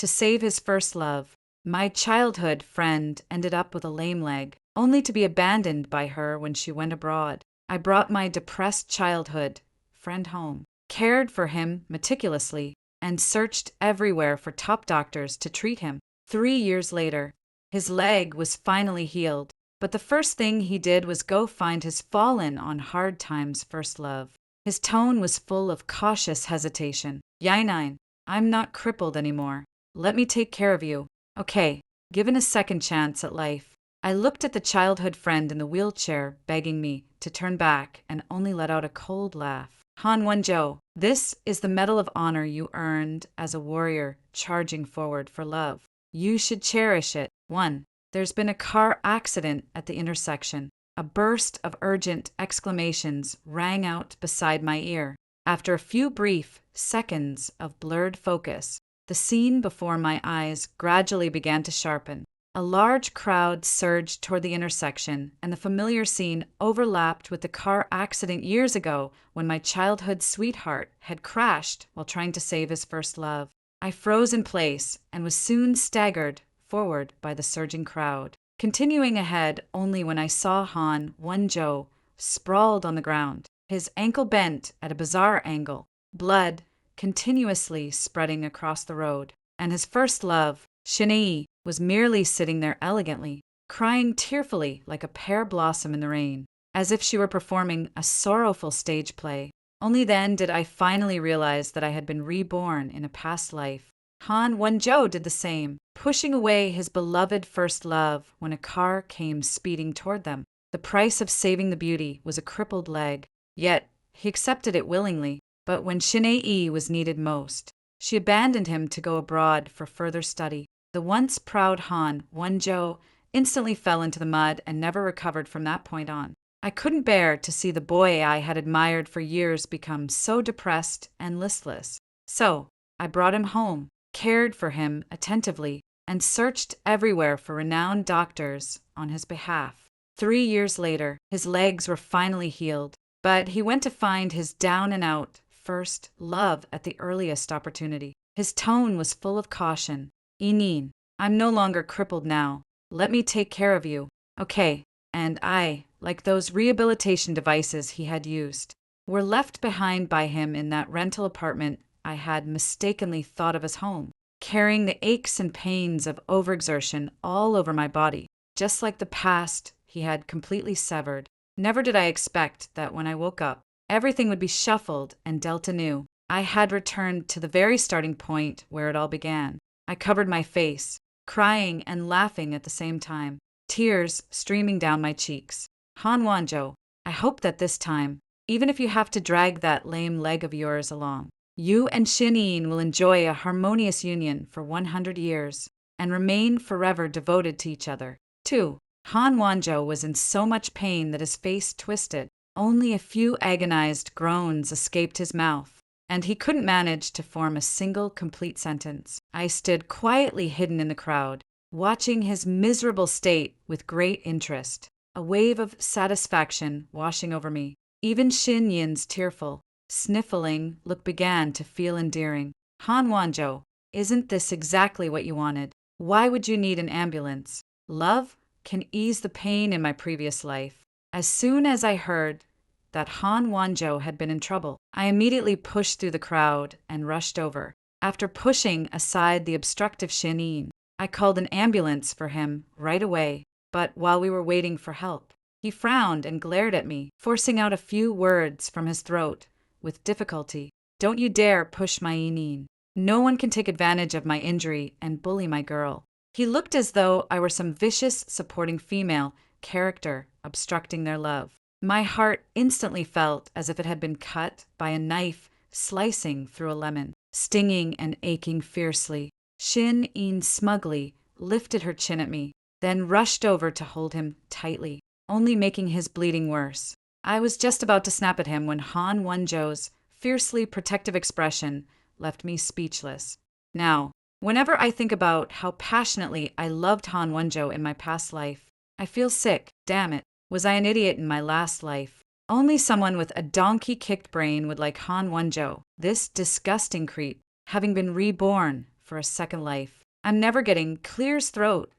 to save his first love. My childhood friend ended up with a lame leg, only to be abandoned by her when she went abroad. I brought my depressed childhood friend home, cared for him meticulously, and searched everywhere for top doctors to treat him. 3 years later, his leg was finally healed, but the first thing he did was go find his fallen on hard times first love. His tone was full of cautious hesitation. Yainine, I'm not crippled anymore. Let me take care of you. Okay, given a second chance at life. I looked at the childhood friend in the wheelchair, begging me to turn back, and only let out a cold laugh. Han Wenzhou, this is the Medal of Honor you earned as a warrior charging forward for love. You should cherish it. 1. There's been a car accident at the intersection. A burst of urgent exclamations rang out beside my ear. After a few brief seconds of blurred focus, the scene before my eyes gradually began to sharpen. A large crowd surged toward the intersection, and the familiar scene overlapped with the car accident years ago when my childhood sweetheart had crashed while trying to save his first love. I froze in place and was soon staggered forward by the surging crowd, continuing ahead only when I saw Han Wenzhou sprawled on the ground, his ankle bent at a bizarre angle, blood continuously spreading across the road, and his first love, Shinei, was merely sitting there elegantly, crying tearfully like a pear blossom in the rain, as if she were performing a sorrowful stage play. Only then did I finally realize that I had been reborn in a past life. Han Wenzhou did the same, pushing away his beloved first love when a car came speeding toward them. The price of saving the beauty was a crippled leg, yet he accepted it willingly. But when Shinei was needed most, she abandoned him to go abroad for further study. The once proud Han Wenzhou instantly fell into the mud and never recovered from that point on. I couldn't bear to see the boy I had admired for years become so depressed and listless. So I brought him home, cared for him attentively, and searched everywhere for renowned doctors on his behalf. 3 years later, his legs were finally healed, but he went to find his down-and-out first love at the earliest opportunity. His tone was full of caution. Inin, I'm no longer crippled now. Let me take care of you. Okay, and I, like those rehabilitation devices he had used, were left behind by him in that rental apartment I had mistakenly thought of as home, carrying the aches and pains of overexertion all over my body, just like the past he had completely severed. Never did I expect that when I woke up, everything would be shuffled and dealt anew. I had returned to the very starting point where it all began. I covered my face, crying and laughing at the same time, tears streaming down my cheeks. Han Wenzhou, I hope that this time, even if you have to drag that lame leg of yours along, you and Shin'in will enjoy a harmonious union for 100 years and remain forever devoted to each other. 2. Han Wenzhou was in so much pain that his face twisted. Only a few agonized groans escaped his mouth, and he couldn't manage to form a single complete sentence. I stood quietly hidden in the crowd, watching his miserable state with great interest, a wave of satisfaction washing over me. Even Xin Yin's tearful, sniffling look began to feel endearing. Han Wenzhou, isn't this exactly what you wanted? Why would you need an ambulance? Love can ease the pain in my previous life. As soon as I heard that Han Wenzhou had been in trouble, I immediately pushed through the crowd and rushed over. After pushing aside the obstructive Shin'in, I called an ambulance for him right away. But while we were waiting for help, he frowned and glared at me, forcing out a few words from his throat with difficulty. Don't you dare push my Inin. No one can take advantage of my injury and bully my girl. He looked as though I were some vicious supporting female character obstructing their love. My heart instantly felt as if it had been cut by a knife slicing through a lemon, stinging and aching fiercely. Shin-In smugly lifted her chin at me, then rushed over to hold him tightly, only making his bleeding worse. I was just about to snap at him when Han Wenzhou's fiercely protective expression left me speechless. Now, whenever I think about how passionately I loved Han Wenzhou in my past life, I feel sick. Damn it. Was I an idiot in my last life? Only someone with a donkey-kicked brain would like Han Wenzhou, this disgusting creep, having been reborn for a second life. I'm never getting Clear's throat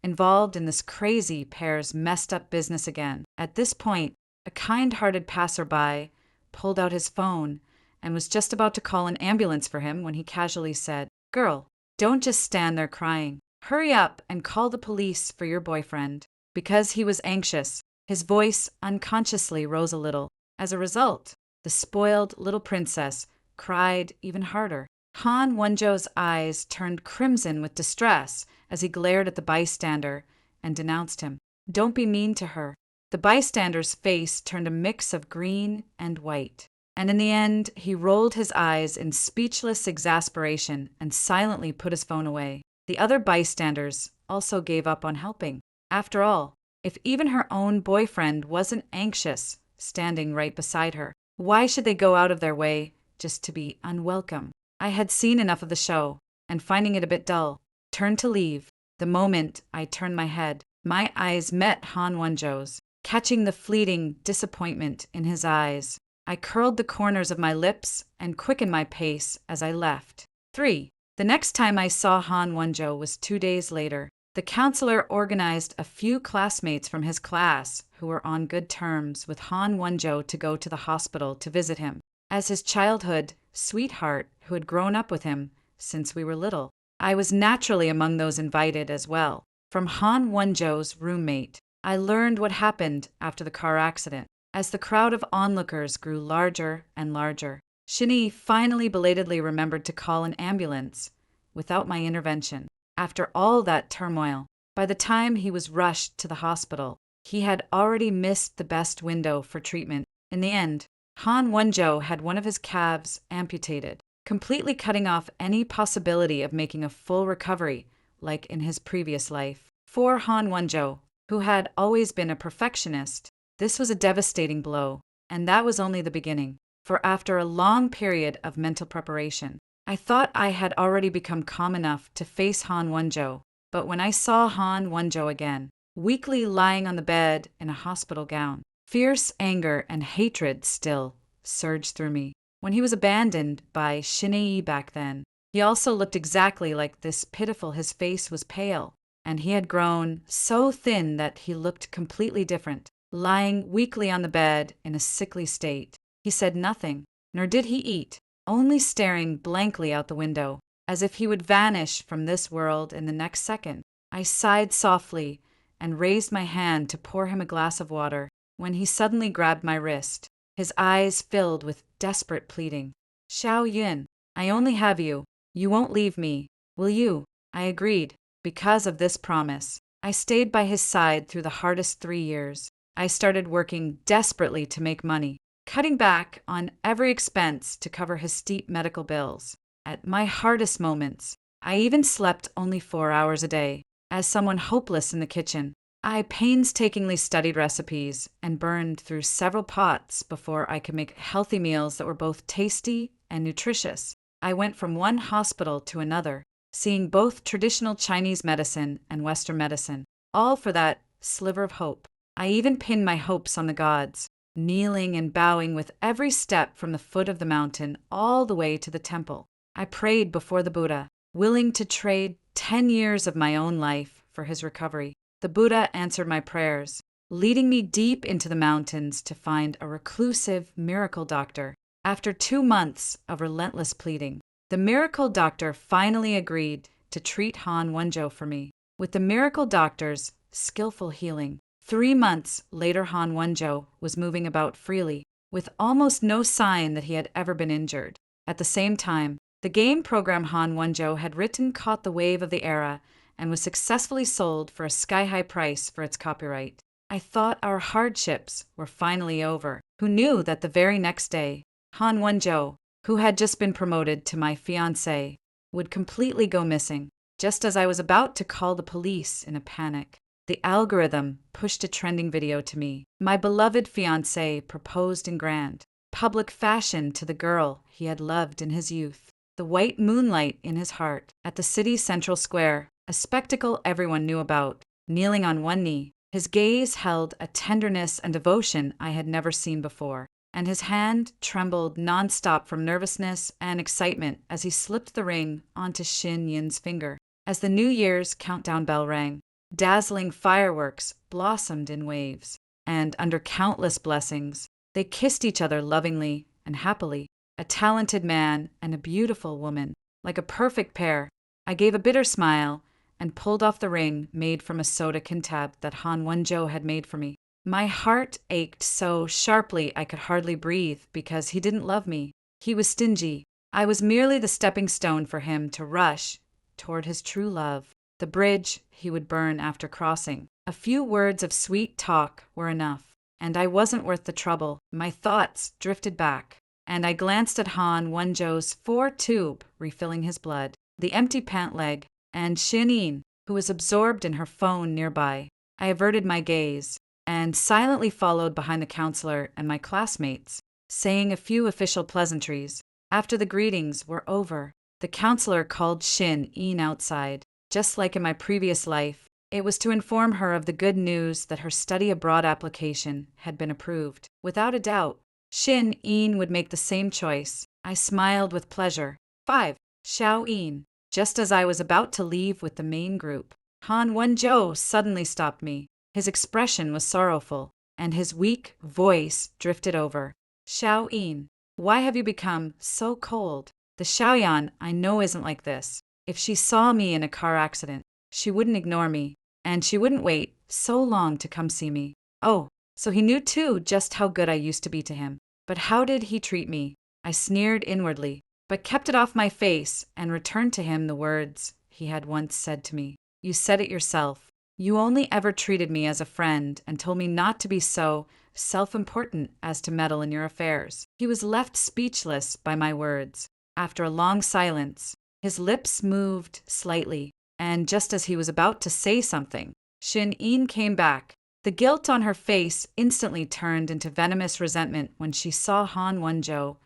involved in this crazy pair's messed up business again. At this point, a kind-hearted passerby pulled out his phone and was just about to call an ambulance for him when he casually said, "Girl, don't just stand there crying. Hurry up and call the police for your boyfriend." Because he was anxious, his voice unconsciously rose a little. As a result, the spoiled little princess cried even harder. Han Wonjo's eyes turned crimson with distress as he glared at the bystander and denounced him. "Don't be mean to her." The bystander's face turned a mix of green and white, and in the end, he rolled his eyes in speechless exasperation and silently put his phone away. The other bystanders also gave up on helping. After all, if even her own boyfriend wasn't anxious standing right beside her, why should they go out of their way just to be unwelcome? I had seen enough of the show, and finding it a bit dull, turned to leave. The moment I turned my head, my eyes met Han Wonjo's. Catching the fleeting disappointment in his eyes, I curled the corners of my lips and quickened my pace as I left. 3. The next time I saw Han Wonjo was 2 days later. The counselor organized a few classmates from his class who were on good terms with Han Wonjo to go to the hospital to visit him. As his childhood sweetheart who had grown up with him since we were little, I was naturally among those invited as well. From Han Wonjo's roommate, I learned what happened after the car accident. As the crowd of onlookers grew larger and larger, Shinny finally belatedly remembered to call an ambulance without my intervention. After all that turmoil, by the time he was rushed to the hospital, he had already missed the best window for treatment. In the end, Han Wonjo had one of his calves amputated, completely cutting off any possibility of making a full recovery like in his previous life. For Han Wonjo, who had always been a perfectionist, this was a devastating blow, and that was only the beginning. For after a long period of mental preparation, I thought I had already become calm enough to face Han Wonjo, but when I saw Han Wonjo again, weakly lying on the bed in a hospital gown, fierce anger and hatred still surged through me. When he was abandoned by Shinei back then, he also looked exactly like this pitiful. His face was pale, and he had grown so thin that he looked completely different, lying weakly on the bed in a sickly state. He said nothing, nor did he eat, only staring blankly out the window, as if he would vanish from this world in the next second. I sighed softly and raised my hand to pour him a glass of water when he suddenly grabbed my wrist, his eyes filled with desperate pleading. "Xiao Yun, I only have you. You won't leave me, will you?" I agreed. Because of this promise, I stayed by his side through the hardest 3 years. I started working desperately to make money, cutting back on every expense to cover his steep medical bills. At my hardest moments, I even slept only 4 hours a day. As someone hopeless in the kitchen, I painstakingly studied recipes and burned through several pots before I could make healthy meals that were both tasty and nutritious. I went from one hospital to another, seeing both traditional Chinese medicine and Western medicine, all for that sliver of hope. I even pinned my hopes on the gods, kneeling and bowing with every step from the foot of the mountain all the way to the temple. I prayed before the Buddha, willing to trade 10 years of my own life for his recovery. The Buddha answered my prayers, leading me deep into the mountains to find a reclusive miracle doctor. After 2 months of relentless pleading, the miracle doctor finally agreed to treat Han Wonjo for me. With the miracle doctor's skillful healing, 3 months later Han Wonjo was moving about freely, with almost no sign that he had ever been injured. At the same time, the game program Han Wonjo had written caught the wave of the era and was successfully sold for a sky-high price for its copyright. I thought our hardships were finally over. Who knew that the very next day, Han Wonjo, who had just been promoted to my fiancé, would completely go missing, just as I was about to call the police in a panic. The algorithm pushed a trending video to me. My beloved fiancé proposed in grand, public fashion to the girl he had loved in his youth. The white moonlight in his heart, at the city's central square, a spectacle everyone knew about, kneeling on one knee, his gaze held a tenderness and devotion I had never seen before. and his hand trembled nonstop from nervousness and excitement as he slipped the ring onto Shin Yin's finger. As the New Year's countdown bell rang, dazzling fireworks blossomed in waves, and under countless blessings, they kissed each other lovingly and happily. A talented man and a beautiful woman, like a perfect pair. I gave a bitter smile and pulled off the ring made from a soda kintab that Han Wenzhou had made for me. My heart ached so sharply I could hardly breathe because he didn't love me. He was stingy. I was merely the stepping stone for him to rush toward his true love, the bridge he would burn after crossing. A few words of sweet talk were enough, and I wasn't worth the trouble. My thoughts drifted back, and I glanced at Han Wenzhou's 4-tube refilling his blood, the empty pant leg, and Shin Yin, who was absorbed in her phone nearby. I averted my gaze and silently followed behind the counselor and my classmates, saying a few official pleasantries. After the greetings were over, the counselor called Shin Yin outside. Just like in my previous life, it was to inform her of the good news that her study abroad application had been approved. Without a doubt, Shin Yin would make the same choice. I smiled with pleasure. 5. Xiao Yin. Just as I was about to leave with the main group, Han Wenzhou suddenly stopped me. His expression was sorrowful, and his weak voice drifted over. Xiao Yin, why have you become so cold? The Xiaoyan I know isn't like this. If she saw me in a car accident, she wouldn't ignore me, and she wouldn't wait so long to come see me. Oh, so he knew too just how good I used to be to him. But how did he treat me? I sneered inwardly, but kept it off my face and returned to him the words he had once said to me. You said it yourself. You only ever treated me as a friend and told me not to be so self-important as to meddle in your affairs. He was left speechless by my words. After a long silence, his lips moved slightly, and just as he was about to say something, Shin Yin came back. The guilt on her face instantly turned into venomous resentment when she saw Han Wenzhou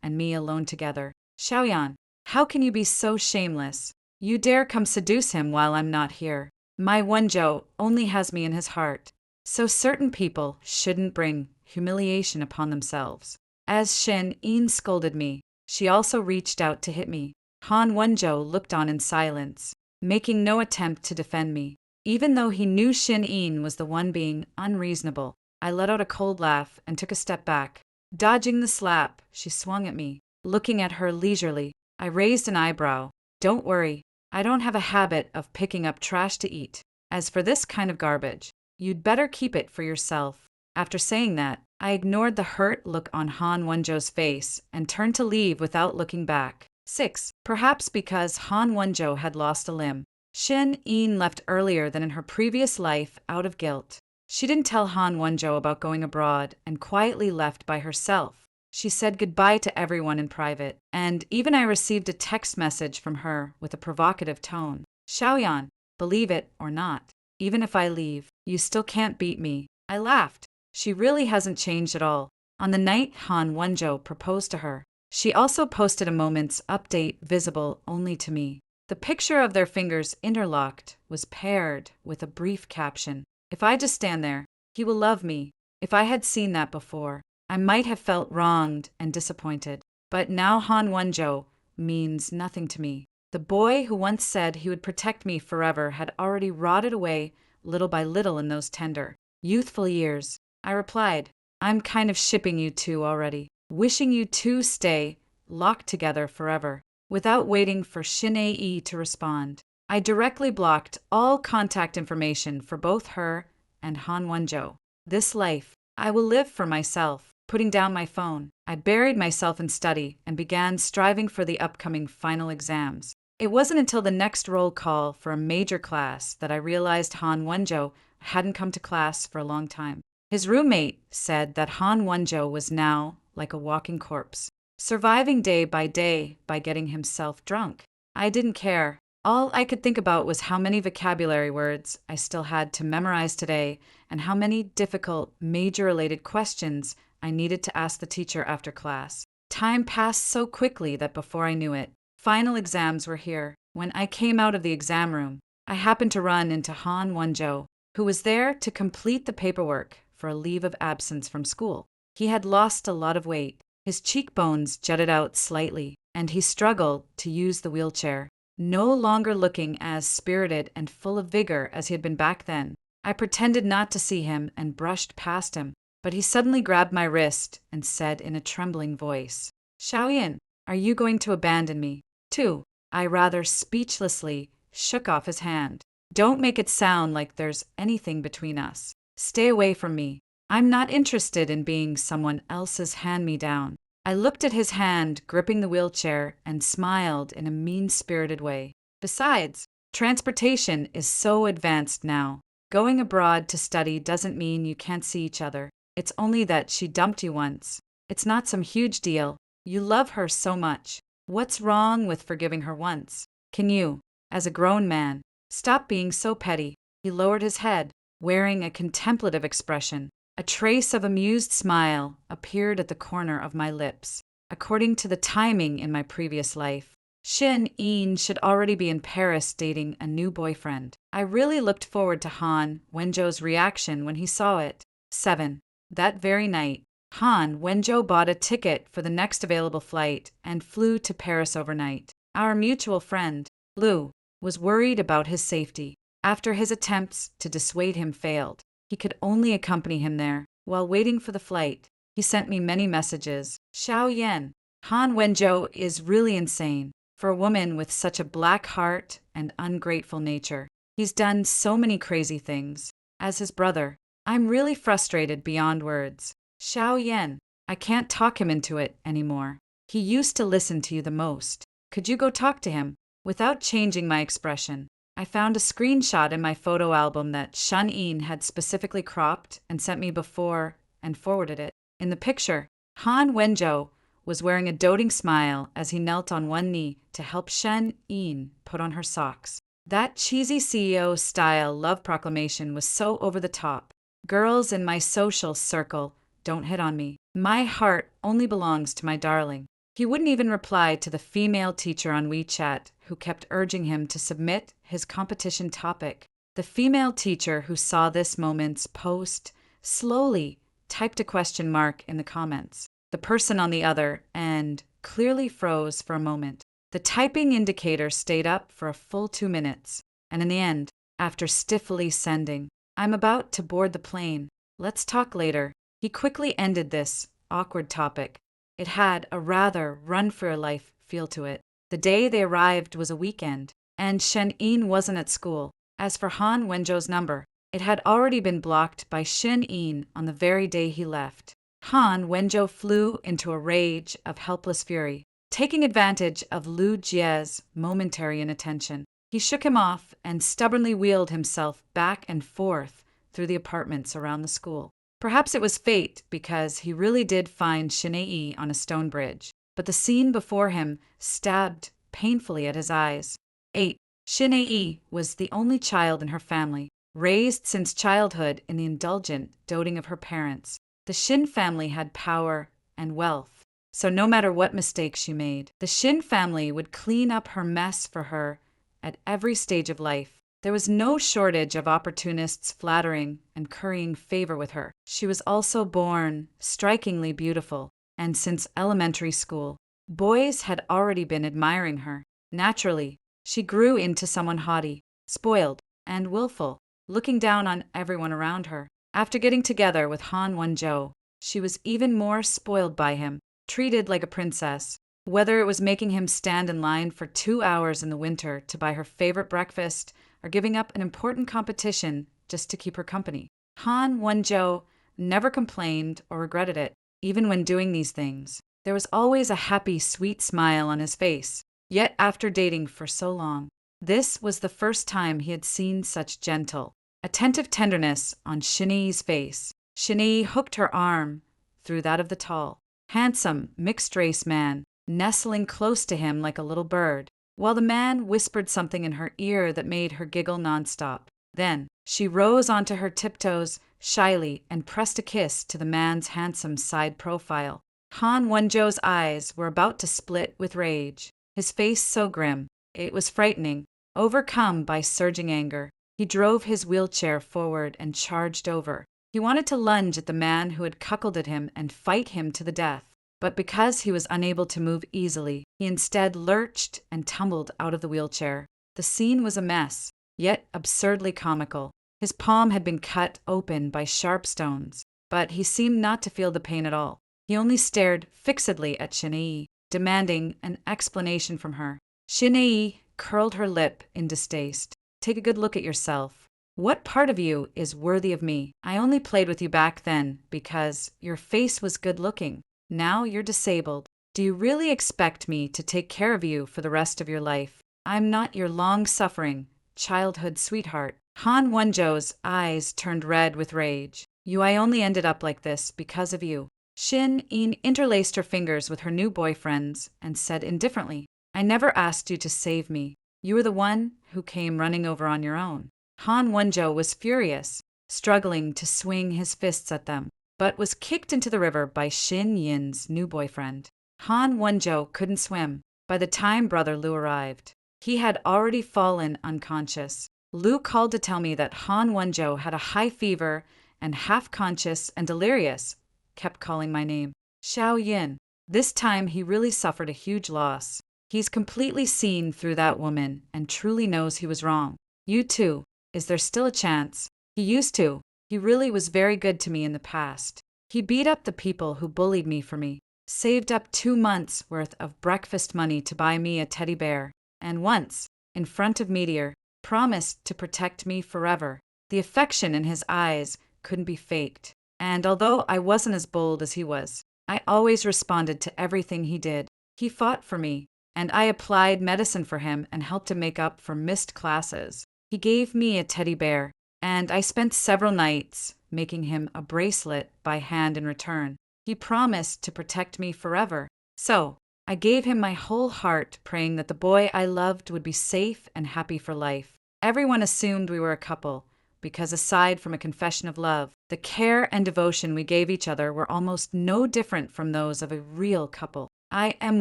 and me alone together. Xiaoyan, how can you be so shameless? You dare come seduce him while I'm not here. My Wenzhou only has me in his heart, so certain people shouldn't bring humiliation upon themselves. As Shin Yin scolded me, she also reached out to hit me. Han Wenzhou looked on in silence, making no attempt to defend me. Even though he knew Shin Yin was the one being unreasonable, I let out a cold laugh and took a step back. Dodging the slap, she swung at me. Looking at her leisurely, I raised an eyebrow. Don't worry. I don't have a habit of picking up trash to eat. As for this kind of garbage, you'd better keep it for yourself. After saying that, I ignored the hurt look on Han Wenzhou's face and turned to leave without looking back. 6. Perhaps because Han Wenzhou had lost a limb, Shin Yin left earlier than in her previous life out of guilt. She didn't tell Han Wenzhou about going abroad and quietly left by herself. She said goodbye to everyone in private, and even I received a text message from her with a provocative tone. Xiaoyan, believe it or not, even if I leave, you still can't beat me. I laughed. She really hasn't changed at all. On the night Han Wenzhou proposed to her, she also posted a moment's update visible only to me. The picture of their fingers interlocked was paired with a brief caption. If I just stand there, he will love me. If I had seen that before, I might have felt wronged and disappointed. But now Han Wenzhou means nothing to me. The boy who once said he would protect me forever had already rotted away little by little in those tender, youthful years. I replied, I'm kind of shipping you two already, wishing you two stay locked together forever. Without waiting for Shin Yi to respond, I directly blocked all contact information for both her and Han Wenzhou. This life, I will live for myself. Putting down my phone, I buried myself in study and began striving for the upcoming final exams. It wasn't until the next roll call for a major class that I realized Han Wenzhou hadn't come to class for a long time. His roommate said that Han Wenzhou was now like a walking corpse, surviving day by getting himself drunk. I didn't care. All I could think about was how many vocabulary words I still had to memorize today and how many difficult, major-related questions I needed to ask the teacher after class. Time passed so quickly that before I knew it, final exams were here. When I came out of the exam room, I happened to run into Han Wenzhou, who was there to complete the paperwork for a leave of absence from school. He had lost a lot of weight. His cheekbones jutted out slightly, and he struggled to use the wheelchair, no longer looking as spirited and full of vigor as he had been back then. I pretended not to see him and brushed past him, but he suddenly grabbed my wrist and said in a trembling voice, "Xiaoyan, are you going to abandon me, too?" I rather speechlessly shook off his hand. "Don't make it sound like there's anything between us. Stay away from me. I'm not interested in being someone else's hand-me-down." I looked at his hand gripping the wheelchair and smiled in a mean-spirited way. Besides, transportation is so advanced now. Going abroad to study doesn't mean you can't see each other. It's only that she dumped you once. It's not some huge deal. You love her so much. What's wrong with forgiving her once? Can you, as a grown man, stop being so petty? He lowered his head, wearing a contemplative expression. A trace of amused smile appeared at the corner of my lips. According to the timing in my previous life, Shin-Een should already be in Paris dating a new boyfriend. I really looked forward to Han Wenzhou's reaction when he saw it. 7. That very night, Han Wenzhou bought a ticket for the next available flight and flew to Paris overnight. Our mutual friend, Lu, was worried about his safety. After his attempts to dissuade him failed, he could only accompany him there. While waiting for the flight, he sent me many messages. "Xiaoyan, Han Wenzhou is really insane for a woman with such a black heart and ungrateful nature. He's done so many crazy things. As his brother, I'm really frustrated beyond words. Xiaoyan, I can't talk him into it anymore. He used to listen to you the most. Could you go talk to him?" Without changing my expression, I found a screenshot in my photo album that Shun-Een had specifically cropped and sent me before and forwarded it. In the picture, Han Wenzhou was wearing a doting smile as he knelt on one knee to help Shun-Een put on her socks. That cheesy CEO-style love proclamation was so over the top. Girls in my social circle don't hit on me. My heart only belongs to my darling. He wouldn't even reply to the female teacher on WeChat who kept urging him to submit his competition topic. The female teacher who saw this moment's post slowly typed a question mark in the comments. The person on the other end clearly froze for a moment. The typing indicator stayed up for a full 2 minutes, and in the end, after stiffly sending, "I'm about to board the plane. Let's talk later," he quickly ended this awkward topic. It had a rather run-for-your-life feel to it. The day they arrived was a weekend, and Shen-Een wasn't at school. As for Han Wenzhou's number, it had already been blocked by Shen-Een on the very day he left. Han Wenzhou flew into a rage of helpless fury. Taking advantage of Lu Jie's momentary inattention, he shook him off and stubbornly wheeled himself back and forth through the apartments around the school. Perhaps it was fate, because he really did find Shin-Ee on a stone bridge, but the scene before him stabbed painfully at his eyes. 8. Shin-Ee was the only child in her family, raised since childhood in the indulgent doting of her parents. The Shin family had power and wealth, so no matter what mistakes she made, the Shin family would clean up her mess for her at every stage of life. There was no shortage of opportunists flattering and currying favor with her. She was also born strikingly beautiful, and since elementary school, boys had already been admiring her. Naturally, she grew into someone haughty, spoiled, and willful, looking down on everyone around her. After getting together with Han Wenzhou, she was even more spoiled by him, treated like a princess. Whether it was making him stand in line for 2 hours in the winter to buy her favorite breakfast, or giving up an important competition just to keep her company, Han Wenzhou never complained or regretted it. Even when doing these things, there was always a happy, sweet smile on his face. Yet after dating for so long, this was the first time he had seen such gentle, attentive tenderness on Shin-Ee's face. Shin-Ee hooked her arm through that of the tall, handsome, mixed-race man, nestling close to him like a little bird, while the man whispered something in her ear that made her giggle nonstop. Then she rose onto her tiptoes shyly and pressed a kiss to the man's handsome side profile. Han Wenzhou's eyes were about to split with rage, his face so grim, it was frightening. Overcome by surging anger, he drove his wheelchair forward and charged over, He wanted to lunge at the man who had cuckolded him and fight him to the death. But because he was unable to move easily, he instead lurched and tumbled out of the wheelchair. The scene was a mess, yet absurdly comical. His palm had been cut open by sharp stones, but he seemed not to feel the pain at all. He only stared fixedly at Shinei, demanding an explanation from her. Shinei curled her lip in distaste. Take a good look at yourself. What part of you is worthy of me? I only played with you back then because your face was good looking. Now you're disabled. Do you really expect me to take care of you for the rest of your life? I'm not your long-suffering childhood sweetheart. Han Wonjo's eyes turned red with rage. I only ended up like this because of you. Shin Yin interlaced her fingers with her new boyfriend's and said indifferently, I never asked you to save me. You were the one who came running over on your own. Han Wonjo was furious, struggling to swing his fists at them, but was kicked into the river by Shin Yin's new boyfriend. Han Wonjo couldn't swim. By the time Brother Lu arrived, he had already fallen unconscious. Lu called to tell me that Han Wonjo had a high fever and, half-conscious and delirious, kept calling my name. Xiao Yin. This time he really suffered a huge loss. He's completely seen through that woman and truly knows he was wrong. You too. Is there still a chance? He used to. He really was very good to me in the past. He beat up the people who bullied me for me, saved up 2 months' worth of breakfast money to buy me a teddy bear, and once, in front of Meteor, promised to protect me forever. The affection in his eyes couldn't be faked. And although I wasn't as bold as he was, I always responded to everything he did. He fought for me, and I applied medicine for him and helped him make up for missed classes. He gave me a teddy bear, and I spent several nights making him a bracelet by hand in return. He promised to protect me forever. So, I gave him my whole heart, praying that the boy I loved would be safe and happy for life. Everyone assumed we were a couple, because aside from a confession of love, the care and devotion we gave each other were almost no different from those of a real couple. I am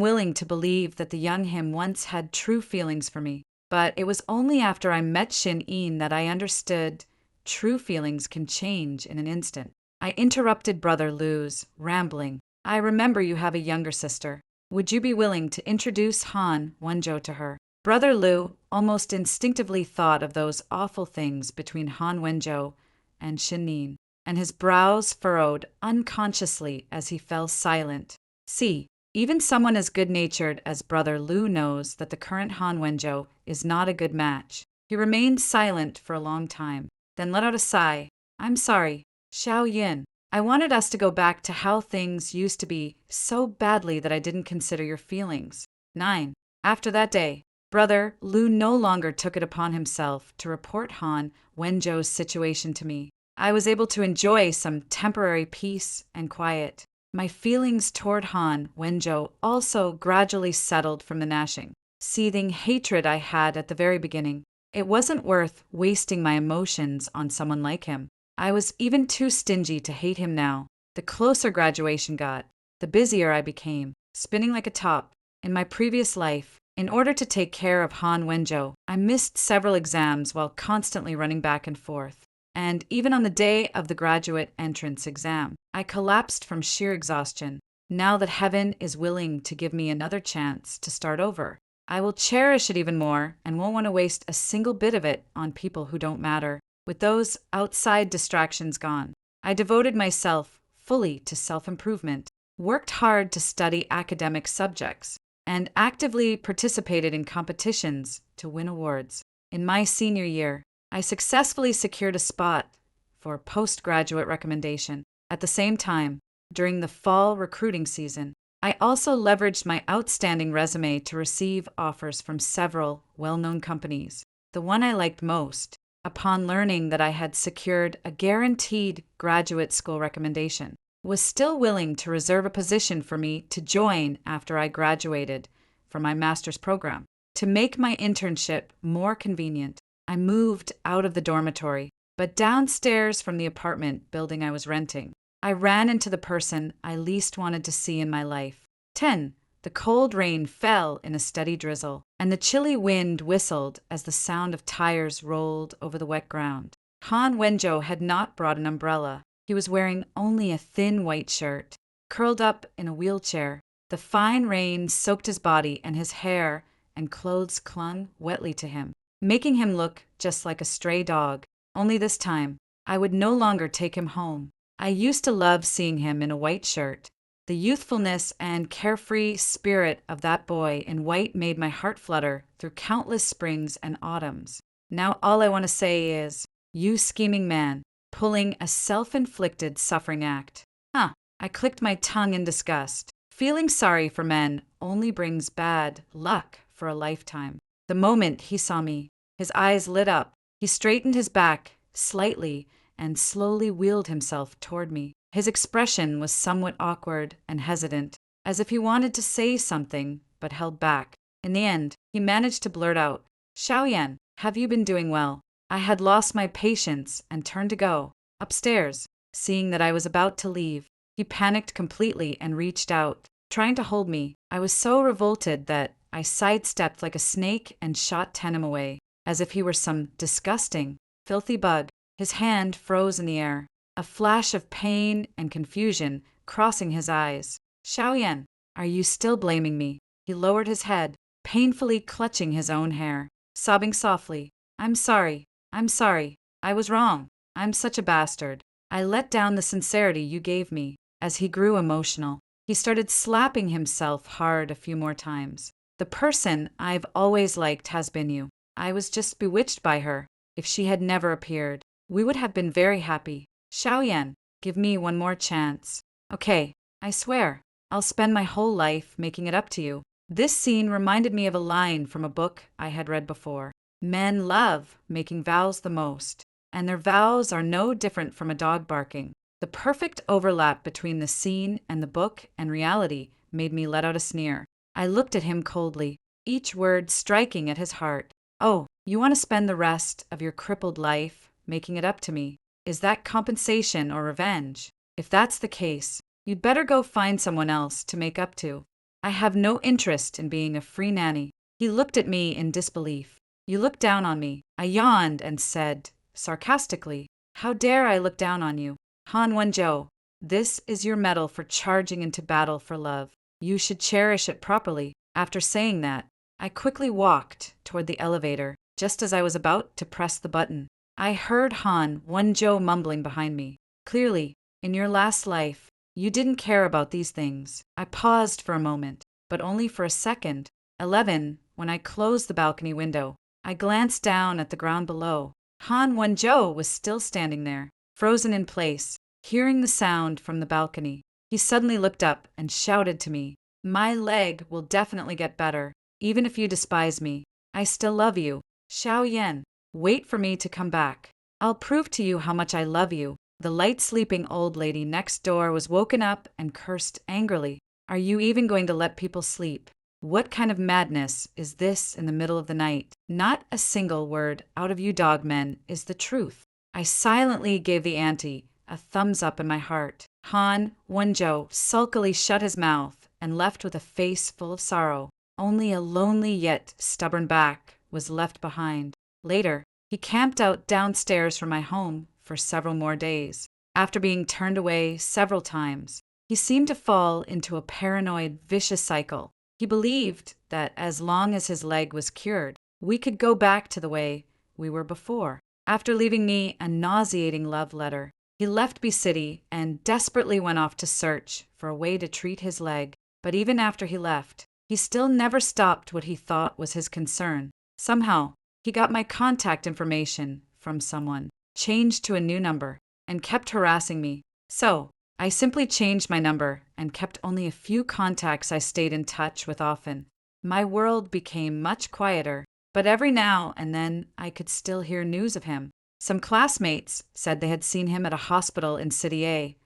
willing to believe that the young him once had true feelings for me, but it was only after I met Shin Yin that I understood true feelings can change in an instant. I interrupted Brother Lu's rambling. I remember you have a younger sister. Would you be willing to introduce Han Wonjo to her? Brother Lu almost instinctively thought of those awful things between Han Wonjo and Shin Yin, and his brows furrowed unconsciously as he fell silent. See, even someone as good-natured as Brother Lu knows that the current Han Wonjo is not a good match. He remained silent for a long time, then let out a sigh. I'm sorry, Xiao Yin. I wanted us to go back to how things used to be so badly that I didn't consider your feelings. 9. After that day, Brother Lu no longer took it upon himself to report Han Wenjo's situation to me. I was able to enjoy some temporary peace and quiet. My feelings toward Han Wenjo also gradually settled from the gnashing, seething hatred I had at the very beginning. It wasn't worth wasting my emotions on someone like him. I was even too stingy to hate him now. The closer graduation got, the busier I became, spinning like a top. In my previous life, in order to take care of Han Wenjo, I missed several exams while constantly running back and forth. And even on the day of the graduate entrance exam, I collapsed from sheer exhaustion. Now that heaven is willing to give me another chance to start over, I will cherish it even more and won't want to waste a single bit of it on people who don't matter. With those outside distractions gone, I devoted myself fully to self-improvement, worked hard to study academic subjects, and actively participated in competitions to win awards. In my senior year, I successfully secured a spot for postgraduate recommendation. At the same time, during the fall recruiting season, I also leveraged my outstanding resume to receive offers from several well-known companies. The one I liked most, upon learning that I had secured a guaranteed graduate school recommendation, was still willing to reserve a position for me to join after I graduated from my master's program. To make my internship more convenient, I moved out of the dormitory, but downstairs from the apartment building I was renting. I ran into the person I least wanted to see in my life. 10. The cold rain fell in a steady drizzle, and the chilly wind whistled as the sound of tires rolled over the wet ground. Han Wenjo had not brought an umbrella, He was wearing only a thin white shirt, curled up in a wheelchair. The fine rain soaked his body, and his hair and clothes clung wetly to him, making him look just like a stray dog. Only this time, I would no longer take him home. I used to love seeing him in a white shirt. The youthfulness and carefree spirit of that boy in white made my heart flutter through countless springs and autumns. Now all I want to say is, you scheming man, pulling a self-inflicted suffering act. I clicked my tongue in disgust. Feeling sorry for men only brings bad luck for a lifetime. The moment he saw me, his eyes lit up. He straightened his back slightly and slowly wheeled himself toward me. His expression was somewhat awkward and hesitant, as if he wanted to say something but held back. In the end, he managed to blurt out, "Xiaoyan, have you been doing well?" I had lost my patience and turned to go upstairs. Seeing that I was about to leave, he panicked completely and reached out, trying to hold me. I was so revolted that I sidestepped like a snake and shot Tenem away, as if he were some disgusting, filthy bug. His hand froze in the air, a flash of pain and confusion crossing his eyes. "Xiaoyan, are you still blaming me?" He lowered his head, painfully clutching his own hair, sobbing softly. I'm sorry. I was wrong. I'm such a bastard. I let down the sincerity you gave me." As he grew emotional, he started slapping himself hard a few more times. "The person I've always liked has been you. I was just bewitched by her. If she had never appeared, we would have been very happy. Xiaoyan, give me one more chance. Okay, I swear, I'll spend my whole life making it up to you." This scene reminded me of a line from a book I had read before. Men love making vows the most, and their vows are no different from a dog barking. The perfect overlap between the scene and the book and reality made me let out a sneer. I looked at him coldly, each word striking at his heart. "Oh, you want to spend the rest of your crippled life making it up to me? Is that compensation or revenge? If that's the case, you'd better go find someone else to make up to. I have no interest in being a free nanny." He looked at me in disbelief. "You look down on me." I yawned and said, sarcastically, "How dare I look down on you? Han Wenzhou, this is your medal for charging into battle for love. You should cherish it properly." After saying that, I quickly walked toward the elevator. Just as I was about to press the button, I heard Han Wenzhou mumbling behind me. "Clearly, in your last life, you didn't care about these things." I paused for a moment, but only for a second. 11. When I closed the balcony window, I glanced down at the ground below. Han Wenzhou was still standing there, frozen in place, hearing the sound from the balcony. He suddenly looked up and shouted to me, "My leg will definitely get better, even if you despise me. I still love you. Xiaoyan, wait for me to come back. I'll prove to you how much I love you." The light-sleeping old lady next door was woken up and cursed angrily. "Are you even going to let people sleep? What kind of madness is this in the middle of the night? Not a single word out of you dogmen is the truth." I silently gave the auntie a thumbs up in my heart. Han Wenzhou sulkily shut his mouth and left with a face full of sorrow. Only a lonely yet stubborn back was left behind. Later, he camped out downstairs from my home for several more days. After being turned away several times, he seemed to fall into a paranoid, vicious cycle. He believed that as long as his leg was cured, we could go back to the way we were before. After leaving me a nauseating love letter, he left B City and desperately went off to search for a way to treat his leg. But even after he left, he still never stopped what he thought was his concern. Somehow, he got my contact information from someone, changed to a new number, and kept harassing me. So, I simply changed my number and kept only a few contacts I stayed in touch with often. My world became much quieter, but every now and then I could still hear news of him. Some classmates said they had seen him at a hospital in City A,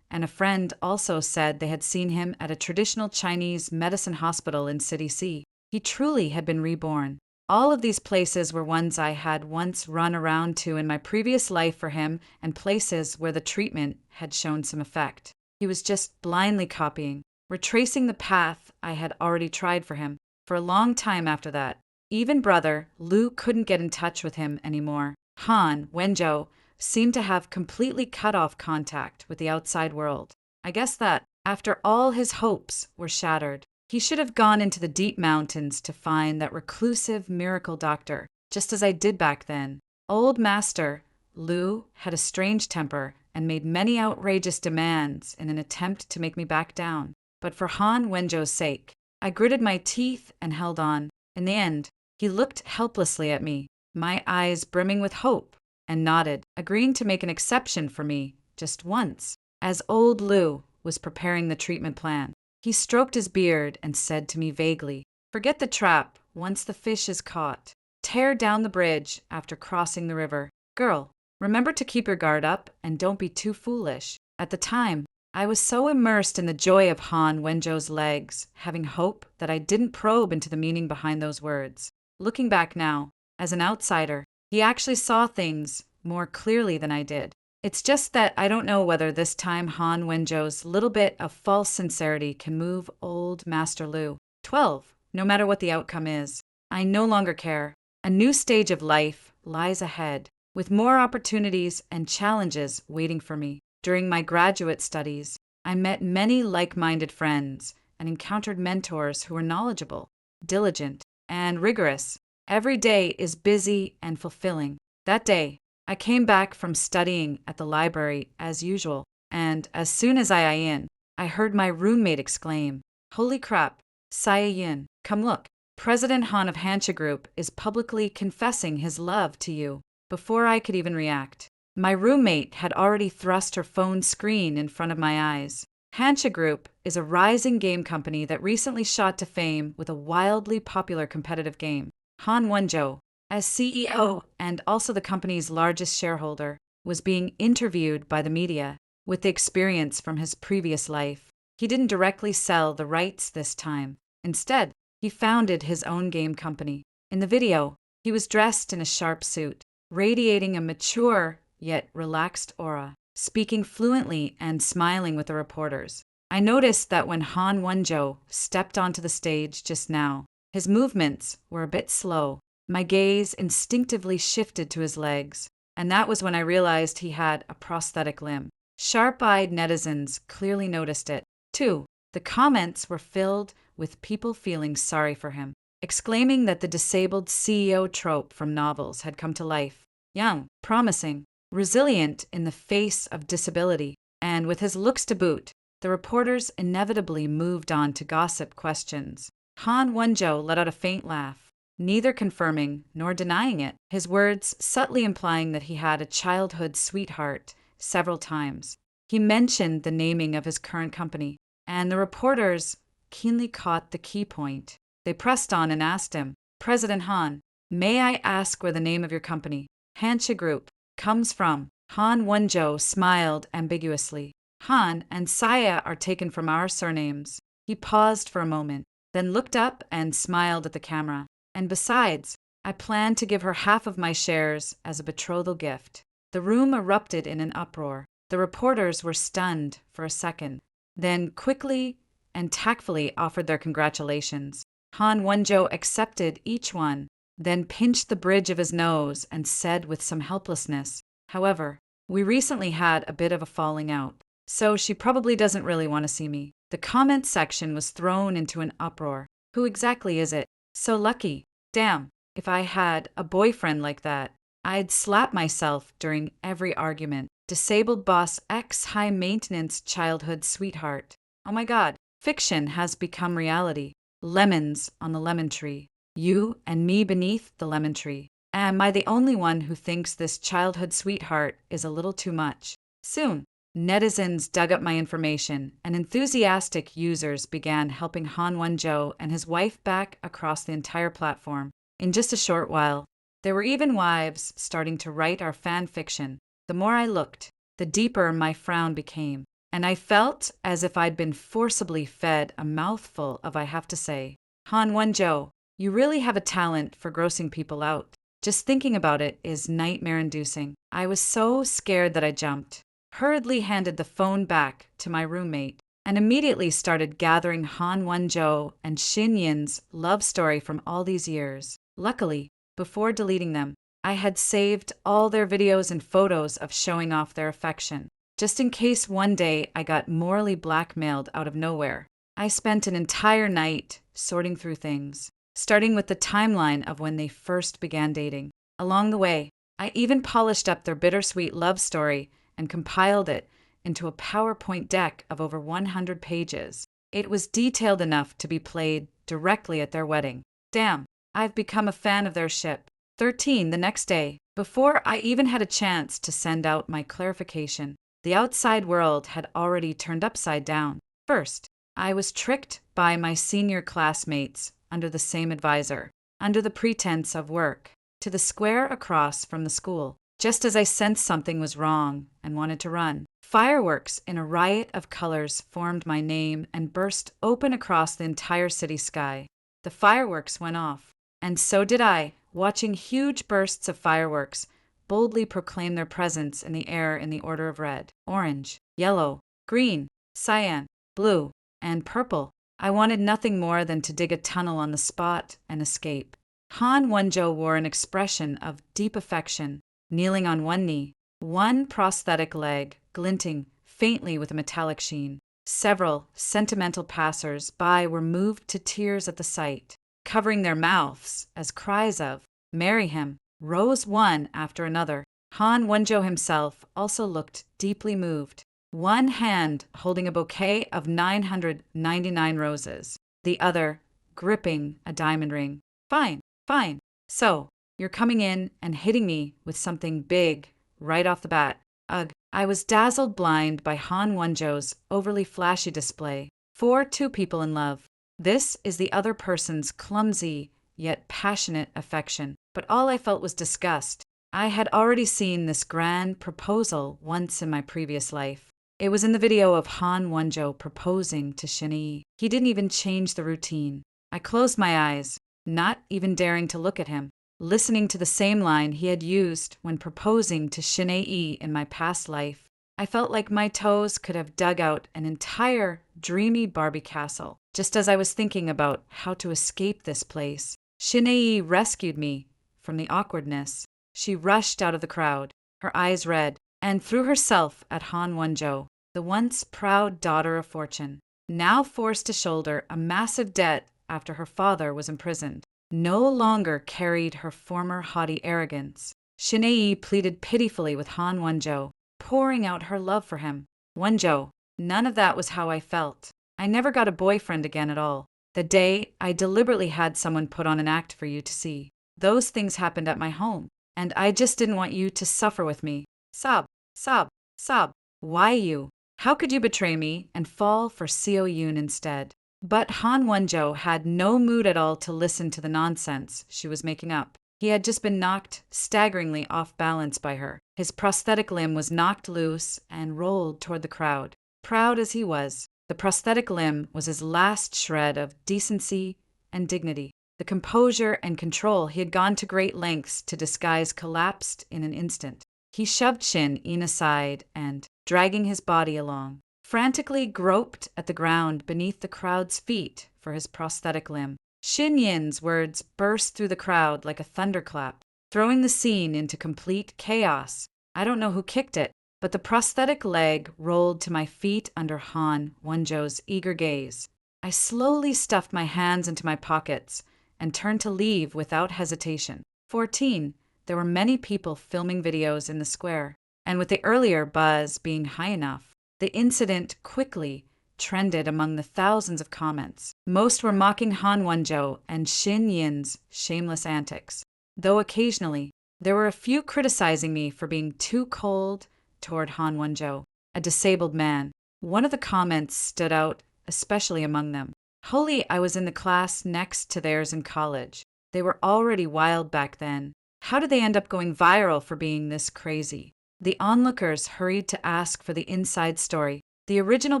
and a friend also said they had seen him at a traditional Chinese medicine hospital in City C. He truly had been reborn. All of these places were ones I had once run around to in my previous life for him, and places where the treatment had shown some effect. He was just blindly copying, retracing the path I had already tried for him. For a long time after that, even brother Lu couldn't get in touch with him anymore. Han Wenzhou seemed to have completely cut off contact with the outside world. I guess that, after all his hopes were shattered, he should have gone into the deep mountains to find that reclusive miracle doctor, just as I did back then. Old Master Lu had a strange temper and made many outrageous demands in an attempt to make me back down. But for Han Wenzhou's sake, I gritted my teeth and held on. In the end, he looked helplessly at me, my eyes brimming with hope, and nodded, agreeing to make an exception for me just once. As old Lu was preparing the treatment plan, he stroked his beard and said to me vaguely, "Forget the trap once the fish is caught. Tear down the bridge after crossing the river. Girl, remember to keep your guard up and don't be too foolish." At the time, I was so immersed in the joy of Han Wenzhou's legs, having hope that I didn't probe into the meaning behind those words. Looking back now, as an outsider, he actually saw things more clearly than I did. It's just that I don't know whether this time Han Wenzhou's little bit of false sincerity can move old Master Lu. 12. No matter what the outcome is, I no longer care. A new stage of life lies ahead, with more opportunities and challenges waiting for me. During my graduate studies, I met many like-minded friends and encountered mentors who were knowledgeable, diligent, and rigorous. Every day is busy and fulfilling. That day, I came back from studying at the library as usual, and as soon as I in, I heard my roommate exclaim, "Holy crap, Saya Yin, come look. President Han of Hansha Group is publicly confessing his love to you." Before I could even react, my roommate had already thrust her phone screen in front of my eyes. Hansha Group is a rising game company that recently shot to fame with a wildly popular competitive game. Han Wenzhou, as CEO and also the company's largest shareholder, was being interviewed by the media with the experience from his previous life. He didn't directly sell the rights this time. Instead, he founded his own game company. In the video, he was dressed in a sharp suit, radiating a mature yet relaxed aura, speaking fluently and smiling with the reporters. I noticed that when Han Wenzhou stepped onto the stage just now, his movements were a bit slow. My gaze instinctively shifted to his legs, and that was when I realized he had a prosthetic limb. Sharp-eyed netizens clearly noticed it. 2. The comments were filled with people feeling sorry for him, exclaiming that the disabled CEO trope from novels had come to life. Young, promising, resilient in the face of disability, and with his looks to boot, the reporters inevitably moved on to gossip questions. Han Wenzhou let out a faint laugh, neither confirming nor denying it, his words subtly implying that he had a childhood sweetheart several times. He mentioned the naming of his current company, and the reporters keenly caught the key point. They pressed on and asked him, "President Han, may I ask where the name of your company, Hansha Group, comes from?" Han Wenzhou smiled ambiguously. "Han and Saya are taken from our surnames." He paused for a moment, then looked up and smiled at the camera. "And besides, I plan to give her half of my shares as a betrothal gift." The room erupted in an uproar. The reporters were stunned for a second, then quickly and tactfully offered their congratulations. Han Wenzhou accepted each one, then pinched the bridge of his nose and said with some helplessness, "However, we recently had a bit of a falling out, so she probably doesn't really want to see me." The comment section was thrown into an uproar. "Who exactly is it? So lucky. Damn, if I had a boyfriend like that, I'd slap myself during every argument. Disabled boss X high-maintenance childhood sweetheart. Oh my god, fiction has become reality. Lemons on the lemon tree. You and me beneath the lemon tree. Am I the only one who thinks this childhood sweetheart is a little too much?" Soon, netizens dug up my information, and enthusiastic users began helping Han Wenzhou and his wife back across the entire platform. In just a short while, there were even wives starting to write our fan fiction. The more I looked, the deeper my frown became, and I felt as if I'd been forcibly fed a mouthful of I have to say. Han Wenzhou, you really have a talent for grossing people out. Just thinking about it is nightmare-inducing. I was so scared that I jumped, hurriedly handed the phone back to my roommate, and immediately started gathering Han Wenzhou and Xin Yin's love story from all these years. Luckily, before deleting them, I had saved all their videos and photos of showing off their affection, just in case one day I got morally blackmailed out of nowhere. I spent an entire night sorting through things, starting with the timeline of when they first began dating. Along the way, I even polished up their bittersweet love story and compiled it into a PowerPoint deck of over 100 pages. It was detailed enough to be played directly at their wedding. Damn, I've become a fan of their ship. 13 the next day, before I even had a chance to send out my clarification, the outside world had already turned upside down. First, I was tricked by my senior classmates under the same advisor, under the pretense of work, to the square across from the school, just as I sensed something was wrong and wanted to run. Fireworks in a riot of colors formed my name and burst open across the entire city sky. The fireworks went off, and so did I, watching huge bursts of fireworks boldly proclaim their presence in the air in the order of red, orange, yellow, green, cyan, blue, and purple. I wanted nothing more than to dig a tunnel on the spot and escape. Han Wonjo wore an expression of deep affection, kneeling on one knee, one prosthetic leg glinting faintly with a metallic sheen. Several sentimental passers-by were moved to tears at the sight, covering their mouths as cries of, "Marry him," rose one after another. Han Wonjo himself also looked deeply moved, one hand holding a bouquet of 999 roses, the other gripping a diamond ring. Fine, fine. So, you're coming in and hitting me with something big right off the bat. Ugh. I was dazzled blind by Han Wonjo's overly flashy display. For two people in love, this is the other person's clumsy yet passionate affection. But all I felt was disgust. I had already seen this grand proposal once in my previous life. It was in the video of Han Wonjo proposing to Shin-hye. He didn't even change the routine. I closed my eyes, not even daring to look at him, listening to the same line he had used when proposing to Shin-hye in my past life. I felt like my toes could have dug out an entire dreamy Barbie castle, just as I was thinking about how to escape this place. Shin-hye rescued me from the awkwardness. She rushed out of the crowd, her eyes red, and threw herself at Han Wonjo, the once proud daughter of fortune, now forced to shoulder a massive debt after her father was imprisoned. No longer carried her former haughty arrogance. Shin-hye pleaded pitifully with Han Wonjo, pouring out her love for him. Wonjo, none of that was how I felt. I never got a boyfriend again at all. The day I deliberately had someone put on an act for you to see. Those things happened at my home, and I just didn't want you to suffer with me. Sob, sob, sob. Why you? How could you betray me and fall for Seo Yoon instead? But Han Wonjo had no mood at all to listen to the nonsense she was making up. He had just been knocked staggeringly off balance by her. His prosthetic limb was knocked loose and rolled toward the crowd. Proud as he was, the prosthetic limb was his last shred of decency and dignity. The composure and control he had gone to great lengths to disguise collapsed in an instant. He shoved Shin-hye aside and, dragging his body along, frantically groped at the ground beneath the crowd's feet for his prosthetic limb. Shin-hye's words burst through the crowd like a thunderclap, throwing the scene into complete chaos. I don't know who kicked it, but the prosthetic leg rolled to my feet under Han Wonjo's eager gaze. I slowly stuffed my hands into my pockets and turned to leave without hesitation. 14. There were many people filming videos in the square, and with the earlier buzz being high enough, the incident quickly trended among the thousands of comments. Most were mocking Han Wonjo and Shin-hye's shameless antics, though occasionally there were a few criticizing me for being too cold toward Han Wonjo, a disabled man. One of the comments stood out, especially among them. Holy, I was in the class next to theirs in college. They were already wild back then. How did they end up going viral for being this crazy? The onlookers hurried to ask for the inside story. The original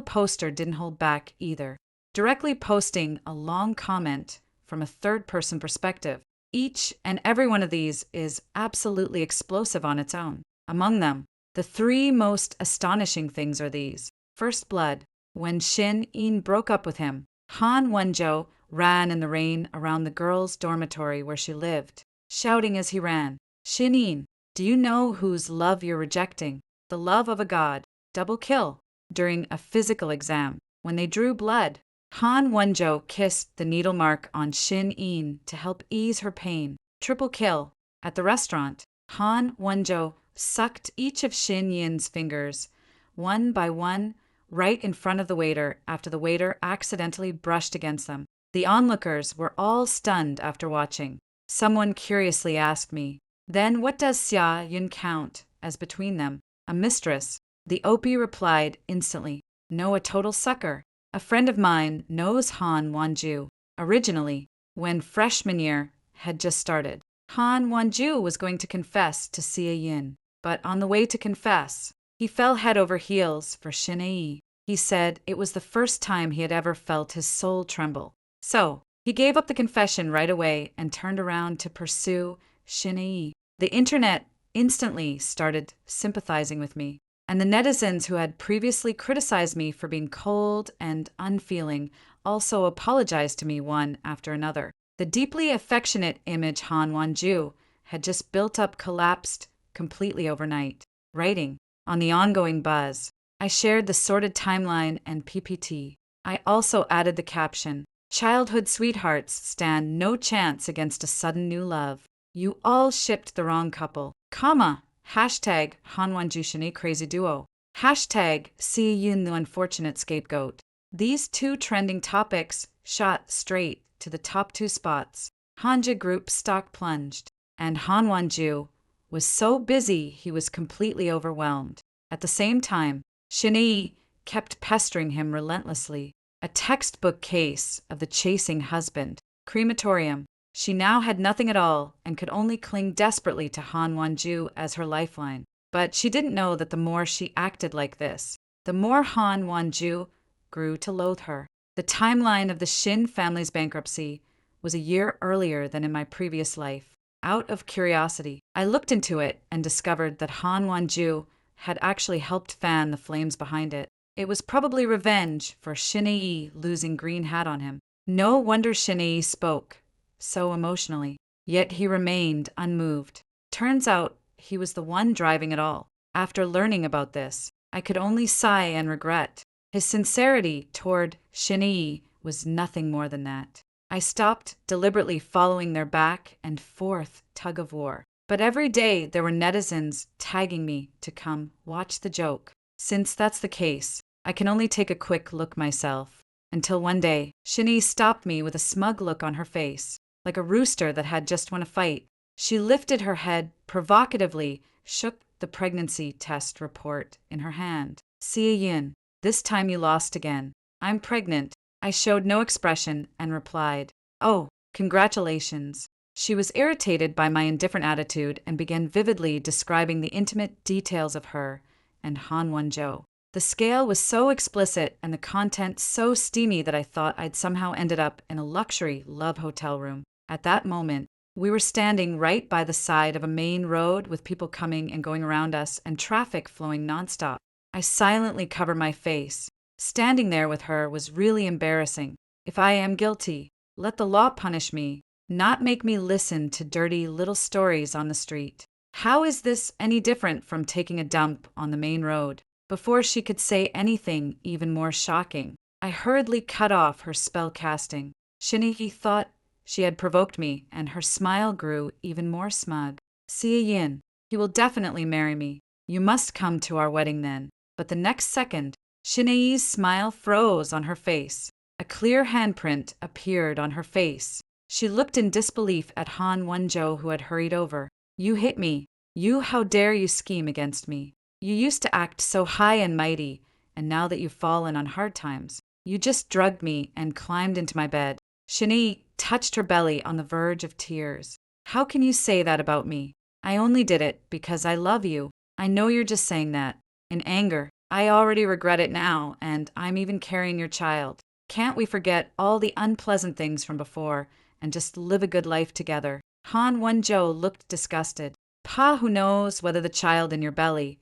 poster didn't hold back either, directly posting a long comment from a third-person perspective. Each and every one of these is absolutely explosive on its own. Among them, the three most astonishing things are these. First blood. When Shin-hye broke up with him, Han Wonjo ran in the rain around the girls' dormitory where she lived, shouting as he ran, Shinin, do you know whose love you're rejecting? The love of a god. Double kill. During a physical exam, when they drew blood, Han Wonjo kissed the needle mark on Shin In to help ease her pain. Triple kill. At the restaurant, Han Wonjo sucked each of Shin Yin's fingers, one by one, right in front of the waiter after the waiter accidentally brushed against them. The onlookers were all stunned after watching. Someone curiously asked me, then what does Xia Yun count as between them? A mistress. The OP replied instantly, no, a total sucker. A friend of mine knows Han Wanju. Originally, when freshman year had just started, Han Wanju was going to confess to Xia Yin, but on the way to confess, he fell head over heels for Shinei. He said it was the first time he had ever felt his soul tremble. So, he gave up the confession right away and turned around to pursue Shinei. The internet instantly started sympathizing with me, and the netizens who had previously criticized me for being cold and unfeeling also apologized to me one after another. The deeply affectionate image Han Wanju had just built up collapsed completely overnight. Writing on the ongoing buzz, I shared the sorted timeline and PPT. I also added the caption, childhood sweethearts stand no chance against a sudden new love. You all shipped the wrong couple, comma, hashtag Han Wanju Shinei crazy duo, hashtag See Yun the unfortunate scapegoat. These two trending topics shot straight to the top two spots. Hanja Group stock plunged, and Han Wanju was so busy he was completely overwhelmed. At the same time, Shinei kept pestering him relentlessly. A textbook case of the chasing husband. Crematorium. She now had nothing at all and could only cling desperately to Han Wanju as her lifeline. But she didn't know that the more she acted like this, the more Han Wanju grew to loathe her. The timeline of the Shin family's bankruptcy was a year earlier than in my previous life. Out of curiosity, I looked into it and discovered that Han Wanju had actually helped fan the flames behind it. It was probably revenge for Shinei losing green hat on him. No wonder Shinei spoke so emotionally, yet he remained unmoved. Turns out he was the one driving it all. After learning about this, I could only sigh and regret. His sincerity toward Shinei was nothing more than that. I stopped deliberately following their back and forth tug of war. But every day there were netizens tagging me to come watch the joke. Since that's the case, I can only take a quick look myself. Until one day, Shinei stopped me with a smug look on her face, like a rooster that had just won a fight. She lifted her head provocatively, shook the pregnancy test report in her hand. Xia Yin, this time you lost again. I'm pregnant. I showed no expression and replied, oh, congratulations. She was irritated by my indifferent attitude and began vividly describing the intimate details of her and Han Wonjo. The scale was so explicit and the content so steamy that I thought I'd somehow ended up in a luxury love hotel room. At that moment, we were standing right by the side of a main road with people coming and going around us and traffic flowing nonstop. I silently covered my face. Standing there with her was really embarrassing. If I am guilty, let the law punish me, not make me listen to dirty little stories on the street. How is this any different from taking a dump on the main road? Before she could say anything even more shocking, I hurriedly cut off her spell casting. Shinei thought she had provoked me, and her smile grew even more smug. Xia Yin, he will definitely marry me. You must come to our wedding then. But the next second, Shinei's smile froze on her face. A clear handprint appeared on her face. She looked in disbelief at Han Wonjo, who had hurried over. You hit me. You, how dare you scheme against me? You used to act so high and mighty, and now that you've fallen on hard times, you just drugged me and climbed into my bed. Shinei touched her belly on the verge of tears. How can you say that about me? I only did it because I love you. I know you're just saying that. In anger, I already regret it now, and I'm even carrying your child. Can't we forget all the unpleasant things from before and just live a good life together? Han Wonjo looked disgusted. Pa, who knows whether the child in your belly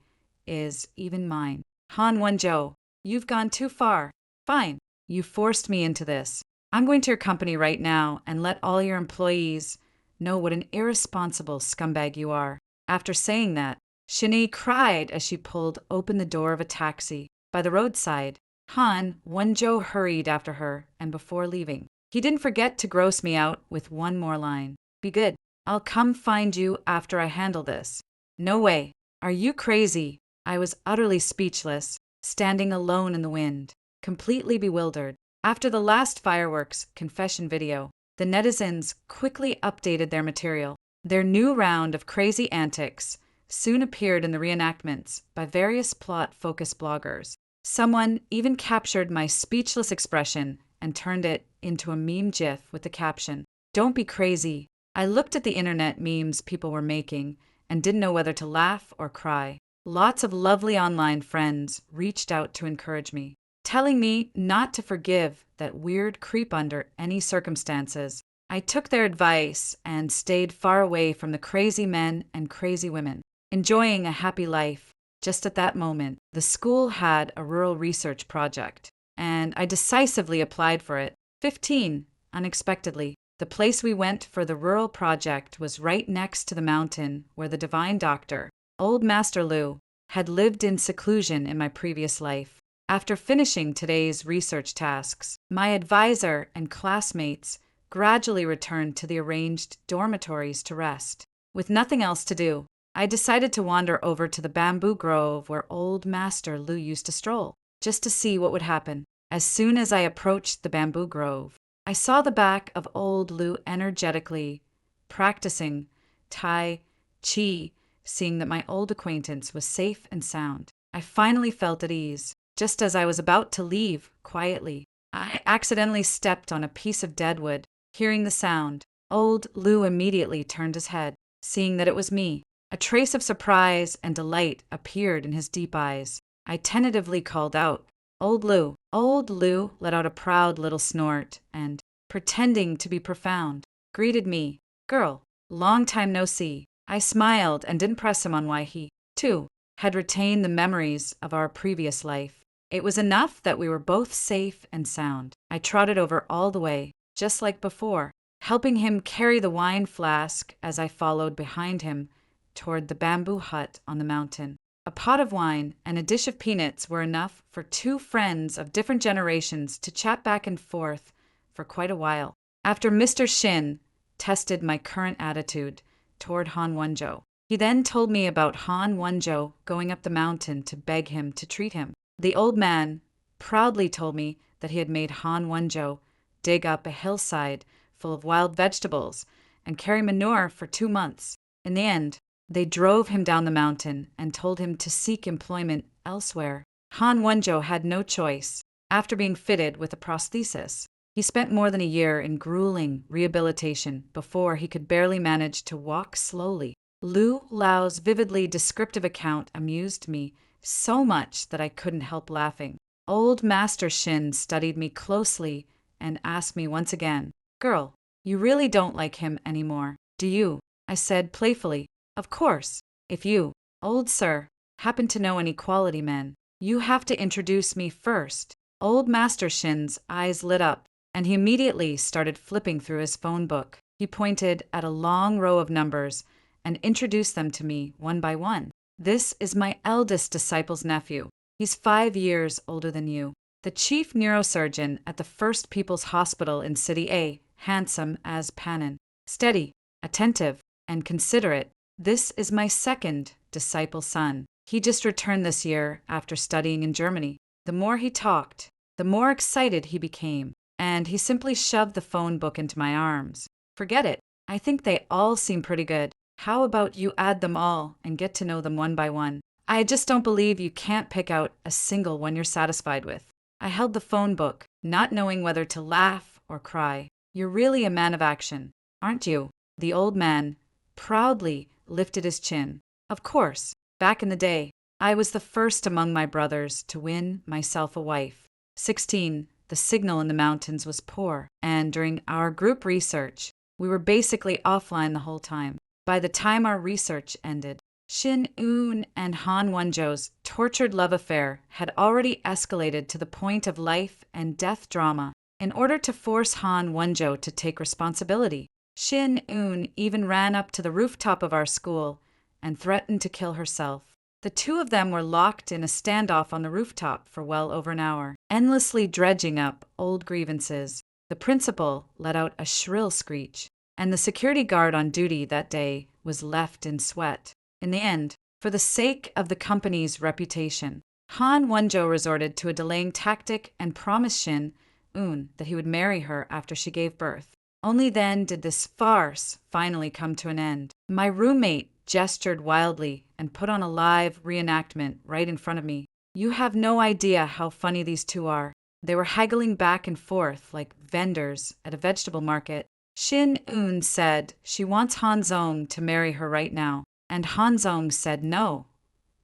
is even mine. Han Wonjo, you've gone too far. Fine, you forced me into this. I'm going to your company right now and let all your employees know what an irresponsible scumbag you are." After saying that, Shinee cried as she pulled open the door of a taxi. By the roadside, Han Wonjo hurried after her, and before leaving, he didn't forget to gross me out with one more line. "Be good. I'll come find you after I handle this." No way. Are you crazy? I was utterly speechless, standing alone in the wind, completely bewildered. After the last fireworks confession video, the netizens quickly updated their material. Their new round of crazy antics soon appeared in the reenactments by various plot-focused bloggers. Someone even captured my speechless expression and turned it into a meme gif with the caption, "Don't be crazy." I looked at the internet memes people were making and didn't know whether to laugh or cry. Lots of lovely online friends reached out to encourage me, telling me not to forgive that weird creep under any circumstances. I took their advice and stayed far away from the crazy men and crazy women, enjoying a happy life. Just at that moment, the school had a rural research project, and I decisively applied for it. 15, unexpectedly. The place we went for the rural project was right next to the mountain where the divine doctor, old Master Lu, had lived in seclusion in my previous life. After finishing today's research tasks, my advisor and classmates gradually returned to the arranged dormitories to rest. With nothing else to do, I decided to wander over to the bamboo grove where old Master Lu used to stroll, just to see what would happen. As soon as I approached the bamboo grove, I saw the back of old Lu energetically practicing Tai Chi, seeing that my old acquaintance was safe and sound. I finally felt at ease. Just as I was about to leave quietly, I accidentally stepped on a piece of deadwood. Hearing the sound, old Lu immediately turned his head, seeing that it was me. A trace of surprise and delight appeared in his deep eyes. I tentatively called out, "Old Lu." Old Lu let out a proud little snort and, pretending to be profound, greeted me, "Girl, long time no see." I smiled and didn't press him on why he, too, had retained the memories of our previous life. It was enough that we were both safe and sound. I trotted over all the way, just like before, helping him carry the wine flask as I followed behind him toward the bamboo hut on the mountain. A pot of wine and a dish of peanuts were enough for two friends of different generations to chat back and forth for quite a while. After Mr. Shin tested my current attitude toward Han Wonjo, he then told me about Han Wonjo going up the mountain to beg him to treat him. The old man proudly told me that he had made Han Wonjo dig up a hillside full of wild vegetables and carry manure for 2 months. In the end, they drove him down the mountain and told him to seek employment elsewhere. Han Wonjo had no choice. After being fitted with a prosthesis, he spent more than a year in grueling rehabilitation before he could barely manage to walk slowly. Lu Lao's vividly descriptive account amused me so much that I couldn't help laughing. Old Master Shin studied me closely and asked me once again, "Girl, you really don't like him anymore, do you?" I said playfully, "Of course. If you, old sir, happen to know any quality men, you have to introduce me first." Old Master Shin's eyes lit up, and he immediately started flipping through his phone book. He pointed at a long row of numbers and introduced them to me one by one. "This is my eldest disciple's nephew. He's 5 years older than you. The chief neurosurgeon at the First People's Hospital in City A, handsome as Pannon, steady, attentive, and considerate. This is my second disciple's son. He just returned this year after studying in Germany." The more he talked, the more excited he became, and he simply shoved the phone book into my arms. "Forget it. I think they all seem pretty good. How about you add them all and get to know them one by one? I just don't believe you can't pick out a single one you're satisfied with." I held the phone book, not knowing whether to laugh or cry. "You're really a man of action, aren't you?" The old man proudly lifted his chin. "Of course, back in the day, I was the first among my brothers to win myself a wife. 16, the signal in the mountains was poor, and during our group research, we were basically offline the whole time. By the time our research ended, Shin Un and Han Wonjo's tortured love affair had already escalated to the point of life and death drama. In order to force Han Wonjo to take responsibility, Shin Un even ran up to the rooftop of our school and threatened to kill herself. The two of them were locked in a standoff on the rooftop for well over an hour, endlessly dredging up old grievances. The principal let out a shrill screech, and the security guard on duty that day was left in sweat. In the end, for the sake of the company's reputation, Han Wonjo resorted to a delaying tactic and promised Shin Un that he would marry her after she gave birth. Only then did this farce finally come to an end. My roommate gestured wildly and put on a live reenactment right in front of me. You have no idea how funny these two are. They were haggling back and forth like vendors at a vegetable market. Shin Un said she wants Han Zong to marry her right now, and Han Zong said no,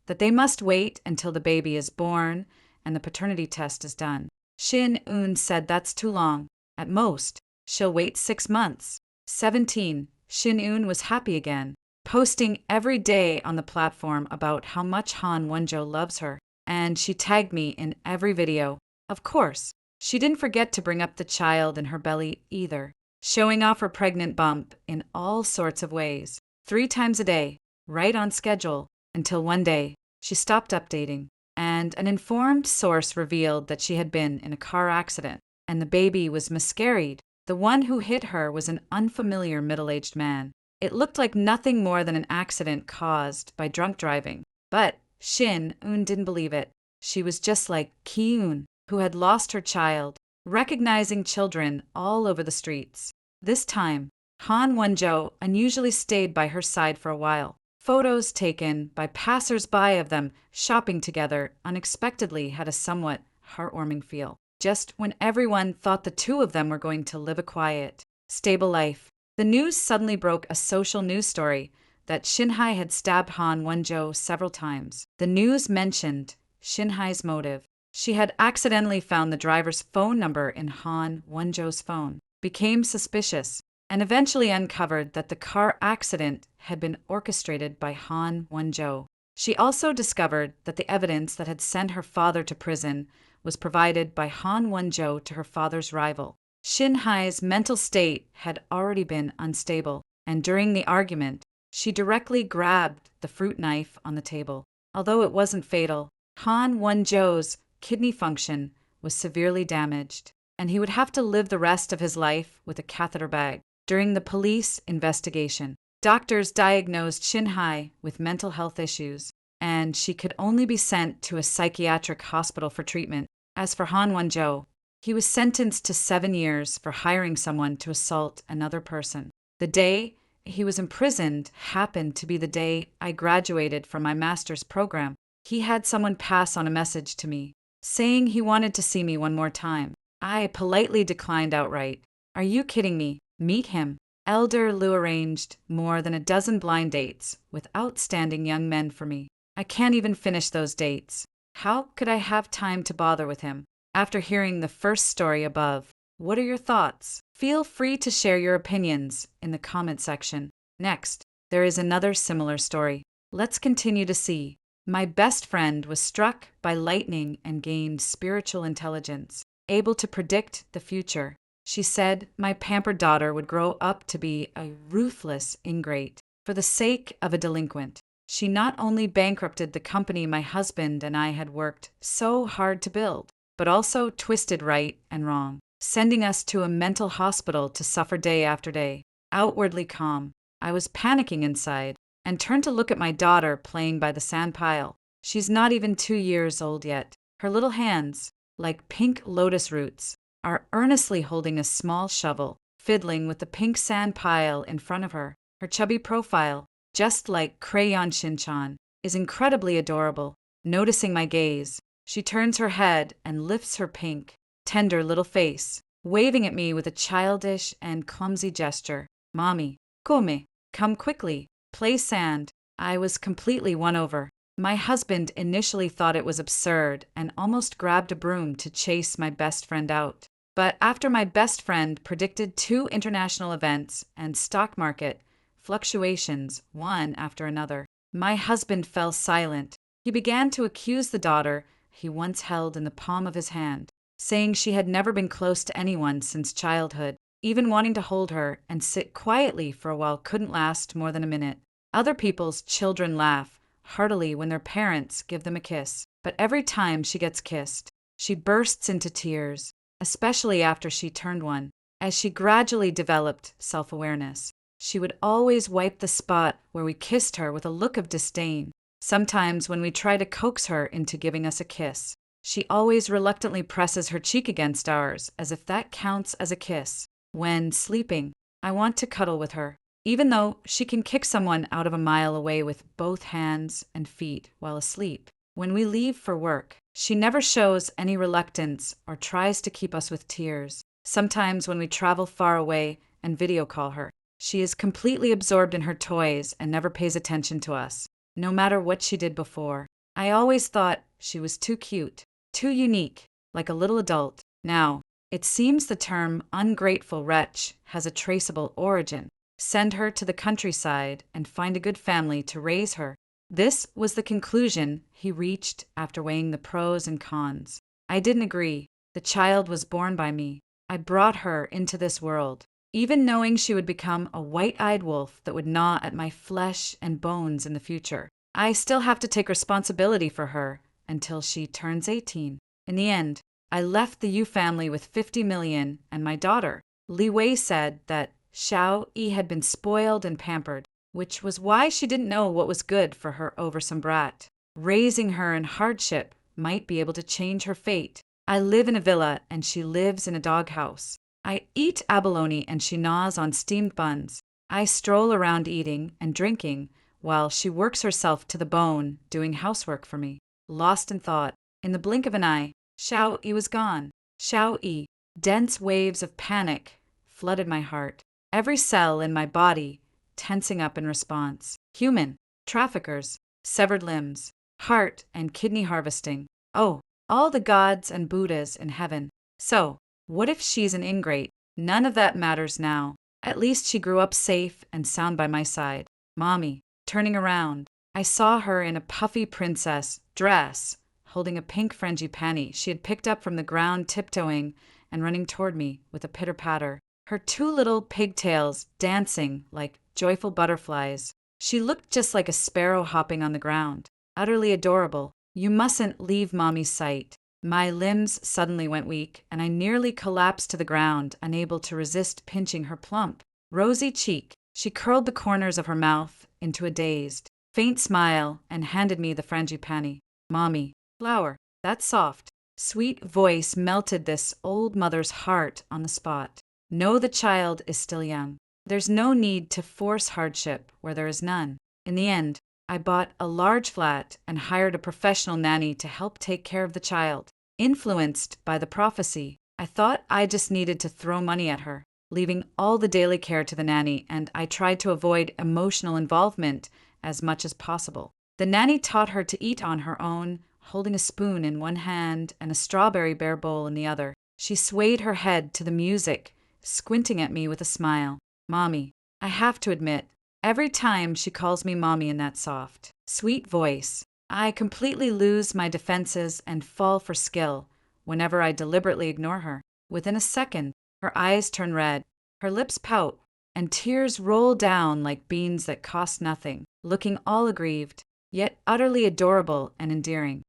that they must wait until the baby is born and the paternity test is done. Shin Un said that's too long. At most, she'll wait 6 months. 17, Shin Un was happy again, posting every day on the platform about how much Han Wonjo loves her, and she tagged me in every video. Of course, she didn't forget to bring up the child in her belly either, showing off her pregnant bump in all sorts of ways, 3 times a day, right on schedule, until one day she stopped updating, and an informed source revealed that she had been in a car accident, and the baby was miscarried. The one who hit her was an unfamiliar middle-aged man. It looked like nothing more than an accident caused by drunk driving, but Shin Un didn't believe it. She was just like Ki-un, who had lost her child, recognizing children all over the streets. This time, Han Wonjo unusually stayed by her side for a while. Photos taken by passers-by of them shopping together unexpectedly had a somewhat heartwarming feel, just when everyone thought the two of them were going to live a quiet, stable life. The news suddenly broke a social news story that Shinhai had stabbed Han Wonjo several times. The news mentioned Shinhai's motive. She had accidentally found the driver's phone number in Han Wonjo's phone, became suspicious, and eventually uncovered that the car accident had been orchestrated by Han Wonjo. She also discovered that the evidence that had sent her father to prison was provided by Han Wonjo to her father's rival. Shinhai's mental state had already been unstable, and during the argument, she directly grabbed the fruit knife on the table. Although it wasn't fatal, Han Wonjo's kidney function was severely damaged, and he would have to live the rest of his life with a catheter bag. During the police investigation, doctors diagnosed Shinhai with mental health issues, and she could only be sent to a psychiatric hospital for treatment. As for Han Wonjo, he was sentenced to 7 years for hiring someone to assault another person. The day he was imprisoned happened to be the day I graduated from my master's program. He had someone pass on a message to me, saying he wanted to see me one more time. I politely declined outright. Are you kidding me? Meet him. Elder Liu arranged more than a dozen blind dates with outstanding young men for me. I can't even finish those dates. How could I have time to bother with him? After hearing the first story above, what are your thoughts? Feel free to share your opinions in the comment section. Next, there is another similar story. Let's continue to see. My best friend was struck by lightning and gained spiritual intelligence, able to predict the future. She said my pampered daughter would grow up to be a ruthless ingrate. For the sake of a delinquent, she not only bankrupted the company my husband and I had worked so hard to build, but also twisted right and wrong, sending us to a mental hospital to suffer day after day. Outwardly calm, I was panicking inside and turned to look at my daughter playing by the sand pile. She's not even 2 years old yet. Her little hands, like pink lotus roots, are earnestly holding a small shovel, fiddling with the pink sand pile in front of her. Her chubby profile, just like Crayon Shinchan, is incredibly adorable. Noticing my gaze, she turns her head and lifts her pink, tender little face, waving at me with a childish and clumsy gesture. Mommy, come quickly, play sand. I was completely won over. My husband initially thought it was absurd and almost grabbed a broom to chase my best friend out. But after my best friend predicted 2 international events and stock market fluctuations one after another, my husband fell silent. He began to accuse the daughter he once held in the palm of his hand, saying she had never been close to anyone since childhood. Even wanting to hold her and sit quietly for a while couldn't last more than a minute. Other people's children laugh heartily when their parents give them a kiss, but every time she gets kissed, she bursts into tears, especially after she turned one. As she gradually developed self-awareness, she would always wipe the spot where we kissed her with a look of disdain. Sometimes when we try to coax her into giving us a kiss, she always reluctantly presses her cheek against ours as if that counts as a kiss. When sleeping, I want to cuddle with her, even though she can kick someone out of a mile away with both hands and feet while asleep. When we leave for work, she never shows any reluctance or tries to keep us with tears. Sometimes when we travel far away and video call her, she is completely absorbed in her toys and never pays attention to us, no matter what she did before. I always thought she was too cute, too unique, like a little adult. Now, it seems the term ungrateful wretch has a traceable origin. Send her to the countryside and find a good family to raise her. This was the conclusion he reached after weighing the pros and cons. I didn't agree. The child was born by me. I brought her into this world, even knowing she would become a white-eyed wolf that would gnaw at my flesh and bones in the future. I still have to take responsibility for her until she turns 18. In the end, I left the Yu family with 50 million and my daughter. Li Wei said that Xiao Yi had been spoiled and pampered, which was why she didn't know what was good for her oversome brat. Raising her in hardship might be able to change her fate. I live in a villa and she lives in a doghouse. I eat abalone and she gnaws on steamed buns. I stroll around eating and drinking while she works herself to the bone doing housework for me. Lost in thought, in the blink of an eye, Xiao Yi was gone. Xiao Yi. Dense waves of panic flooded my heart. Every cell in my body tensing up in response. Human, traffickers, severed limbs, heart and kidney harvesting. Oh, all the gods and Buddhas in heaven. So, what if she's an ingrate? None of that matters now. At least she grew up safe and sound by my side. Mommy. Turning around, I saw her in a puffy princess dress, holding a pink frangipani she had picked up from the ground, tiptoeing and running toward me with a pitter-patter. Her two little pigtails dancing like joyful butterflies. She looked just like a sparrow hopping on the ground. Utterly adorable. You mustn't leave Mommy's sight. My limbs suddenly went weak, and I nearly collapsed to the ground, unable to resist pinching her plump, rosy cheek. She curled the corners of her mouth into a dazed, faint smile and handed me the frangipani. Mommy. Flower. That soft, sweet voice melted this old mother's heart on the spot. Know the child is still young. There's no need to force hardship where there is none. In the end, I bought a large flat and hired a professional nanny to help take care of the child. Influenced by the prophecy, I thought I just needed to throw money at her, leaving all the daily care to the nanny, and I tried to avoid emotional involvement as much as possible. The nanny taught her to eat on her own, holding a spoon in one hand and a strawberry bear bowl in the other. She swayed her head to the music, squinting at me with a smile. Mommy. I have to admit, every time she calls me Mommy in that soft, sweet voice, I completely lose my defenses and fall for skill whenever I deliberately ignore her. Within a second, her eyes turn red, her lips pout, and tears roll down like beans that cost nothing, looking all aggrieved, yet utterly adorable and endearing.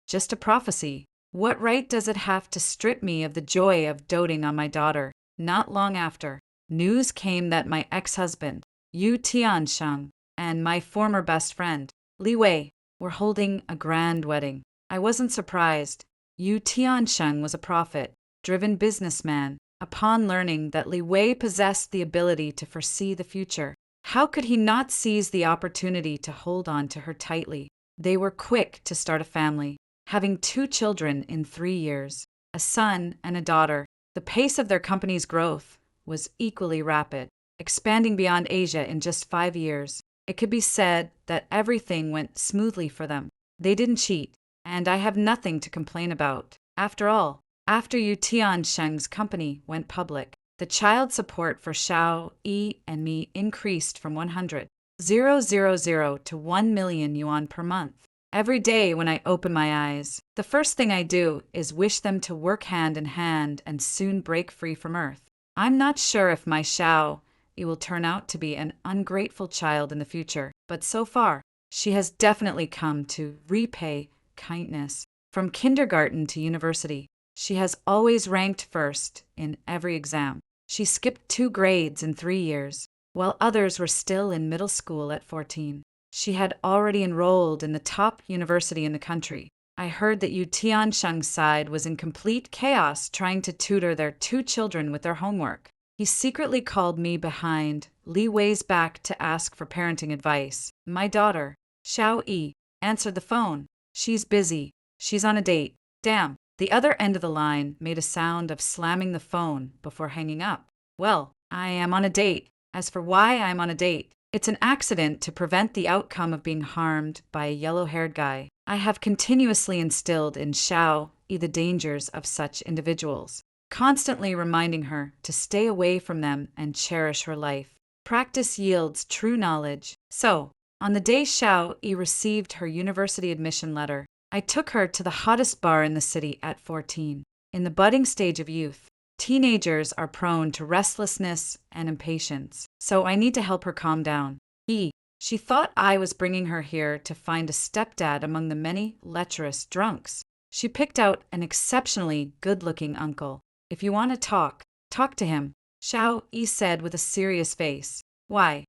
Just a prophecy. What right does it have to strip me of the joy of doting on my daughter? Not long after, news came that my ex-husband, Yu Tiansheng, and my former best friend, Li Wei, were holding a grand wedding. I wasn't surprised. Yu Tiansheng was a profit-driven businessman. Upon learning that Li Wei possessed the ability to foresee the future, how could he not seize the opportunity to hold on to her tightly? They were quick to start a family, having 2 children in 3 years, a son and a daughter. The pace of their company's growth was equally rapid, expanding beyond Asia in just 5 years. It could be said that everything went smoothly for them. They didn't cheat, and I have nothing to complain about. After all, after Yu Tiansheng's company went public, the child support for Xiao Yi and me increased from 100,000 to 1 million yuan per month. Every day when I open my eyes, the first thing I do is wish them to work hand in hand and soon break free from Earth. I'm not sure if my Xiao Yi will turn out to be an ungrateful child in the future, but so far, she has definitely come to repay kindness. From kindergarten to university, she has always ranked first in every exam. She skipped 2 grades in 3 years, while others were still in middle school at 14. She had already enrolled in the top university in the country. I heard that Yu Tiansheng's side was in complete chaos trying to tutor their 2 children with their homework. He secretly called me behind Li Wei's back to ask for parenting advice. My daughter, Xiao Yi, answered the phone. She's busy. She's on a date. Damn. The other end of the line made a sound of slamming the phone before hanging up. Well, I am on a date. As for why I'm on a date, it's an accident to prevent the outcome of being harmed by a yellow-haired guy. I have continuously instilled in Xiao Yi the dangers of such individuals, constantly reminding her to stay away from them and cherish her life. Practice yields true knowledge. So, on the day Xiao Yi received her university admission letter, I took her to the hottest bar in the city at 14. In the budding stage of youth, teenagers are prone to restlessness and impatience, so I need to help her calm down. She thought I was bringing her here to find a stepdad among the many lecherous drunks. She picked out an exceptionally good-looking uncle. If you want to talk to him, Xiao Yi said with a serious face. Why?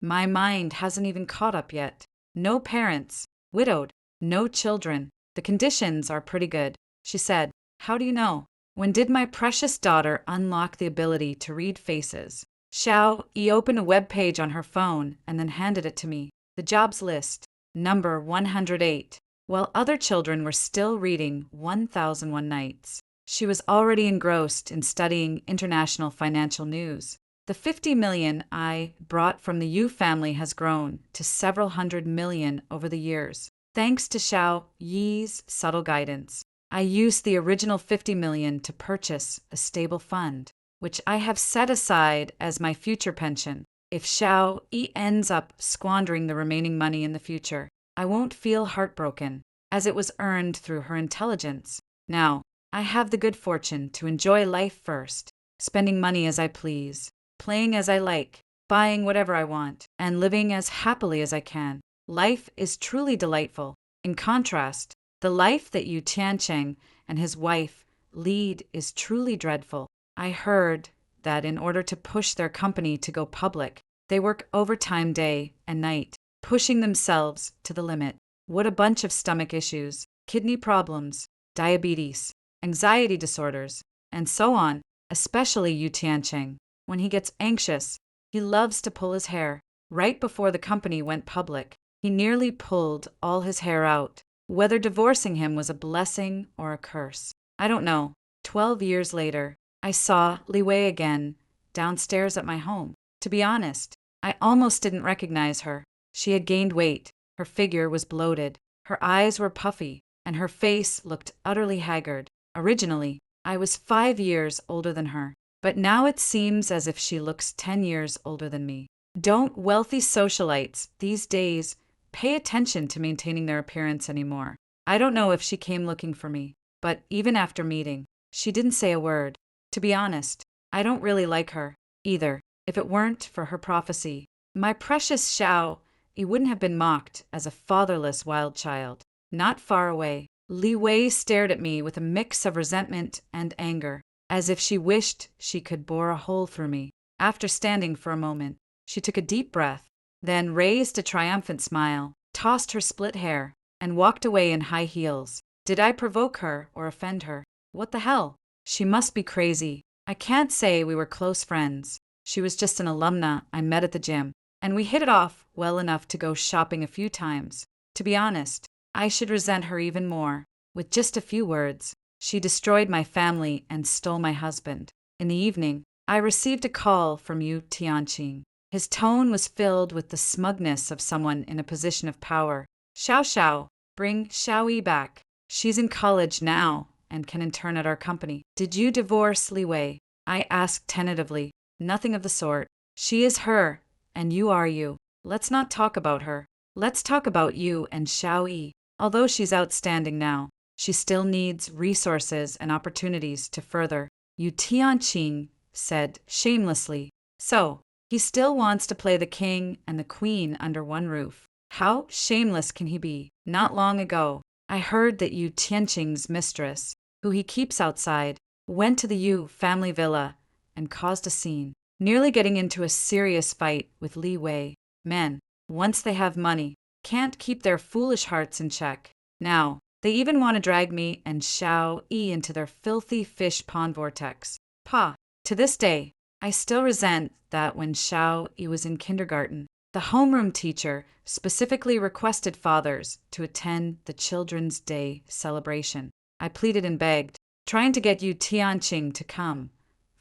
My mind hasn't even caught up yet. No parents, widowed, no children. The conditions are pretty good, she said. How do you know? When did my precious daughter unlock the ability to read faces? Xiao Yi opened a web page on her phone and then handed it to me. The jobs list, number 108. While other children were still reading 1001 Nights, she was already engrossed in studying international financial news. The 50 million I brought from the Yu family has grown to several hundred million over the years. Thanks to Xiao Yi's subtle guidance, I used the original 50 million to purchase a stable fund, which I have set aside as my future pension. If Xiao Yi ends up squandering the remaining money in the future, I won't feel heartbroken, as it was earned through her intelligence. Now, I have the good fortune to enjoy life first, spending money as I please, playing as I like, buying whatever I want, and living as happily as I can. Life is truly delightful. In contrast, the life that Yu Tiancheng and his wife lead is truly dreadful. I heard that in order to push their company to go public, they work overtime day and night, pushing themselves to the limit. What a bunch of stomach issues, kidney problems, diabetes, anxiety disorders, and so on, especially Yu Tiancheng. When he gets anxious, he loves to pull his hair. Right before the company went public, he nearly pulled all his hair out. Whether divorcing him was a blessing or a curse, I don't know. 12 years later, I saw Li Wei again, downstairs at my home. To be honest, I almost didn't recognize her. She had gained weight, her figure was bloated, her eyes were puffy, and her face looked utterly haggard. Originally, I was 5 years older than her, but now it seems as if she looks 10 years older than me. Don't wealthy socialites these days pay attention to maintaining their appearance anymore? I don't know if she came looking for me, but even after meeting, she didn't say a word. To be honest, I don't really like her, either. If it weren't for her prophecy, my precious Xiao Yi wouldn't have been mocked as a fatherless wild child. Not far away, Li Wei stared at me with a mix of resentment and anger, as if she wished she could bore a hole through me. After standing for a moment, she took a deep breath, then raised a triumphant smile, tossed her split hair, and walked away in high heels. Did I provoke her or offend her? What the hell? She must be crazy. I can't say we were close friends. She was just an alumna I met at the gym, and we hit it off well enough to go shopping a few times. To be honest, I should resent her even more. With just a few words, she destroyed my family and stole my husband. In the evening, I received a call from Yu Tianqing. His tone was filled with the smugness of someone in a position of power. Xiao, bring Xiao Yi back. She's in college now and can intern at our company. Did you divorce Li Wei? I asked tentatively. Nothing of the sort. She is her, and you are you. Let's not talk about her. Let's talk about you and Xiao Yi. Although she's outstanding now, she still needs resources and opportunities to further. Yu Tianqing said shamelessly. So, he still wants to play the king and the queen under one roof. How shameless can he be? Not long ago, I heard that Yu Tianqing's mistress, who he keeps outside, went to the Yu family villa and caused a scene, nearly getting into a serious fight with Li Wei. Men, once they have money, can't keep their foolish hearts in check. Now, they even want to drag me and Xiao Yi into their filthy fish pond vortex. To this day, I still resent that when Xiao Yi was in kindergarten, the homeroom teacher specifically requested fathers to attend the Children's Day celebration. I pleaded and begged, trying to get Yu Tianqing to come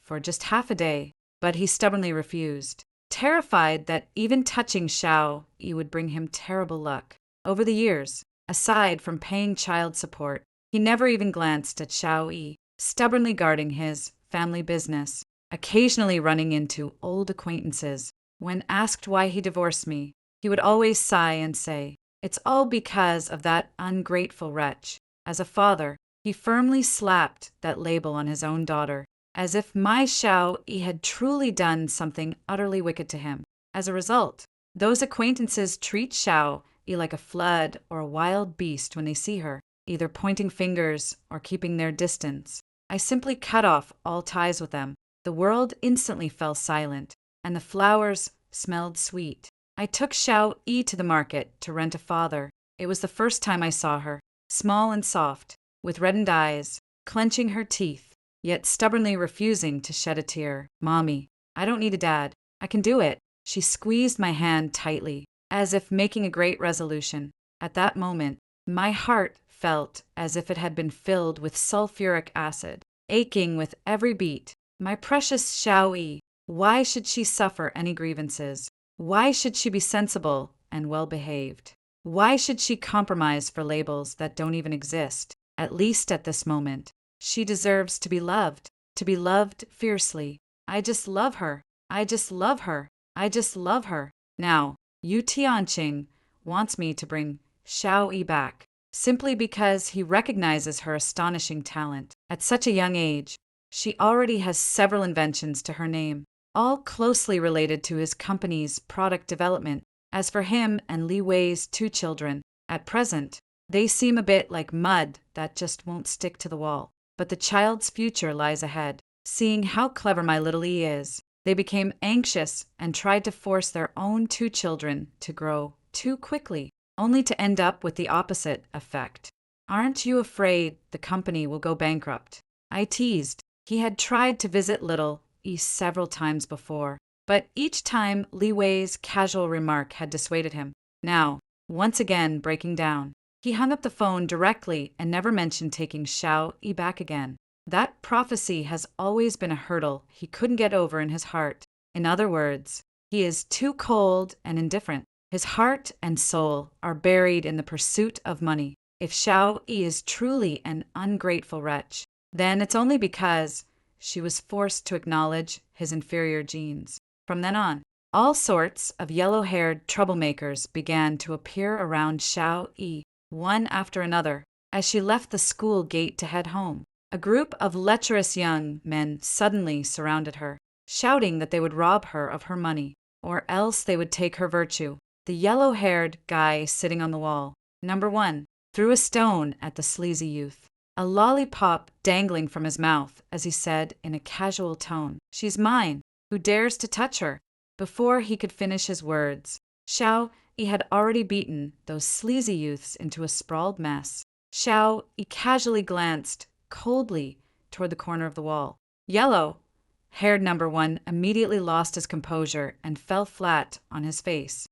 for just half a day, but he stubbornly refused, terrified that even touching Xiao Yi would bring him terrible luck. Over the years, aside from paying child support, he never even glanced at Xiao Yi, stubbornly guarding his family business, occasionally running into old acquaintances. When asked why he divorced me, he would always sigh and say, "It's all because of that ungrateful wretch." As a father, he firmly slapped that label on his own daughter, as if my Xiao Yi had truly done something utterly wicked to him. As a result, those acquaintances treat Xiao Yi like a flood or a wild beast when they see her, either pointing fingers or keeping their distance. I simply cut off all ties with them. The world instantly fell silent, and the flowers smelled sweet. I took Xiao Yi to the market to rent a father. It was the first time I saw her, small and soft, with reddened eyes, clenching her teeth, yet stubbornly refusing to shed a tear. "Mommy, I don't need a dad. I can do it." She squeezed my hand tightly, as if making a great resolution. At that moment, my heart felt as if it had been filled with sulfuric acid, aching with every beat. My precious Xiao Yi, why should she suffer any grievances? Why should she be sensible and well-behaved? Why should she compromise for labels that don't even exist, at least at this moment? She deserves to be loved fiercely. I just love her. I just love her. I just love her. Now, Yu Tianqing wants me to bring Xiao Yi back, simply because he recognizes her astonishing talent. At such a young age, she already has several inventions to her name, all closely related to his company's product development. As for him and Li Wei's 2 children, at present, they seem a bit like mud that just won't stick to the wall. But the child's future lies ahead. Seeing how clever my little Yi is, they became anxious and tried to force their own 2 children to grow too quickly, only to end up with the opposite effect. "Aren't you afraid the company will go bankrupt?" I teased. He had tried to visit little Yi several times before, but each time Li Wei's casual remark had dissuaded him. Now, once again breaking down, he hung up the phone directly and never mentioned taking Xiao Yi back again. That prophecy has always been a hurdle he couldn't get over in his heart. In other words, he is too cold and indifferent. His heart and soul are buried in the pursuit of money. If Xiao Yi is truly an ungrateful wretch, then it's only because she was forced to acknowledge his inferior genes. From then on, all sorts of yellow-haired troublemakers began to appear around Xiao Yi, one after another, as she left the school gate to head home. A group of lecherous young men suddenly surrounded her, shouting that they would rob her of her money, or else they would take her virtue. The yellow-haired guy sitting on the wall, number 1, threw a stone at the sleazy youth, a lollipop dangling from his mouth as he said in a casual tone, "She's mine. Who dares to touch her?" Before he could finish his words, Xiao Yi had already beaten those sleazy youths into a sprawled mess. Xiao Yi casually glanced coldly toward the corner of the wall. Yellow-haired number 1 immediately lost his composure and fell flat on his face.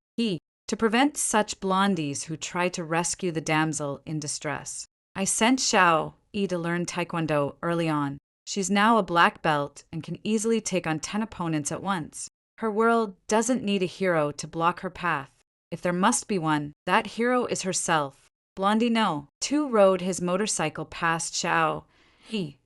To prevent such blondies who try to rescue the damsel in distress, I sent Xiao Yi to learn Taekwondo early on. She's now a black belt and can easily take on 10 opponents at once. Her world doesn't need a hero to block her path. If there must be one, that hero is herself. Blondie No. 2 rode his motorcycle past Xiao Yi,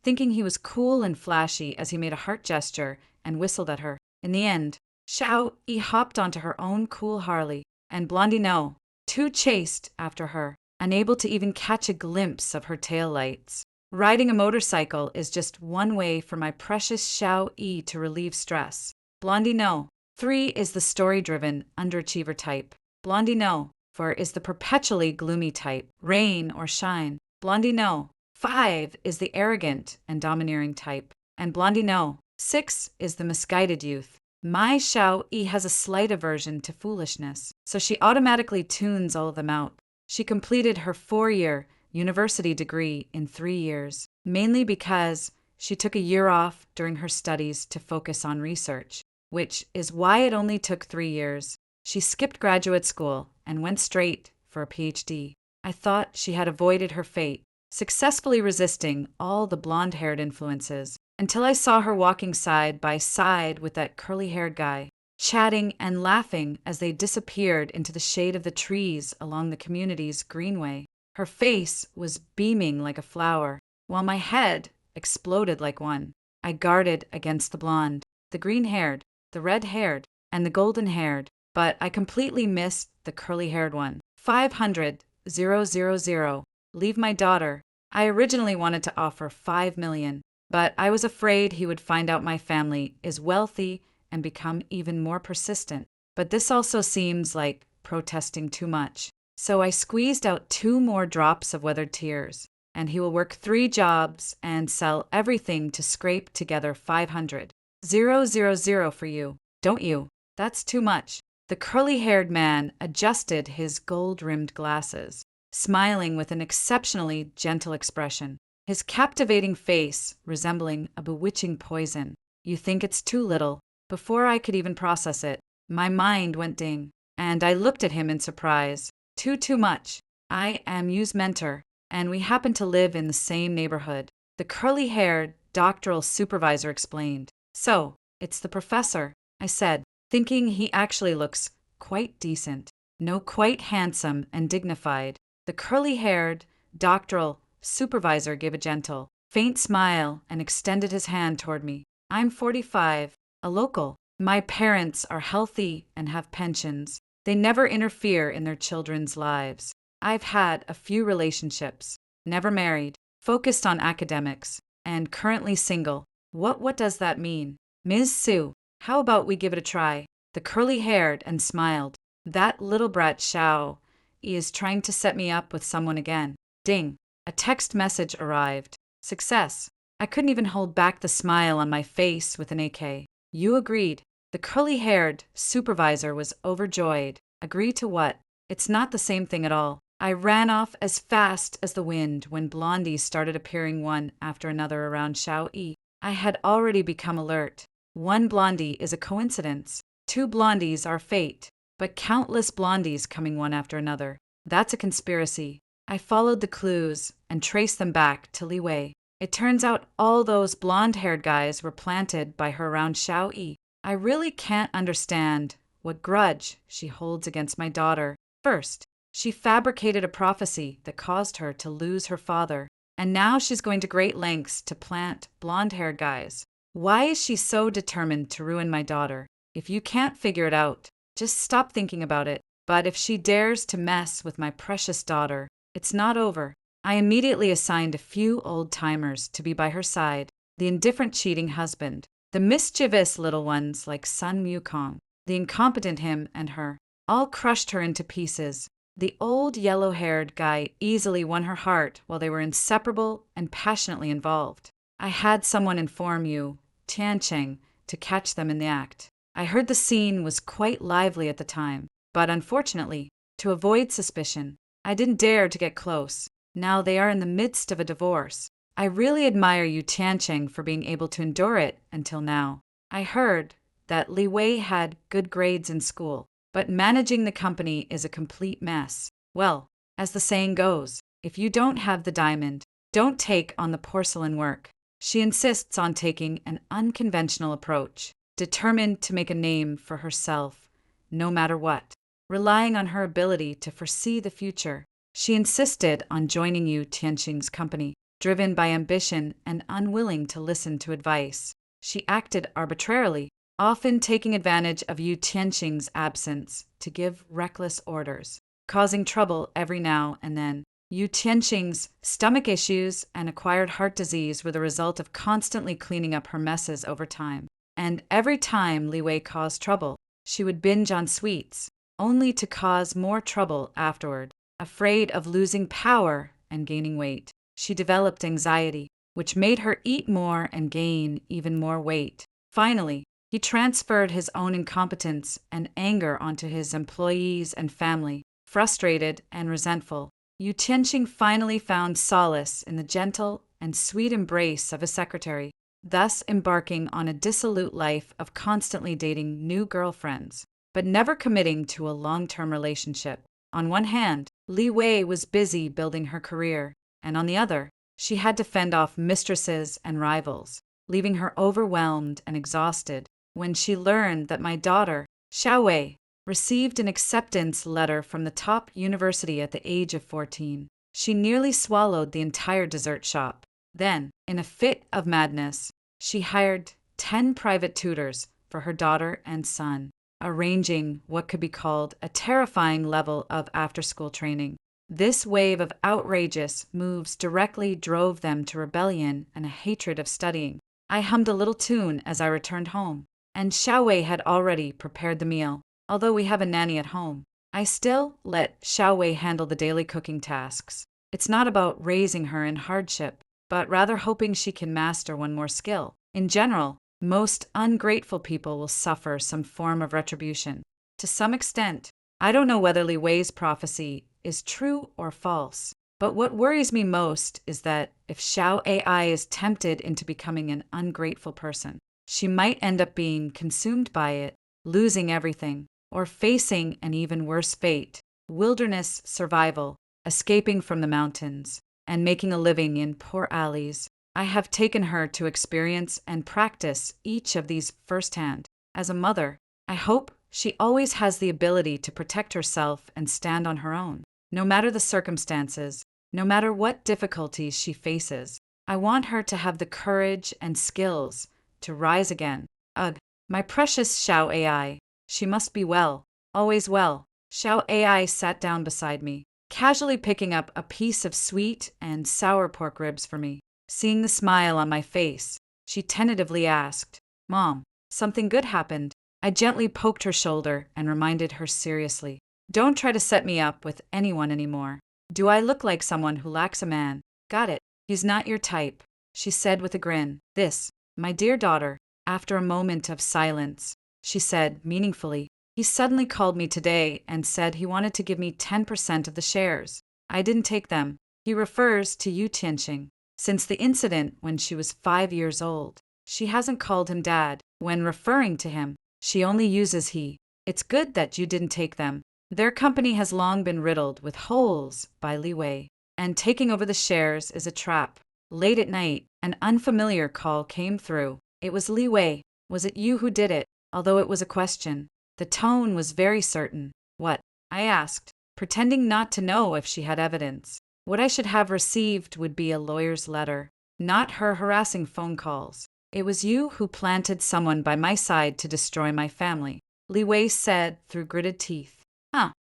thinking he was cool and flashy as he made a heart gesture and whistled at her. In the end, Xiao Yi hopped onto her own cool Harley, and Blondie No. 2 chased after her, unable to even catch a glimpse of her taillights. Riding a motorcycle is just one way for my precious Xiao E to relieve stress. Blondie no. 3 is the story-driven, underachiever type. Blondie no. 4 is the perpetually gloomy type, rain or shine. Blondie no. 5 is the arrogant and domineering type. And Blondie no. 6 is the misguided youth. My Xiao E has a slight aversion to foolishness, so she automatically tunes all of them out. She completed her 4-year university degree in 3 years, mainly because she took a year off during her studies to focus on research, which is why it only took 3 years. She skipped graduate school and went straight for a PhD. I thought she had avoided her fate, successfully resisting all the blonde-haired influences, until I saw her walking side by side with that curly-haired guy, chatting and laughing as they disappeared into the shade of the trees along the community's greenway. Her face was beaming like a flower, while my head exploded like one. I guarded against the blonde, the green-haired, the red-haired, and the golden-haired, but I completely missed the curly-haired one. 500,000. Leave my daughter. I originally wanted to offer 5 million, but I was afraid he would find out my family is wealthy and become even more persistent. But this also seems like protesting too much. So I squeezed out 2 more drops of weathered tears, and he will work 3 jobs and sell everything to scrape together 500,000 for you, don't you? That's too much. The curly-haired man adjusted his gold-rimmed glasses, smiling with an exceptionally gentle expression, his captivating face resembling a bewitching poison. You think it's too little? Before I could even process it, my mind went ding, and I looked at him in surprise. Too much. I am Yu's mentor, and we happen to live in the same neighborhood. The curly-haired doctoral supervisor explained. So, it's the professor, I said, thinking he actually looks quite decent. No, quite handsome and dignified. The curly-haired doctoral supervisor gave a gentle, faint smile and extended his hand toward me. I'm 45, a local. My parents are healthy and have pensions. They never interfere in their children's lives. I've had a few relationships, never married, focused on academics, and currently single. What does that mean? Ms. Sue, how about we give it a try? The curly-haired and smiled. That little brat Xiao is trying to set me up with someone again. Ding. A text message arrived. Success. I couldn't even hold back the smile on my face with an AK. You agreed. The curly-haired supervisor was overjoyed. Agree to what? It's not the same thing at all. I ran off as fast as the wind when blondies started appearing one after another around Xiao E. I had already become alert. 1 blondie is a coincidence. 2 blondies are fate. But countless blondies coming one after another. That's a conspiracy. I followed the clues and traced them back to Li Wei. It turns out all those blonde-haired guys were planted by her around Xiao E. I really can't understand what grudge she holds against my daughter. First, she fabricated a prophecy that caused her to lose her father, and now she's going to great lengths to plant blonde-haired guys. Why is she so determined to ruin my daughter? If you can't figure it out, just stop thinking about it. But if she dares to mess with my precious daughter, it's not over. I immediately assigned a few old-timers to be by her side, the indifferent cheating husband, the mischievous little ones like Sun Wukong, the incompetent him and her, all crushed her into pieces. The old yellow-haired guy easily won her heart while they were inseparable and passionately involved. I had someone inform you, Tiancheng, to catch them in the act. I heard the scene was quite lively at the time, but unfortunately, to avoid suspicion, I didn't dare to get close. Now they are in the midst of a divorce. I really admire you, Tiancheng, for being able to endure it until now. I heard that Li Wei had good grades in school, but managing the company is a complete mess. Well, as the saying goes, if you don't have the diamond, don't take on the porcelain work. She insists on taking an unconventional approach, determined to make a name for herself, no matter what. Relying on her ability to foresee the future, she insisted on joining Yu Tianxing's company, driven by ambition and unwilling to listen to advice. She acted arbitrarily, often taking advantage of Yu Tianxing's absence to give reckless orders, causing trouble every now and then. Yu Tianqing's stomach issues and acquired heart disease were the result of constantly cleaning up her messes over time. And every time Li Wei caused trouble, she would binge on sweets, only to cause more trouble afterward. Afraid of losing power and gaining weight, she developed anxiety, which made her eat more and gain even more weight. Finally, he transferred his own incompetence and anger onto his employees and family. Frustrated and resentful, Yu Tianqing finally found solace in the gentle and sweet embrace of his secretary, thus embarking on a dissolute life of constantly dating new girlfriends, but never committing to a long-term relationship. On one hand, Li Wei was busy building her career, and on the other, she had to fend off mistresses and rivals, leaving her overwhelmed and exhausted. When she learned that my daughter, Xiaowei, received an acceptance letter from the top university at the age of 14, she nearly swallowed the entire dessert shop. Then, in a fit of madness, she hired 10 private tutors for her daughter and son, arranging what could be called a terrifying level of after-school training. This wave of outrageous moves directly drove them to rebellion and a hatred of studying. I hummed a little tune as I returned home, and Xiaowei had already prepared the meal. Although we have a nanny at home, I still let Xiaowei handle the daily cooking tasks. It's not about raising her in hardship, but rather hoping she can master one more skill. In general, most ungrateful people will suffer some form of retribution. To some extent, I don't know whether Li Wei's prophecy is true or false, but what worries me most is that if Xiao AI is tempted into becoming an ungrateful person, she might end up being consumed by it, losing everything, or facing an even worse fate, wilderness survival, escaping from the mountains, and making a living in poor alleys. I have taken her to experience and practice each of these firsthand. As a mother, I hope she always has the ability to protect herself and stand on her own, no matter the circumstances, no matter what difficulties she faces. I want her to have the courage and skills to rise again. Ugh, my precious Xiao AI. She must be well, always well. Xiao AI sat down beside me, casually picking up a piece of sweet and sour pork ribs for me. Seeing the smile on my face, she tentatively asked, "Mom, something good happened." I gently poked her shoulder and reminded her seriously, "Don't try to set me up with anyone anymore. Do I look like someone who lacks a man?" "Got it. He's not your type," she said with a grin. "This, my dear daughter," after a moment of silence, she said meaningfully, "He suddenly called me today and said he wanted to give me 10% of the shares. I didn't take them." He refers to Yu Tianqing. Since the incident when she was 5 years old, she hasn't called him dad. When referring to him, she only uses he. It's good that you didn't take them. Their company has long been riddled with holes by Li Wei, and taking over the shares is a trap. Late at night, an unfamiliar call came through. It was Li Wei. "Was it you who did it?" Although it was a question, the tone was very certain. "What?" I asked, pretending not to know if she had evidence. What I should have received would be a lawyer's letter, not her harassing phone calls. "It was you who planted someone by my side to destroy my family," Li Wei said through gritted teeth.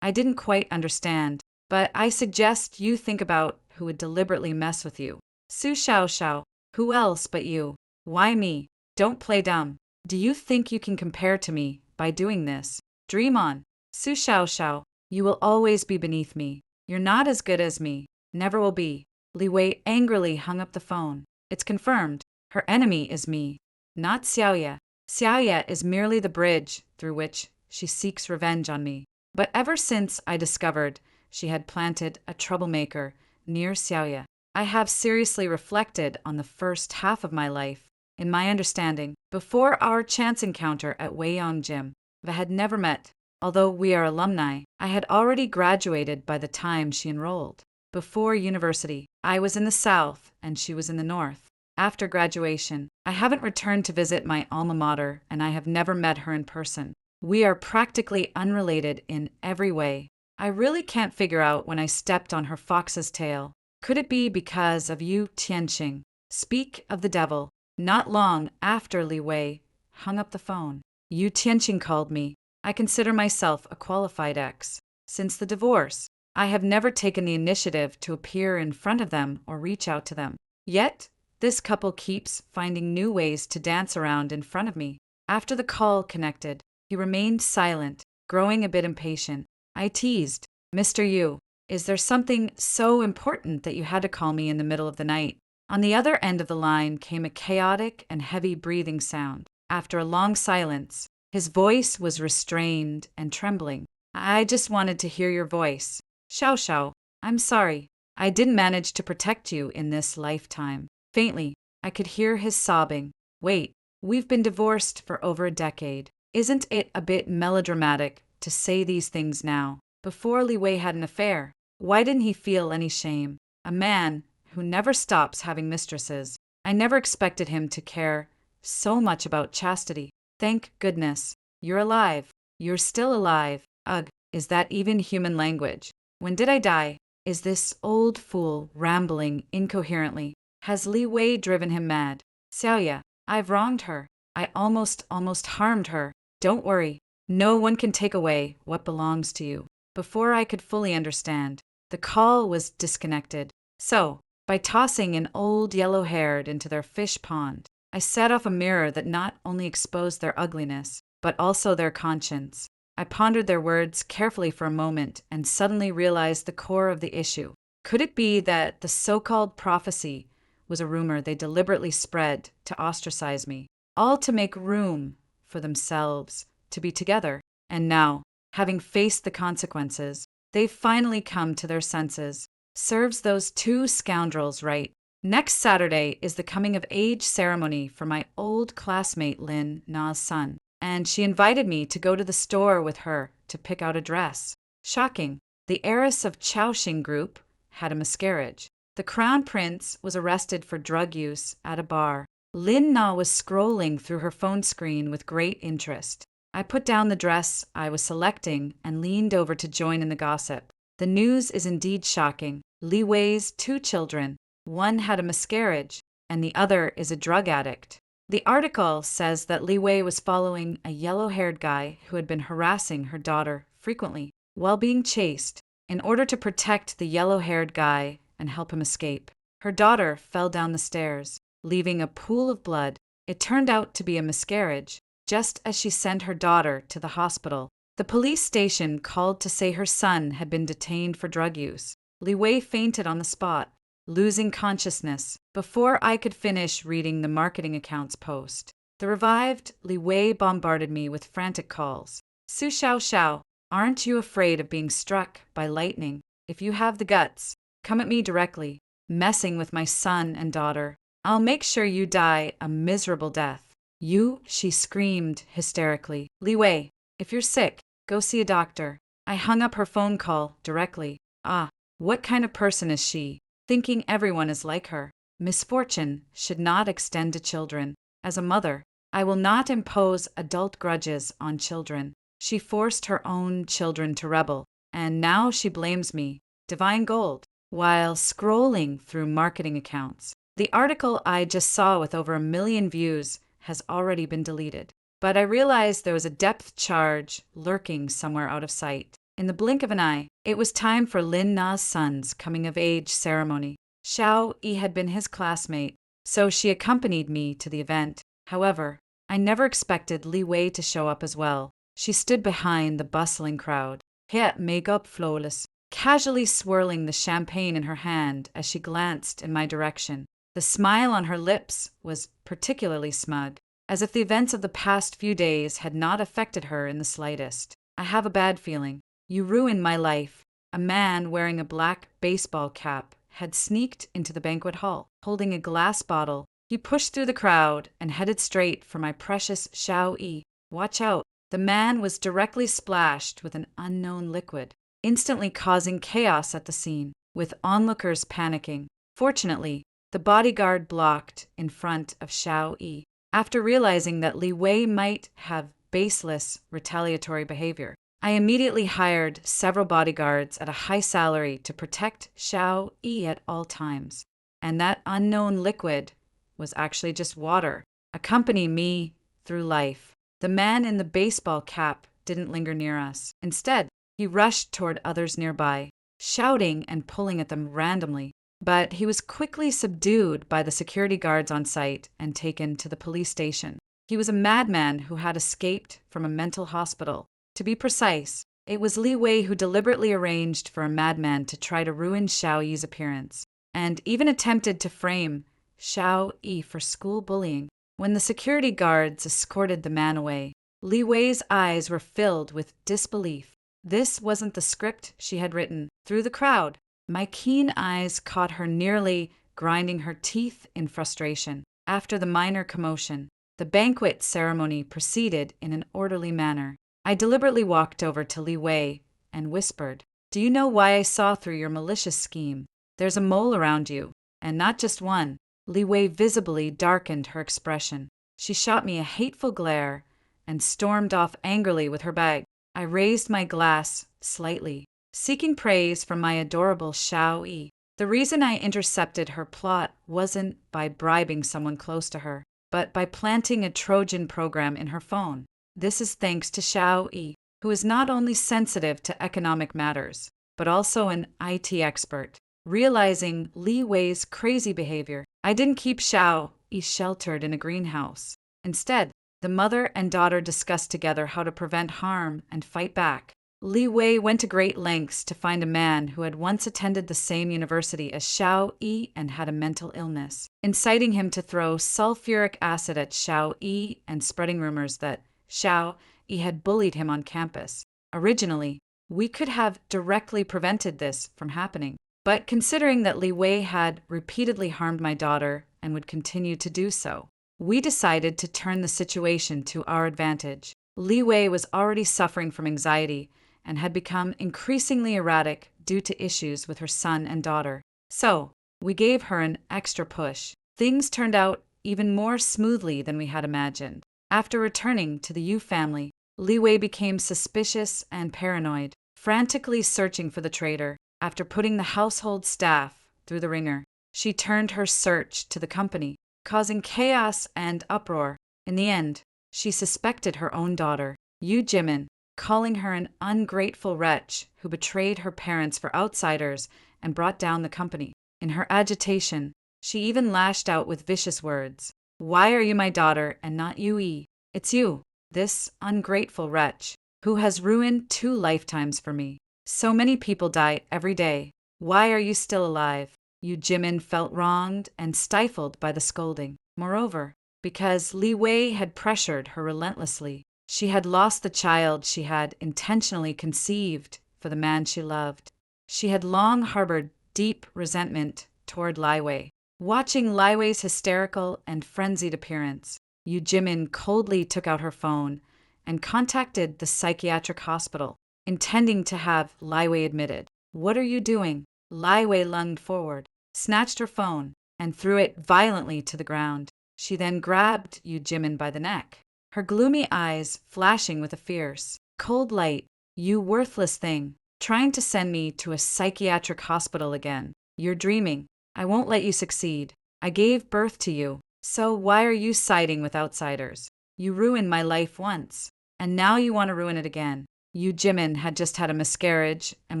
I didn't quite understand, but I suggest you think about who would deliberately mess with you. Su Xiao, who else but you? Why me? Don't play dumb. Do you think you can compare to me by doing this? Dream on. Su Xiao, you will always be beneath me. You're not as good as me. Never will be. Li Wei angrily hung up the phone. It's confirmed. Her enemy is me, not Xiaoya. Xiaoya is merely the bridge through which she seeks revenge on me. But ever since I discovered she had planted a troublemaker near Xiaoya, I have seriously reflected on the first half of my life. In my understanding, before our chance encounter at Weiyang Gym, we had never met. Although we are alumni, I had already graduated by the time she enrolled. Before university, I was in the south and she was in the north. After graduation, I haven't returned to visit my alma mater and I have never met her in person. We are practically unrelated in every way. I really can't figure out when I stepped on her fox's tail. Could it be because of Yu Tianqing? Speak of the devil. Not long after Li Wei hung up the phone, Yu Tianqing called me. I consider myself a qualified ex. Since the divorce, I have never taken the initiative to appear in front of them or reach out to them. Yet, this couple keeps finding new ways to dance around in front of me. After the call connected, he remained silent, growing a bit impatient. I teased, "Mr. Yu, is there something so important that you had to call me in the middle of the night?" On the other end of the line came a chaotic and heavy breathing sound. After a long silence, his voice was restrained and trembling. "I just wanted to hear your voice. Xiao Xiao, I'm sorry. I didn't manage to protect you in this lifetime." Faintly, I could hear his sobbing. "Wait, we've been divorced for over a decade. Isn't it a bit melodramatic to say these things now, before Li Wei had an affair? Why didn't he feel any shame? A man who never stops having mistresses. I never expected him to care so much about chastity. Thank goodness. You're alive. You're still alive. Ugh, is that even human language? When did I die? Is this old fool rambling incoherently? Has Li Wei driven him mad? Xiaoya, I've wronged her. I almost harmed her. Don't worry. No one can take away what belongs to you." Before I could fully understand, the call was disconnected. So, by tossing an old yellow-haired into their fish pond, I set off a mirror that not only exposed their ugliness, but also their conscience. I pondered their words carefully for a moment and suddenly realized the core of the issue. Could it be that the so-called prophecy was a rumor they deliberately spread to ostracize me, all to make room for themselves to be together? And now, having faced the consequences, they've finally come to their senses. Serves those two scoundrels right. Next Saturday is the coming-of-age ceremony for my old classmate Lin Na's son, and she invited me to go to the store with her to pick out a dress. Shocking. The heiress of Chaoxing Group had a miscarriage. The crown prince was arrested for drug use at a bar. Lin Na was scrolling through her phone screen with great interest. I put down the dress I was selecting and leaned over to join in the gossip. The news is indeed shocking. Li Wei's 2 children. One had a miscarriage, and the other is a drug addict. The article says that Li Wei was following a yellow-haired guy who had been harassing her daughter frequently while being chased. In order to protect the yellow-haired guy and help him escape, her daughter fell down the stairs, leaving a pool of blood. It turned out to be a miscarriage, just as she sent her daughter to the hospital. The police station called to say her son had been detained for drug use. Li Wei fainted on the spot, losing consciousness before I could finish reading the marketing account's post. The revived Li Wei bombarded me with frantic calls. "Su Xiao Xiao, aren't you afraid of being struck by lightning? If you have the guts, come at me directly. Messing with my son and daughter. I'll make sure you die a miserable death." "You?" she screamed hysterically. "Li Wei, if you're sick, go see a doctor." I hung up her phone call directly. Ah, what kind of person is she? Thinking everyone is like her. Misfortune should not extend to children. As a mother, I will not impose adult grudges on children. She forced her own children to rebel, and now she blames me, Divine Gold, while scrolling through marketing accounts. The article I just saw with over 1 million views has already been deleted. But I realized there was a depth charge lurking somewhere out of sight. In the blink of an eye, it was time for Lin Na's son's coming-of-age ceremony. Xiao Yi had been his classmate, so she accompanied me to the event. However, I never expected Li Wei to show up as well. She stood behind the bustling crowd, hair makeup flawless, casually swirling the champagne in her hand as she glanced in my direction. The smile on her lips was particularly smug, as if the events of the past few days had not affected her in the slightest. "I have a bad feeling. You ruined my life." A man wearing a black baseball cap had sneaked into the banquet hall. Holding a glass bottle, he pushed through the crowd and headed straight for my precious Xiao Yi. Watch out. The man was directly splashed with an unknown liquid, instantly causing chaos at the scene, with onlookers panicking. Fortunately, the bodyguard blocked in front of Xiao Yi. After realizing that Li Wei might have baseless retaliatory behavior, I immediately hired several bodyguards at a high salary to protect Xiao Yi at all times. And that unknown liquid was actually just water, accompany me through life. The man in the baseball cap didn't linger near us. Instead, he rushed toward others nearby, shouting and pulling at them randomly. But he was quickly subdued by the security guards on site and taken to the police station. He was a madman who had escaped from a mental hospital. To be precise, it was Li Wei who deliberately arranged for a madman to try to ruin Xiao Yi's appearance, and even attempted to frame Xiao Yi for school bullying. When the security guards escorted the man away, Li Wei's eyes were filled with disbelief. This wasn't the script she had written. Through the crowd, my keen eyes caught her nearly grinding her teeth in frustration. After the minor commotion, the banquet ceremony proceeded in an orderly manner. I deliberately walked over to Li Wei and whispered, "Do you know why I saw through your malicious scheme? There's a mole around you, and not just one." Li Wei visibly darkened her expression. She shot me a hateful glare and stormed off angrily with her bag. I raised my glass slightly, seeking praise from my adorable Xiao Yi. The reason I intercepted her plot wasn't by bribing someone close to her, but by planting a Trojan program in her phone. This is thanks to Xiao Yi, who is not only sensitive to economic matters, but also an IT expert. Realizing Li Wei's crazy behavior, I didn't keep Xiao Yi sheltered in a greenhouse. Instead, the mother and daughter discussed together how to prevent harm and fight back. Li Wei went to great lengths to find a man who had once attended the same university as Xiao Yi and had a mental illness, inciting him to throw sulfuric acid at Xiao Yi and spreading rumors that Xiao Yi had bullied him on campus. Originally, we could have directly prevented this from happening, but considering that Li Wei had repeatedly harmed my daughter and would continue to do so, we decided to turn the situation to our advantage. Li Wei was already suffering from anxiety and had become increasingly erratic due to issues with her son and daughter. So, we gave her an extra push. Things turned out even more smoothly than we had imagined. After returning to the Yu family, Li Wei became suspicious and paranoid, frantically searching for the traitor. After putting the household staff through the ringer, she turned her search to the company, causing chaos and uproar. In the end, she suspected her own daughter, Yu Jimin, calling her an ungrateful wretch who betrayed her parents for outsiders and brought down the company. In her agitation, she even lashed out with vicious words. "Why are you my daughter and not Yu Yi? It's you, this ungrateful wretch, who has ruined 2 lifetimes for me. So many people die every day. Why are you still alive?" Yu Jimin felt wronged and stifled by the scolding. Moreover, because Li Wei had pressured her relentlessly, she had lost the child she had intentionally conceived for the man she loved. She had long harbored deep resentment toward Li Wei. Watching Li Wei's hysterical and frenzied appearance, Yu Jimin coldly took out her phone and contacted the psychiatric hospital, intending to have Li Wei admitted. "What are you doing?" Li Wei lunged forward, snatched her phone, and threw it violently to the ground. She then grabbed Yu Jimin by the neck, her gloomy eyes flashing with a fierce, cold light. "You worthless thing, trying to send me to a psychiatric hospital again. You're dreaming. I won't let you succeed. I gave birth to you, so why are you siding with outsiders? You ruined my life once, and now you want to ruin it again." Yu Jimin had just had a miscarriage and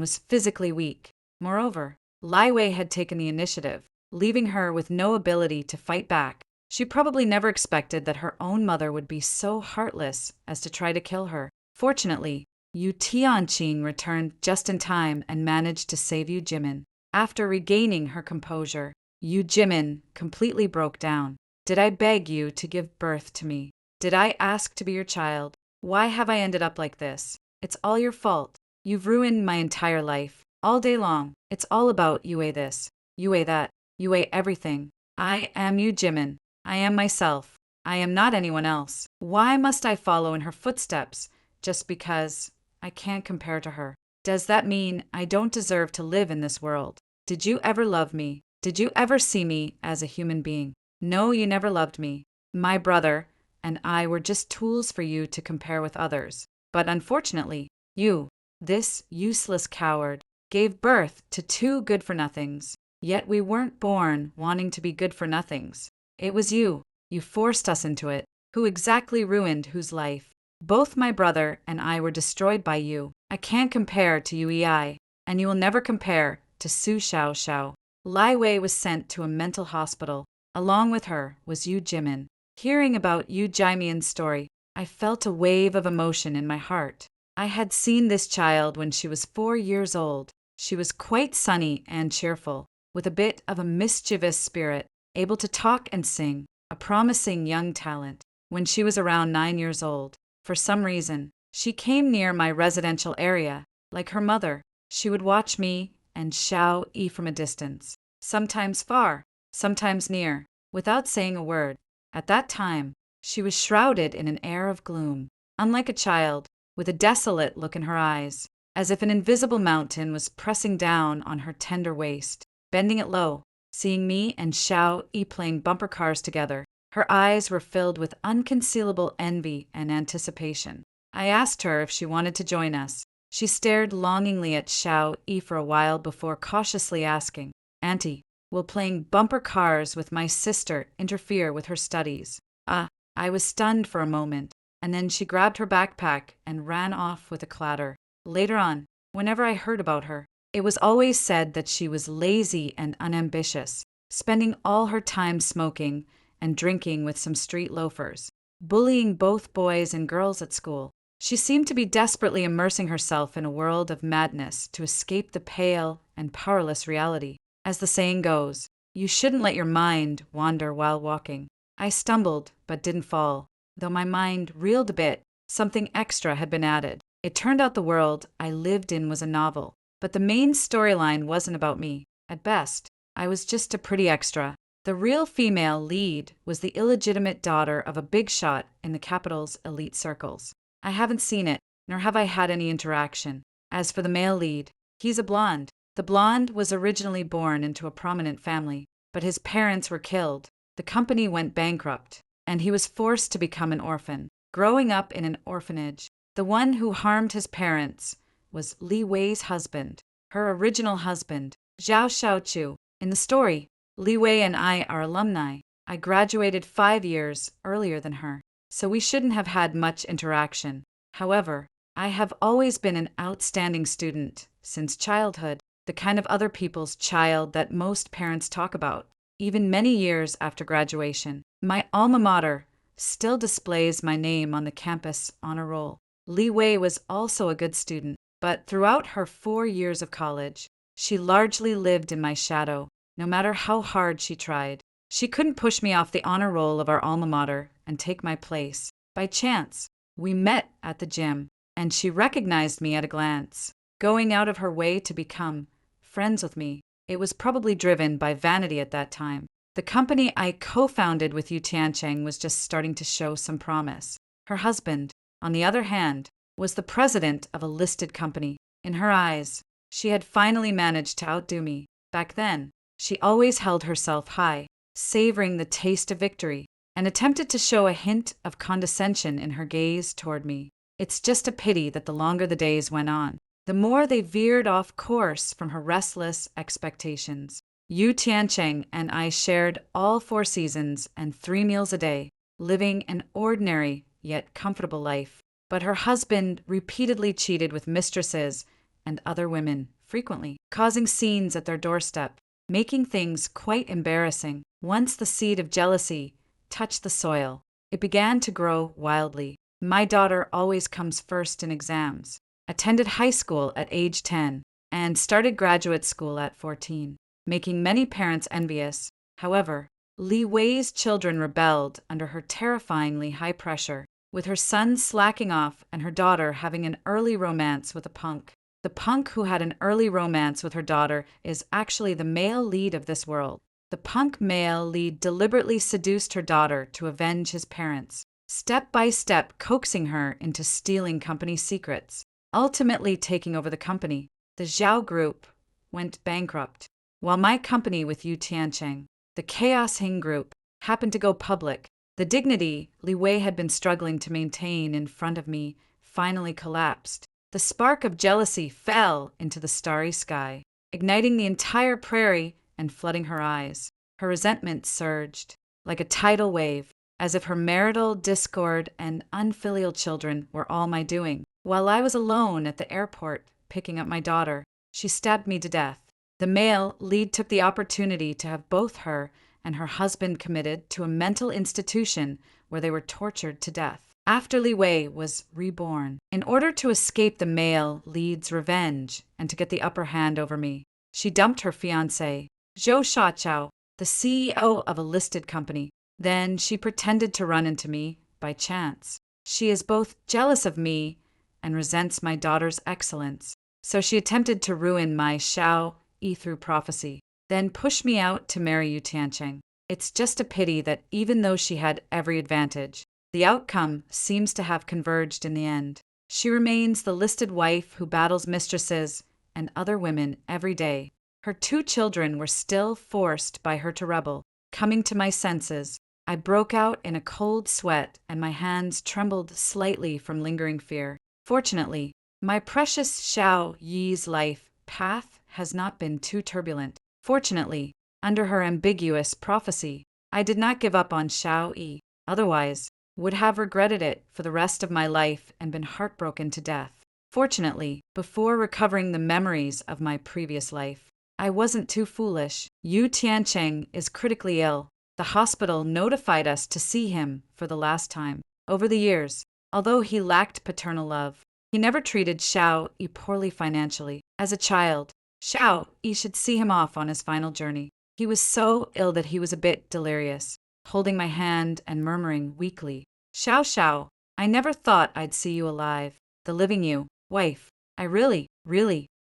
was physically weak. Moreover, Li Wei had taken the initiative, leaving her with no ability to fight back. She probably never expected that her own mother would be so heartless as to try to kill her. Fortunately, Yu Tianqing returned just in time and managed to save Yu Jimin. After regaining her composure, Yu Jimin completely broke down. "Did I beg you to give birth to me? Did I ask to be your child? Why have I ended up like this? It's all your fault. You've ruined my entire life. All day long, it's all about Yue this, Yue that, Yue everything. I am Yu Jimin. I am myself. I am not anyone else. Why must I follow in her footsteps just because I can't compare to her? Does that mean I don't deserve to live in this world? Did you ever love me? Did you ever see me as a human being? No, you never loved me. My brother and I were just tools for you to compare with others. But unfortunately, you, this useless coward, gave birth to 2 good-for-nothings. Yet we weren't born wanting to be good-for-nothings. It was you. You forced us into it. Who exactly ruined whose life? Both my brother and I were destroyed by you. I can't compare to Yui. and you will never compare to Su Xiao Xiao. Lai Wei was sent to a mental hospital. Along with her was Yu Jimin. Hearing about Yu Jimian's story, I felt a wave of emotion in my heart. I had seen this child when she was 4 years old. She was quite sunny and cheerful, with a bit of a mischievous spirit, able to talk and sing, a promising young talent. When she was around 9 years old, for some reason, she came near my residential area. Like her mother, she would watch me and Xiao Yi from a distance, sometimes far, sometimes near, without saying a word. At that time, she was shrouded in an air of gloom, unlike a child, with a desolate look in her eyes, as if an invisible mountain was pressing down on her tender waist. Bending it low, seeing me and Xiao Yi playing bumper cars together, her eyes were filled with unconcealable envy and anticipation. I asked her if she wanted to join us. She stared longingly at Xiao Yi for a while before cautiously asking, "Auntie, will playing bumper cars with my sister interfere with her studies?" I was stunned for a moment, and then she grabbed her backpack and ran off with a clatter. Later on, whenever I heard about her, it was always said that she was lazy and unambitious, spending all her time smoking and drinking with some street loafers, bullying both boys and girls at school. She seemed to be desperately immersing herself in a world of madness to escape the pale and powerless reality. As the saying goes, you shouldn't let your mind wander while walking. I stumbled, but didn't fall. Though my mind reeled a bit, something extra had been added. It turned out the world I lived in was a novel, but the main storyline wasn't about me. At best, I was just a pretty extra. The real female lead was the illegitimate daughter of a big shot in the capital's elite circles. I haven't seen it, nor have I had any interaction. As for the male lead, he's a blonde. The blonde was originally born into a prominent family, but his parents were killed. The company went bankrupt, and he was forced to become an orphan. Growing up in an orphanage, the one who harmed his parents was Li Wei's husband, her original husband, Zhao Xiaochu. In the story, Li Wei and I are alumni. I graduated 5 years earlier than her, so we shouldn't have had much interaction. However, I have always been an outstanding student since childhood, the kind of other people's child that most parents talk about. Even many years after graduation, my alma mater still displays my name on the campus honor roll. Li Wei was also a good student, but throughout her 4 years of college, she largely lived in my shadow. No matter how hard she tried, she couldn't push me off the honor roll of our alma mater and take my place. By chance, we met at the gym, and she recognized me at a glance, going out of her way to become friends with me. It was probably driven by vanity at that time. The company I co-founded with Yu Tiancheng was just starting to show some promise. Her husband, on the other hand, was the president of a listed company. In her eyes, she had finally managed to outdo me. Back then, she always held herself high, savoring the taste of victory, and attempted to show a hint of condescension in her gaze toward me. It's just a pity that the longer the days went on, the more they veered off course from her restless expectations. Yu Tiancheng and I shared all 4 seasons and 3 meals a day, living an ordinary yet comfortable life. But her husband repeatedly cheated with mistresses and other women, frequently, causing scenes at their doorstep, making things quite embarrassing. Once the seed of jealousy touched the soil, it began to grow wildly. My daughter always comes first in exams, attended high school at age 10, and started graduate school at 14, making many parents envious. However, Li Wei's children rebelled under her terrifyingly high pressure, with her son slacking off and her daughter having an early romance with a punk. The punk who had an early romance with her daughter is actually the male lead of this world. The punk male lead deliberately seduced her daughter to avenge his parents, step by step coaxing her into stealing company secrets, ultimately taking over the company. The Zhao Group went bankrupt, while my company with Yu Tiancheng, the Chaos Hing Group, happened to go public. The dignity Li Wei had been struggling to maintain in front of me finally collapsed. The spark of jealousy fell into the starry sky, igniting the entire prairie and flooding her eyes. Her resentment surged like a tidal wave, as if her marital discord and unfilial children were all my doing. While I was alone at the airport picking up my daughter, She stabbed me to death. The male lead took the opportunity to have both her and her husband committed to a mental institution where they were tortured to death. After Li Wei was reborn, in order to escape the male lead's revenge and to get the upper hand over me, she dumped her fiancé, Zhou Shaoqiao, the CEO of a listed company. Then she pretended to run into me by chance. She is both jealous of me and resents my daughter's excellence. So she attempted to ruin my Shao Yi through prophecy, then push me out to marry Yu Tiancheng. It's just a pity that even though she had every advantage, the outcome seems to have converged in the end. She remains the listed wife who battles mistresses and other women every day. Her 2 children were still forced by her to rebel. Coming to my senses, I broke out in a cold sweat and my hands trembled slightly from lingering fear. Fortunately, my precious Shao Yi's life path has not been too turbulent. Fortunately, under her ambiguous prophecy, I did not give up on Shao Yi. Otherwise, would have regretted it for the rest of my life and been heartbroken to death. Fortunately, before recovering the memories of my previous life, I wasn't too foolish. Yu Tiancheng is critically ill. The hospital notified us to see him for the last time. Over the years, although he lacked paternal love, he never treated Shao Yi poorly financially. As a child, Shao Yi should see him off on his final journey. He was so ill that he was a bit delirious, holding my hand and murmuring weakly, Shao, I never thought I'd see you alive. The living you, wife. I really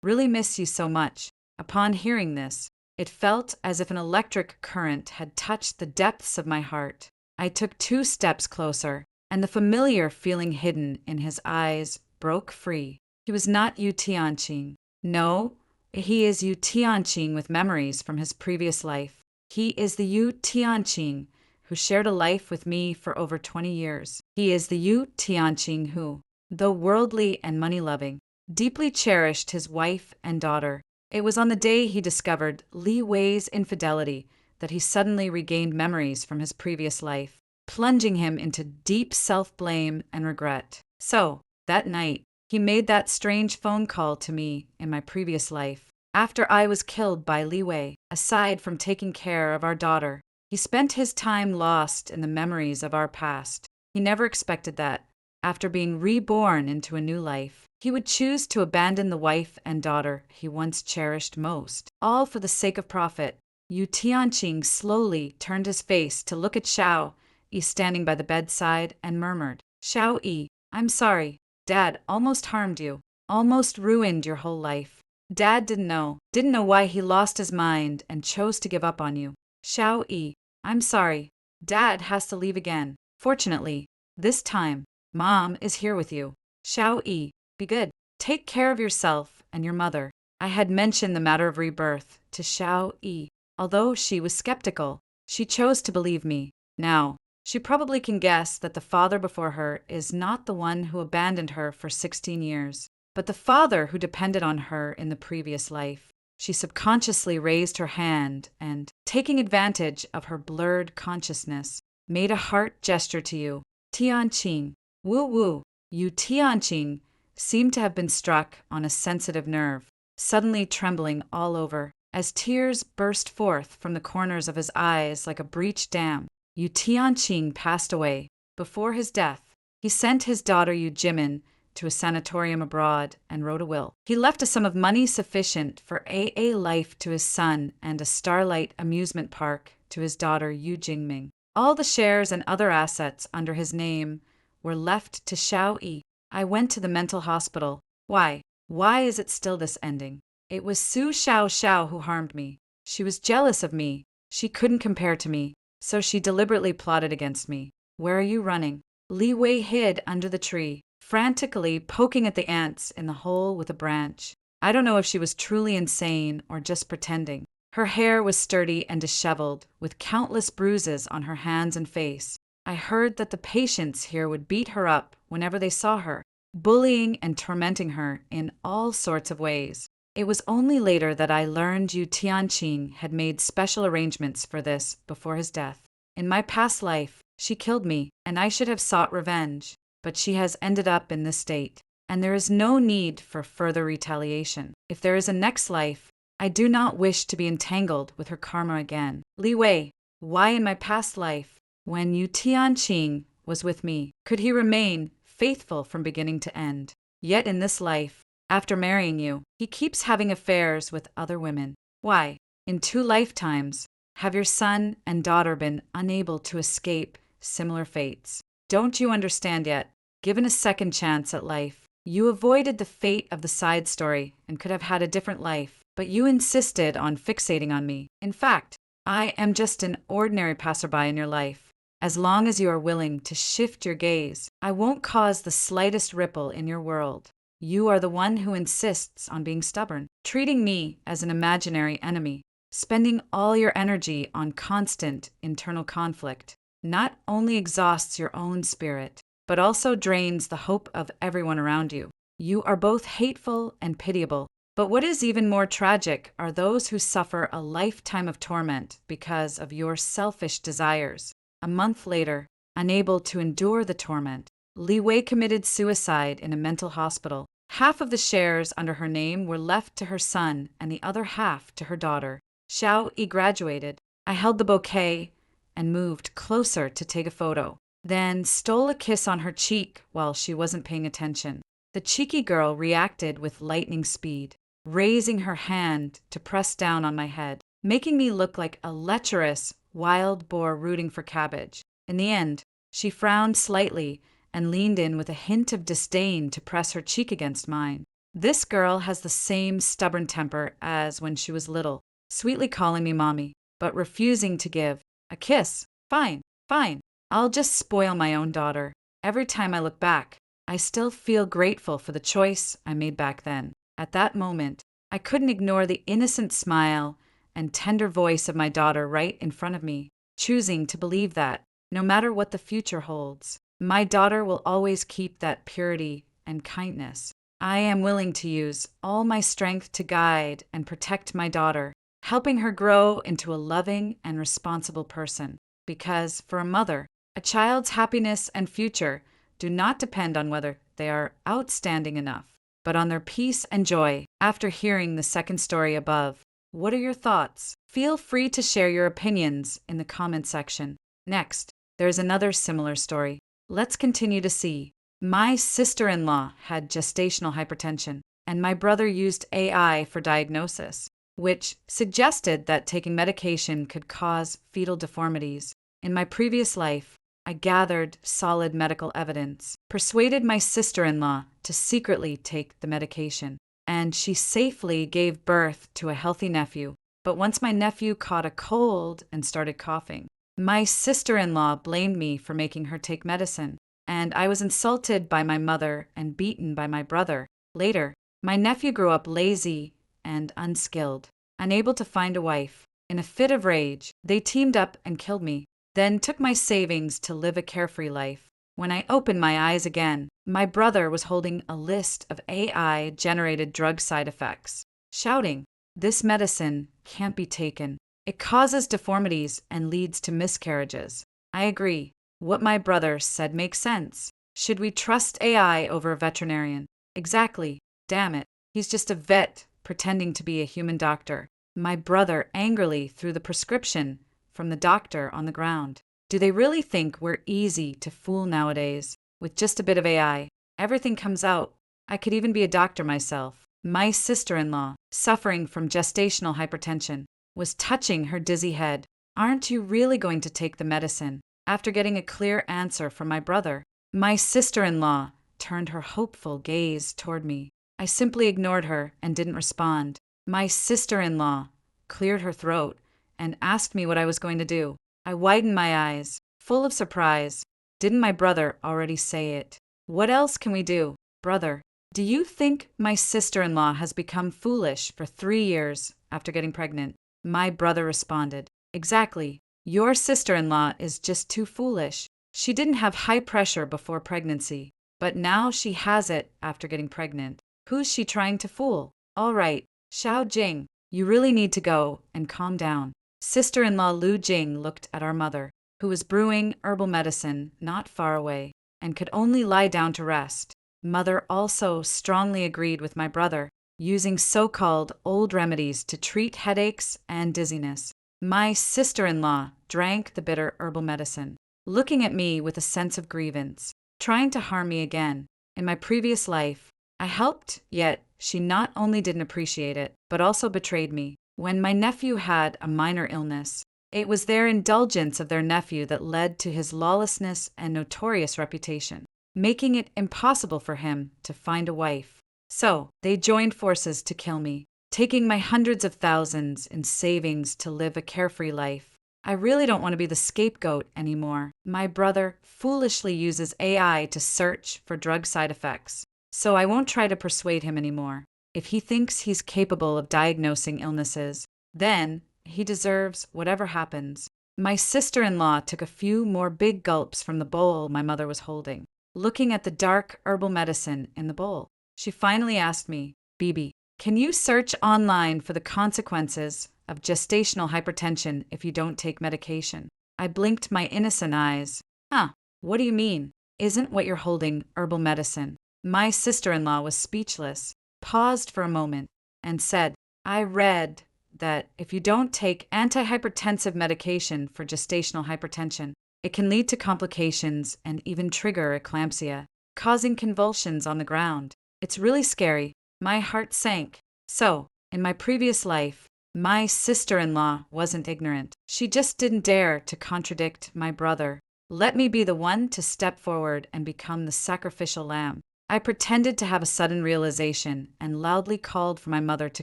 miss you so much. Upon hearing this, it felt as if an electric current had touched the depths of my heart. I took 2 steps closer, and the familiar feeling hidden in his eyes broke free. He was not Yu Tianqing. No, he is Yu Tianqing with memories from his previous life. He is the Yu Tianqing who shared a life with me for over 20 years. He is the Yu Tianqing who, though worldly and money-loving, deeply cherished his wife and daughter. It was on the day he discovered Li Wei's infidelity that he suddenly regained memories from his previous life, plunging him into deep self-blame and regret. So, that night, he made that strange phone call to me in my previous life. After I was killed by Li Wei, aside from taking care of our daughter, he spent his time lost in the memories of our past. He never expected that, after being reborn into a new life, he would choose to abandon the wife and daughter he once cherished most, all for the sake of profit. Yu Tianqing slowly turned his face to look at Shao Yi standing by the bedside and murmured, Shao Yi, I'm sorry. Dad almost harmed you, almost ruined your whole life. Dad didn't know why he lost his mind and chose to give up on you. Shao Yi, I'm sorry. Dad has to leave again. Fortunately, this time, Mom is here with you. Shao Yi, be good. Take care of yourself and your mother. I had mentioned the matter of rebirth to Shao Yi. Although she was skeptical, she chose to believe me. Now, she probably can guess that the father before her is not the one who abandoned her for 16 years, but the father who depended on her in the previous life. She subconsciously raised her hand and, taking advantage of her blurred consciousness, made a heart gesture to you. Tianqing, woo. Yu Tianqing seemed to have been struck on a sensitive nerve, suddenly trembling all over, as tears burst forth from the corners of his eyes like a breached dam. Yu Tianqing passed away. Before his death, he sent his daughter Yu Jimin to a sanatorium abroad and wrote a will. He left a sum of money sufficient for AA life to his son and a Starlight amusement park to his daughter Yu Jingming. All the shares and other assets under his name were left to Shao Yi. I went to the mental hospital. Why? Why is it still this ending? It was Su Shao who harmed me. She was jealous of me. She couldn't compare to me, so she deliberately plotted against me. Where are you running? Li Wei hid under the tree, frantically poking at the ants in the hole with a branch. I don't know if she was truly insane or just pretending. Her hair was sturdy and disheveled, with countless bruises on her hands and face. I heard that the patients here would beat her up whenever they saw her, bullying and tormenting her in all sorts of ways. It was only later that I learned Yu Tianqing had made special arrangements for this before his death. In my past life, she killed me, and I should have sought revenge, but she has ended up in this state. and there is no need for further retaliation. If there is a next life, I do not wish to be entangled with her karma again. Li Wei, why in my past life, when Yu Tianqing was with me, could he remain faithful from beginning to end? Yet in this life, after marrying you, he keeps having affairs with other women. Why? In 2 lifetimes, have your son and daughter been unable to escape similar fates? Don't you understand yet? Given a second chance at life, you avoided the fate of the side story and could have had a different life, but you insisted on fixating on me. In fact, I am just an ordinary passerby in your life. As long as you are willing to shift your gaze, I won't cause the slightest ripple in your world. You are the one who insists on being stubborn, treating me as an imaginary enemy, spending all your energy on constant internal conflict. Not only exhausts your own spirit, but also drains the hope of everyone around you. You are both hateful and pitiable. But what is even more tragic are those who suffer a lifetime of torment because of your selfish desires. A month later, unable to endure the torment, Li Wei committed suicide in a mental hospital. Half of the shares under her name were left to her son and the other half to her daughter. Xiao Yi graduated. I held the bouquet and moved closer to take a photo, then stole a kiss on her cheek while she wasn't paying attention. The cheeky girl reacted with lightning speed, raising her hand to press down on my head, making me look like a lecherous wild boar rooting for cabbage. In the end, she frowned slightly and leaned in with a hint of disdain to press her cheek against mine. This girl has the same stubborn temper as when she was little, sweetly calling me mommy, but refusing to give a kiss. Fine, fine. I'll just spoil my own daughter. Every time I look back, I still feel grateful for the choice I made back then. At that moment, I couldn't ignore the innocent smile and tender voice of my daughter right in front of me, choosing to believe that, no matter what the future holds, my daughter will always keep that purity and kindness. I am willing to use all my strength to guide and protect my daughter, helping her grow into a loving and responsible person. Because, for a mother, a child's happiness and future do not depend on whether they are outstanding enough, but on their peace and joy. After hearing the second story above, what are your thoughts? Feel free to share your opinions in the comment section. Next, there's another similar story. Let's continue to see. My sister-in-law had gestational hypertension, and my brother used AI for diagnosis, which suggested that taking medication could cause fetal deformities. In my previous life, I gathered solid medical evidence, persuaded my sister-in-law to secretly take the medication, and she safely gave birth to a healthy nephew. But once my nephew caught a cold and started coughing, my sister-in-law blamed me for making her take medicine, and I was insulted by my mother and beaten by my brother. Later, my nephew grew up lazy and unskilled, unable to find a wife. In a fit of rage, they teamed up and killed me, then took my savings to live a carefree life. When I opened my eyes again, my brother was holding a list of AI-generated drug side effects, shouting, "This medicine can't be taken. It causes deformities and leads to miscarriages." I agree. What my brother said makes sense. Should we trust AI over a veterinarian? Exactly. Damn it. He's just a vet pretending to be a human doctor. My brother angrily threw the prescription from the doctor on the ground. Do they really think we're easy to fool nowadays? With just a bit of AI, everything comes out. I could even be a doctor myself. My sister-in-law, suffering from gestational hypertension, was touching her dizzy head. "Aren't you really going to take the medicine?" After getting a clear answer from my brother, my sister-in-law turned her hopeful gaze toward me. I simply ignored her and didn't respond. My sister-in-law cleared her throat and asked me what I was going to do. I widened my eyes, full of surprise. Didn't my brother already say it? What else can we do? Brother, do you think my sister-in-law has become foolish for 3 years after getting pregnant? My brother responded, "Exactly. Your sister-in-law is just too foolish. She didn't have high pressure before pregnancy, but now she has it after getting pregnant. Who's she trying to fool? All right, Xiao Jing, you really need to go and calm down." Sister-in-law Lu Jing looked at our mother, who was brewing herbal medicine not far away, and could only lie down to rest. Mother also strongly agreed with my brother, using so-called old remedies to treat headaches and dizziness. My sister-in-law drank the bitter herbal medicine, looking at me with a sense of grievance, trying to harm me again. In my previous life, I helped, yet she not only didn't appreciate it, but also betrayed me. When my nephew had a minor illness, it was their indulgence of their nephew that led to his lawlessness and notorious reputation, making it impossible for him to find a wife. So, they joined forces to kill me, taking my hundreds of thousands in savings to live a carefree life. I really don't want to be the scapegoat anymore. My brother foolishly uses AI to search for drug side effects, so I won't try to persuade him anymore. If he thinks he's capable of diagnosing illnesses, then he deserves whatever happens. My sister-in-law took a few more big gulps from the bowl my mother was holding, looking at the dark herbal medicine in the bowl. She finally asked me, "Bibi, can you search online for the consequences of gestational hypertension if you don't take medication?" I blinked my innocent eyes. "Huh, what do you mean? Isn't what you're holding herbal medicine?" My sister-in-law was speechless, paused for a moment, and said, "I read that if you don't take antihypertensive medication for gestational hypertension, it can lead to complications and even trigger eclampsia, causing convulsions on the ground. It's really scary." My heart sank. So, in my previous life, my sister-in-law wasn't ignorant. She just didn't dare to contradict my brother. Let me be the one to step forward and become the sacrificial lamb. I pretended to have a sudden realization and loudly called for my mother to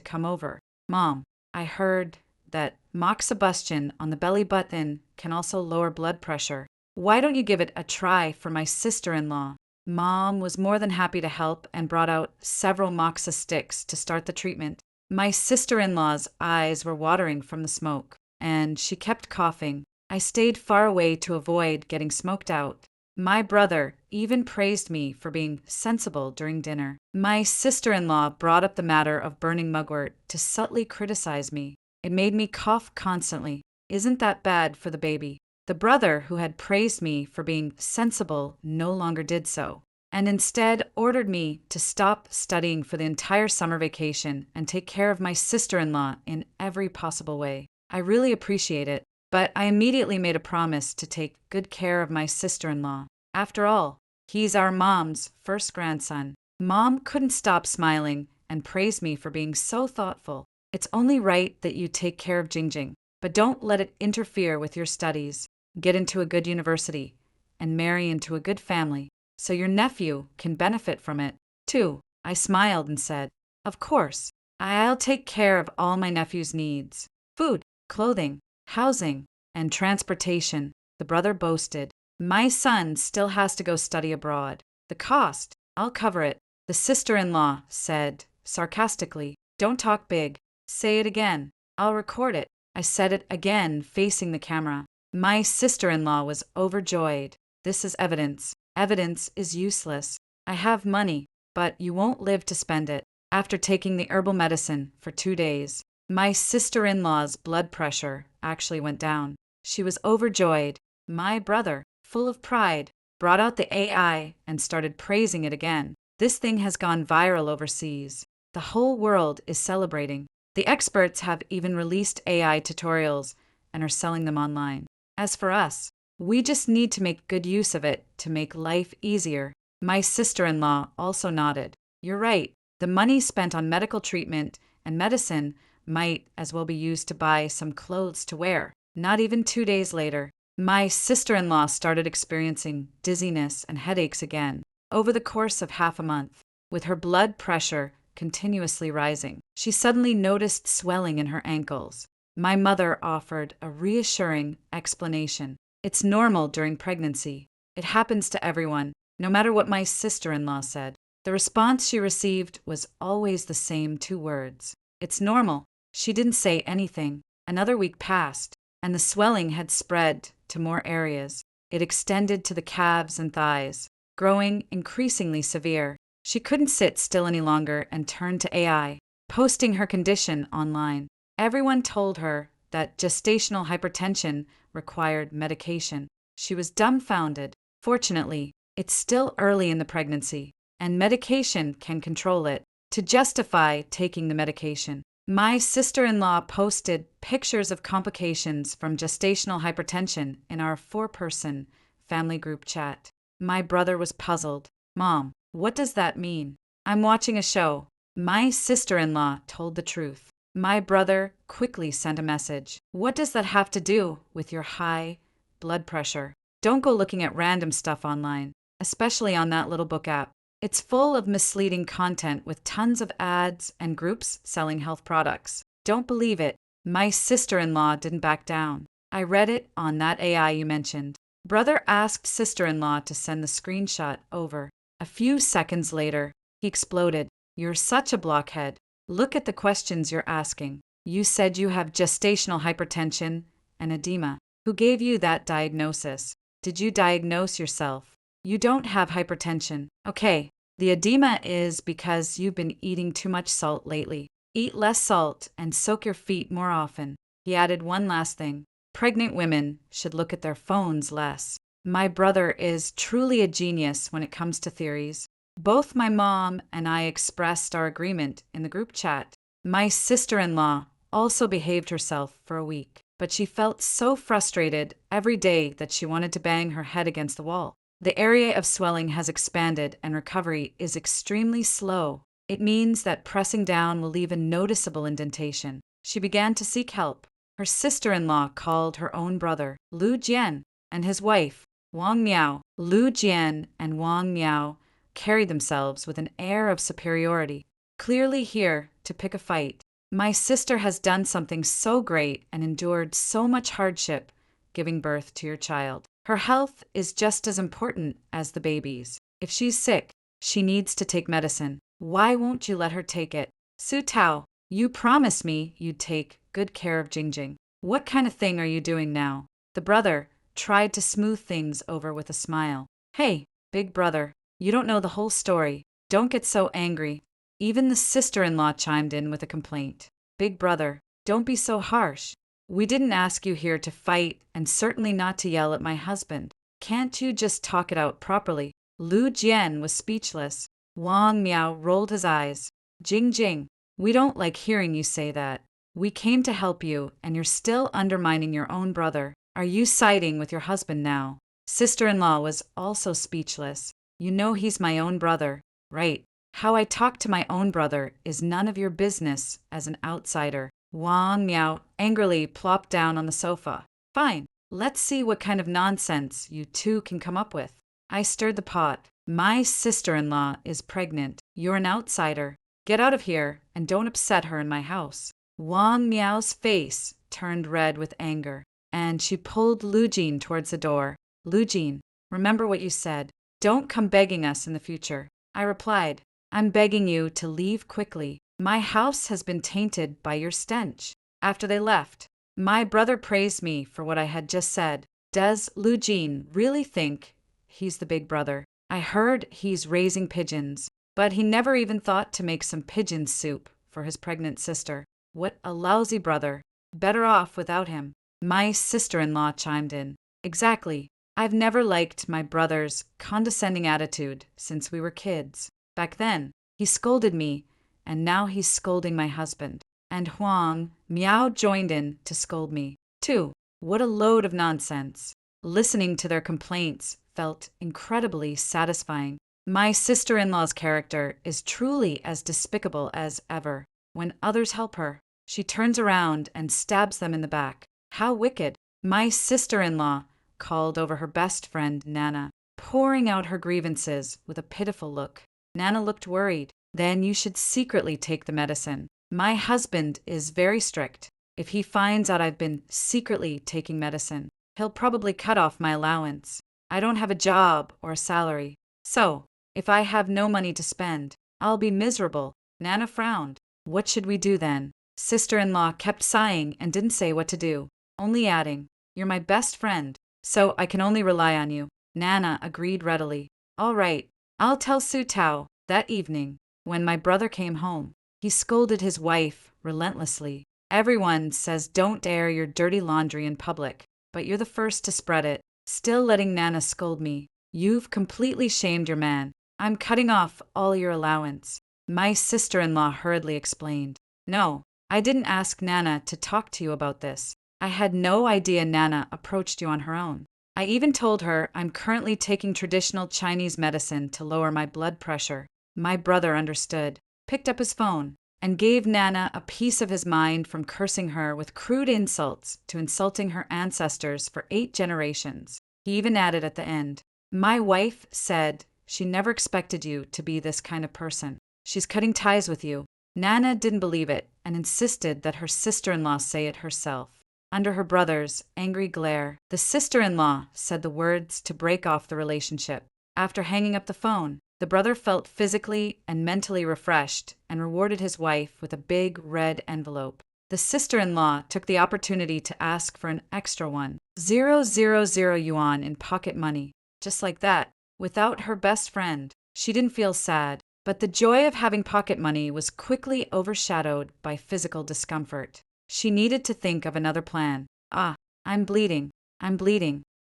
come over. "Mom, I heard that moxibustion on the belly button can also lower blood pressure. Why don't you give it a try for my sister-in-law?" Mom was more than happy to help and brought out several moxa sticks to start the treatment. My sister-in-law's eyes were watering from the smoke, and she kept coughing. I stayed far away to avoid getting smoked out. My brother even praised me for being sensible during dinner. My sister-in-law brought up the matter of burning mugwort to subtly criticize me. It made me cough constantly. Isn't that bad for the baby? The brother who had praised me for being sensible no longer did so, and instead ordered me to stop studying for the entire summer vacation and take care of my sister-in-law in every possible way. I really appreciate it, but I immediately made a promise to take good care of my sister-in-law. After all, he's our mom's first grandson. Mom couldn't stop smiling and praised me for being so thoughtful. It's only right that you take care of Jingjing, but don't let it interfere with your studies. Get into a good university and marry into a good family so your nephew can benefit from it, too. I smiled and said, "Of course, I'll take care of all my nephew's needs. Food, clothing, housing, and transportation," the brother boasted. "My son still has to go study abroad. The cost, I'll cover it," the sister-in-law said sarcastically. "Don't talk big. Say it again. I'll record it." I said it again, facing the camera. My sister-in-law was overjoyed. "This is evidence. Evidence is useless. I have money, but you won't live to spend it." After taking the herbal medicine for 2 days, my sister-in-law's blood pressure actually went down. She was overjoyed. My brother, full of pride, brought out the AI and started praising it again. This thing has gone viral overseas. The whole world is celebrating. The experts have even released AI tutorials and are selling them online. As for us, we just need to make good use of it to make life easier. My sister-in-law also nodded. "You're right. The money spent on medical treatment and medicine might as well be used to buy some clothes to wear." Not even 2 days later, my sister-in-law started experiencing dizziness and headaches again over the course of half a month. With her blood pressure continuously rising, she suddenly noticed swelling in her ankles. My mother offered a reassuring explanation. "It's normal during pregnancy. It happens to everyone, no matter what my sister-in-law said." The response she received was always the same 2 words. "It's normal." She didn't say anything. Another week passed, and the swelling had spread to more areas. It extended to the calves and thighs, growing increasingly severe. She couldn't sit still any longer and turned to AI, posting her condition online. Everyone told her that gestational hypertension required medication. She was dumbfounded. Fortunately, it's still early in the pregnancy, and medication can control it. To justify taking the medication, my sister-in-law posted pictures of complications from gestational hypertension in our 4-person family group chat. My brother was puzzled. Mom, what does that mean? I'm watching a show. My sister-in-law told the truth. My brother quickly sent a message. What does that have to do with your high blood pressure? Don't go looking at random stuff online, especially on that little book app. It's full of misleading content with tons of ads and groups selling health products. Don't believe it. My sister-in-law didn't back down. I read it on that AI you mentioned. Brother asked sister-in-law to send the screenshot over. A few seconds later, he exploded. You're such a blockhead. Look at the questions you're asking. You said you have gestational hypertension and edema. Who gave you that diagnosis? Did you diagnose yourself? You don't have hypertension. Okay, the edema is because you've been eating too much salt lately. Eat less salt and soak your feet more often. He added one last thing. Pregnant women should look at their phones less. My brother is truly a genius when it comes to theories. Both my mom and I expressed our agreement in the group chat. My sister-in-law also behaved herself for a week, but she felt so frustrated every day that she wanted to bang her head against the wall. The area of swelling has expanded and recovery is extremely slow. It means that pressing down will leave a noticeable indentation. She began to seek help. Her sister-in-law called her own brother, Lu Jian, and his wife, Wang Miao. Lu Jian and Wang Miao carried themselves with an air of superiority, clearly here to pick a fight. My sister has done something so great and endured so much hardship giving birth to your child. Her health is just as important as the baby's. If she's sick, she needs to take medicine. Why won't you let her take it? Su Tao, you promised me you'd take good care of Jingjing. What kind of thing are you doing now? The brother tried to smooth things over with a smile. Hey, big brother, you don't know the whole story. Don't get so angry. Even the sister-in-law chimed in with a complaint. Big brother, don't be so harsh. We didn't ask you here to fight and certainly not to yell at my husband. Can't you just talk it out properly? Lu Jian was speechless. Wang Miao rolled his eyes. Jing, we don't like hearing you say that. We came to help you, and you're still undermining your own brother. Are you siding with your husband now? Sister-in-law was also speechless. You know he's my own brother, right? How I talk to my own brother is none of your business as an outsider. Wang Miao angrily plopped down on the sofa. Fine, let's see what kind of nonsense you two can come up with. I stirred the pot. My sister-in-law is pregnant. You're an outsider. Get out of here and don't upset her in my house. Wang Miao's face turned red with anger, and she pulled Lu Jin towards the door. Lu Jin, remember what you said. Don't come begging us in the future. I replied, I'm begging you to leave quickly. My house has been tainted by your stench. After they left, my brother praised me for what I had just said. Does Lu Jin really think he's the big brother? I heard he's raising pigeons, but he never even thought to make some pigeon soup for his pregnant sister. What a lousy brother. Better off without him. My sister-in-law chimed in. Exactly. I've never liked my brother's condescending attitude since we were kids. Back then, he scolded me, and now he's scolding my husband. And Huang Miao joined in to scold me, too. What a load of nonsense. Listening to their complaints felt incredibly satisfying. My sister-in-law's character is truly as despicable as ever. When others help her, she turns around and stabs them in the back. How wicked. My sister-in-law called over her best friend, Nana, pouring out her grievances with a pitiful look. Nana looked worried. Then you should secretly take the medicine. My husband is very strict. If he finds out I've been secretly taking medicine, he'll probably cut off my allowance. I don't have a job or a salary. So, if I have no money to spend, I'll be miserable. Nana frowned. What should we do then? Sister-in-law kept sighing and didn't say what to do, only adding, You're my best friend, so I can only rely on you. Nana agreed readily. All right, I'll tell Su Tao. That evening, when my brother came home, he scolded his wife relentlessly. Everyone says don't air your dirty laundry in public, but you're the first to spread it. Still letting Nana scold me. You've completely shamed your man. I'm cutting off all your allowance. My sister-in-law hurriedly explained. No, I didn't ask Nana to talk to you about this. I had no idea Nana approached you on her own. I even told her I'm currently taking traditional Chinese medicine to lower my blood pressure. My brother understood, picked up his phone, and gave Nana a piece of his mind, from cursing her with crude insults to insulting her ancestors for 8 generations. He even added at the end, my wife said she never expected you to be this kind of person. She's cutting ties with you. Nana didn't believe it and insisted that her sister-in-law say it herself. Under her brother's angry glare, the sister-in-law said the words to break off the relationship. After hanging up the phone, the brother felt physically and mentally refreshed and rewarded his wife with a big red envelope. The sister-in-law took the opportunity to ask for an extra one, 000 yuan in pocket money. Just like that, without her best friend, she didn't feel sad, but the joy of having pocket money was quickly overshadowed by physical discomfort. She needed to think of another plan. I'm bleeding.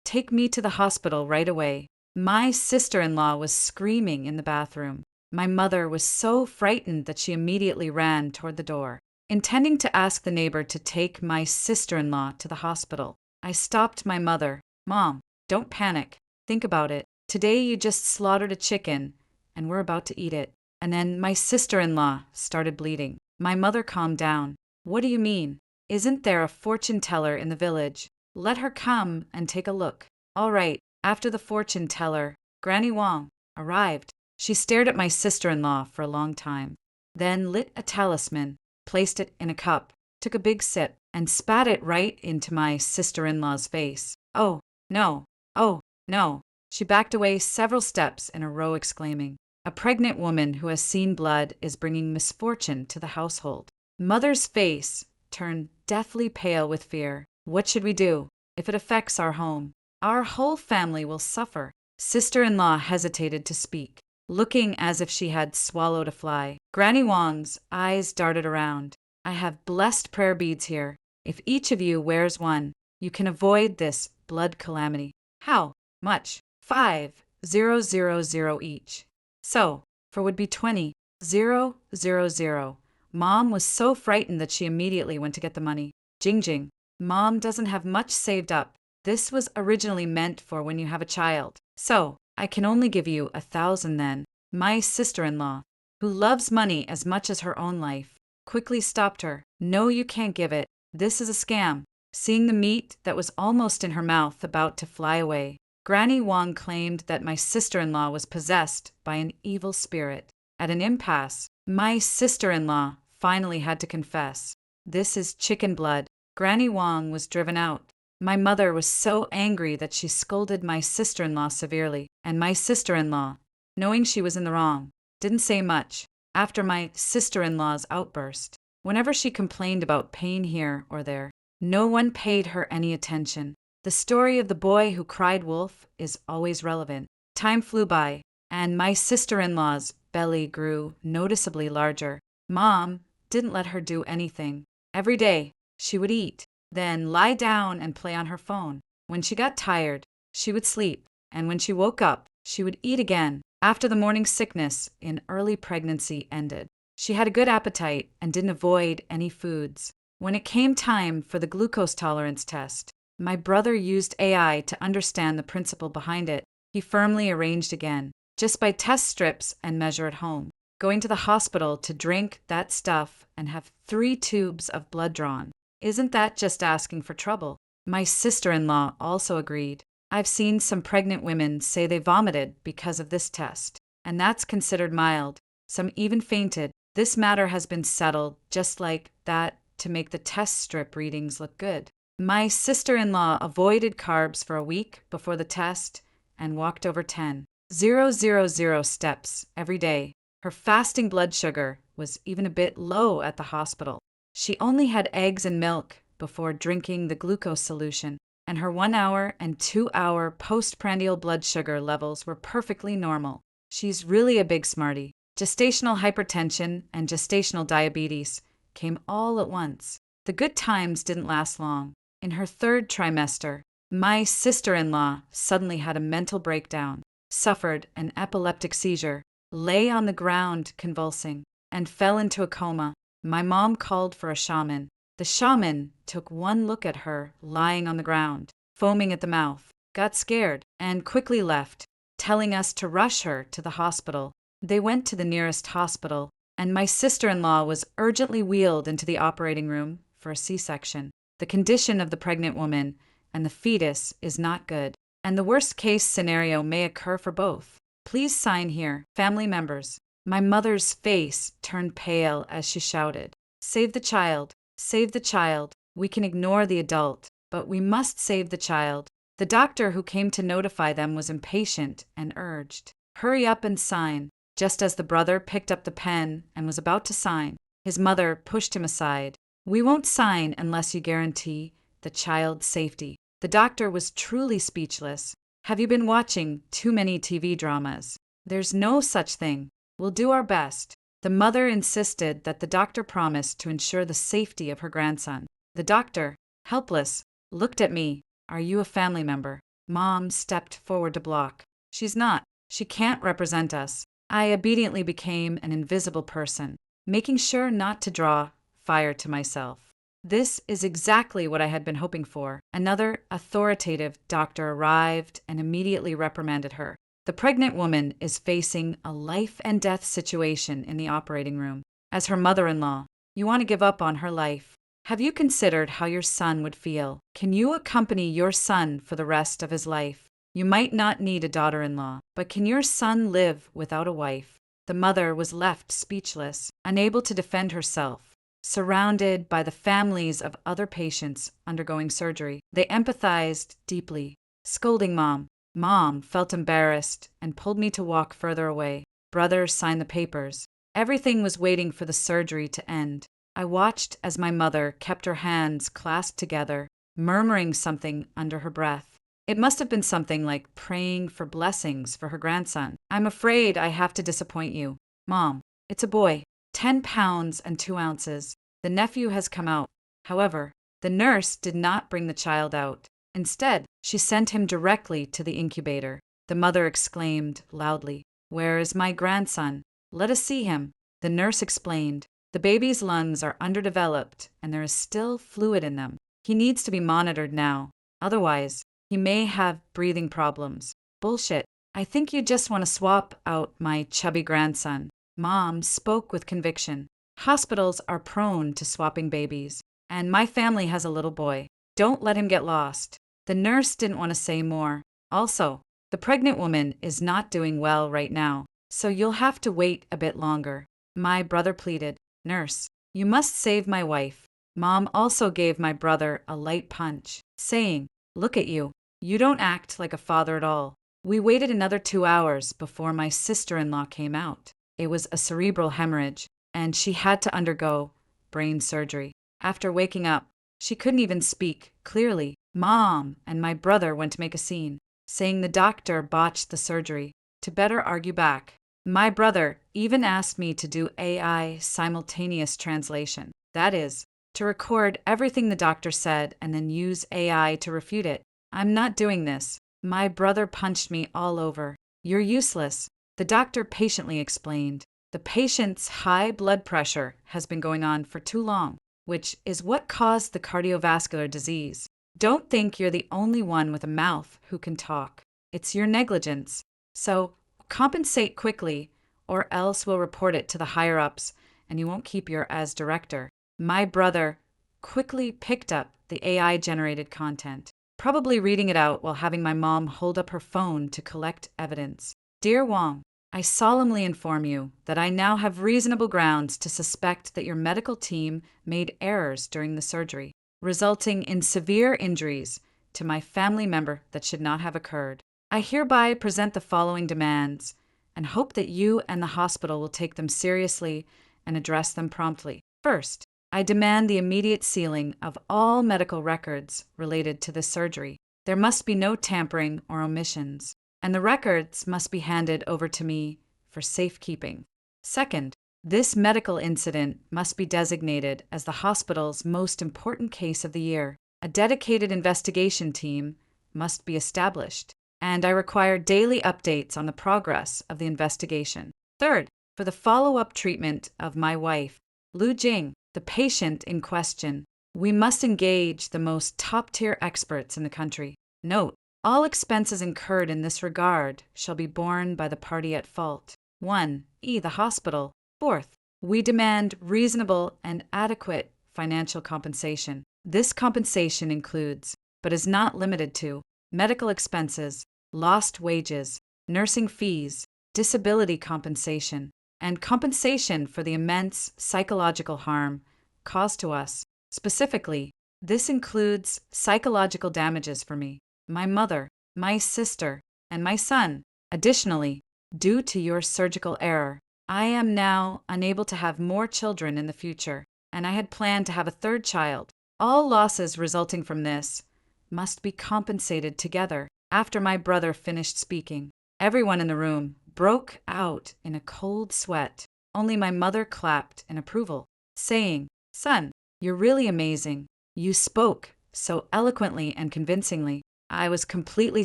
Take me to the hospital right away. My sister-in-law was screaming in the bathroom. My mother was so frightened that she immediately ran toward the door, intending to ask the neighbor to take my sister-in-law to the hospital. I stopped my mother. Mom, don't panic. Think about it. Today you just slaughtered a chicken, and we're about to eat it. And then my sister-in-law started bleeding. My mother calmed down. What do you mean? Isn't there a fortune teller in the village? Let her come and take a look. All right. After the fortune teller, Granny Wang, arrived, she stared at my sister-in-law for a long time, then lit a talisman, placed it in a cup, took a big sip, and spat it right into my sister-in-law's face. Oh, no. Oh, no. She backed away several steps in a row, exclaiming, a pregnant woman who has seen blood is bringing misfortune to the household. Mother's face turned deathly pale with fear. What should we do? If it affects our home, our whole family will suffer. Sister-in-law hesitated to speak, looking as if she had swallowed a fly. Granny Wang's eyes darted around. I have blessed prayer beads here. If each of you wears one, you can avoid this blood calamity. How much? 5,000 each. So, for would be 20,000. Mom was so frightened that she immediately went to get the money. Jing. Mom doesn't have much saved up. This was originally meant for when you have a child. So, I can only give you 1,000 then. My sister-in-law, who loves money as much as her own life, quickly stopped her. No, you can't give it. This is a scam. Seeing the meat that was almost in her mouth about to fly away, Granny Wang claimed that my sister-in-law was possessed by an evil spirit. At an impasse, my sister-in-law finally had to confess. This is chicken blood. Granny Wang was driven out. My mother was so angry that she scolded my sister-in-law severely, and my sister-in-law, knowing she was in the wrong, didn't say much. After my sister-in-law's outburst, whenever she complained about pain here or there, no one paid her any attention. The story of the boy who cried wolf is always relevant. Time flew by, and my sister-in-law's belly grew noticeably larger. Mom didn't let her do anything. Every day, she would eat, then lie down and play on her phone. When she got tired, she would sleep, and when she woke up, she would eat again. After the morning sickness in early pregnancy ended, she had a good appetite and didn't avoid any foods. When it came time for the glucose tolerance test, my brother used AI to understand the principle behind it. He firmly arranged again, just by test strips and measure at home, going to the hospital to drink that stuff and have 3 tubes of blood drawn. Isn't that just asking for trouble? My sister-in-law also agreed. I've seen some pregnant women say they vomited because of this test, and that's considered mild. Some even fainted. This matter has been settled just like that to make the test strip readings look good. My sister-in-law avoided carbs for a week before the test and walked over 10,000 steps every day. Her fasting blood sugar was even a bit low at the hospital. She only had eggs and milk before drinking the glucose solution, and her 1 hour and 2 hour postprandial blood sugar levels were perfectly normal. She's really a big smarty. Gestational hypertension and gestational diabetes came all at once. The good times didn't last long. In her 3rd trimester, my sister-in-law suddenly had a mental breakdown. suffered an epileptic seizure, lay on the ground convulsing, and fell into a coma. My mom called for a shaman. The shaman took one look at her lying on the ground, foaming at the mouth, got scared, and quickly left, telling us to rush her to the hospital. They went to the nearest hospital, and my sister-in-law was urgently wheeled into the operating room for a C-section. The condition of the pregnant woman and the fetus is not good, and the worst-case scenario may occur for both. Please sign here, family members. My mother's face turned pale as she shouted, "Save the child! Save the child! We can ignore the adult, but we must save the child." The doctor who came to notify them was impatient and urged, "Hurry up and sign." Just as the brother picked up the pen and was about to sign, his mother pushed him aside. "We won't sign unless you guarantee the child's safety." The doctor was truly speechless. "Have you been watching too many TV dramas? There's no such thing. We'll do our best." The mother insisted that the doctor promised to ensure the safety of her grandson. The doctor, helpless, looked at me. "Are you a family member?" Mom stepped forward to block. "She's not. She can't represent us." I obediently became an invisible person, making sure not to draw fire to myself. This is exactly what I had been hoping for. Another authoritative doctor arrived and immediately reprimanded her. The pregnant woman is facing a life-and-death situation in the operating room. As her mother-in-law, you want to give up on her life. Have you considered how your son would feel? Can you accompany your son for the rest of his life? You might not need a daughter-in-law, but can your son live without a wife? The mother was left speechless, unable to defend herself. Surrounded by the families of other patients undergoing surgery, they empathized deeply. Scolding Mom, Mom felt embarrassed and pulled me to walk further away. Brother signed the papers. Everything was waiting for the surgery to end. I watched as my mother kept her hands clasped together, murmuring something under her breath. It must have been something like praying for blessings for her grandson. "I'm afraid I have to disappoint you. Mom, it's a boy, 10 pounds and 2 ounces. The nephew has come out." However, the nurse did not bring the child out. Instead, she sent him directly to the incubator. The mother exclaimed loudly, "Where is my grandson? Let us see him." The nurse explained, "The baby's lungs are underdeveloped and there is still fluid in them. He needs to be monitored now. Otherwise, he may have breathing problems." "Bullshit. I think you just want to swap out my chubby grandson." Mom spoke with conviction. "Hospitals are prone to swapping babies, and my family has a little boy. Don't let him get lost." The nurse didn't want to say more. "Also, the pregnant woman is not doing well right now, so you'll have to wait a bit longer." My brother pleaded, "Nurse, you must save my wife." Mom also gave my brother a light punch, saying, "Look at you. You don't act like a father at all." We waited another 2 hours before my sister-in-law came out. It was a cerebral hemorrhage, and she had to undergo brain surgery. After waking up, she couldn't even speak clearly. Mom and my brother went to make a scene, saying the doctor botched the surgery, to better argue back. My brother even asked me to do AI simultaneous translation. That is, to record everything the doctor said and then use AI to refute it. "I'm not doing this." My brother punched me all over. "You're useless." The doctor patiently explained, "The patient's high blood pressure has been going on for too long, which is what caused the cardiovascular disease. Don't think you're the only one with a mouth who can talk. It's your negligence. So compensate quickly, or else we'll report it to the higher-ups and you won't keep your as director." My brother quickly picked up the AI-generated content, probably reading it out while having my mom hold up her phone to collect evidence. "Dear Wong, I solemnly inform you that I now have reasonable grounds to suspect that your medical team made errors during the surgery, resulting in severe injuries to my family member that should not have occurred. I hereby present the following demands and hope that you and the hospital will take them seriously and address them promptly. First, I demand the immediate sealing of all medical records related to this surgery. There must be no tampering or omissions, and the records must be handed over to me for safekeeping. Second, this medical incident must be designated as the hospital's most important case of the year. A dedicated investigation team must be established, and I require daily updates on the progress of the investigation. Third, for the follow-up treatment of my wife, Lu Jing, the patient in question, we must engage the most top-tier experts in the country. Note, all expenses incurred in this regard shall be borne by the party at fault. 1. The hospital. Fourth, we demand reasonable and adequate financial compensation. This compensation includes, but is not limited to, medical expenses, lost wages, nursing fees, disability compensation, and compensation for the immense psychological harm caused to us. Specifically, this includes psychological damages for me, my mother, my sister, and my son. Additionally, due to your surgical error, I am now unable to have more children in the future, and I had planned to have a third child. All losses resulting from this must be compensated together. After my brother finished speaking, everyone in the room broke out in a cold sweat. Only my mother clapped in approval, saying, "Son, you're really amazing. You spoke so eloquently and convincingly. I was completely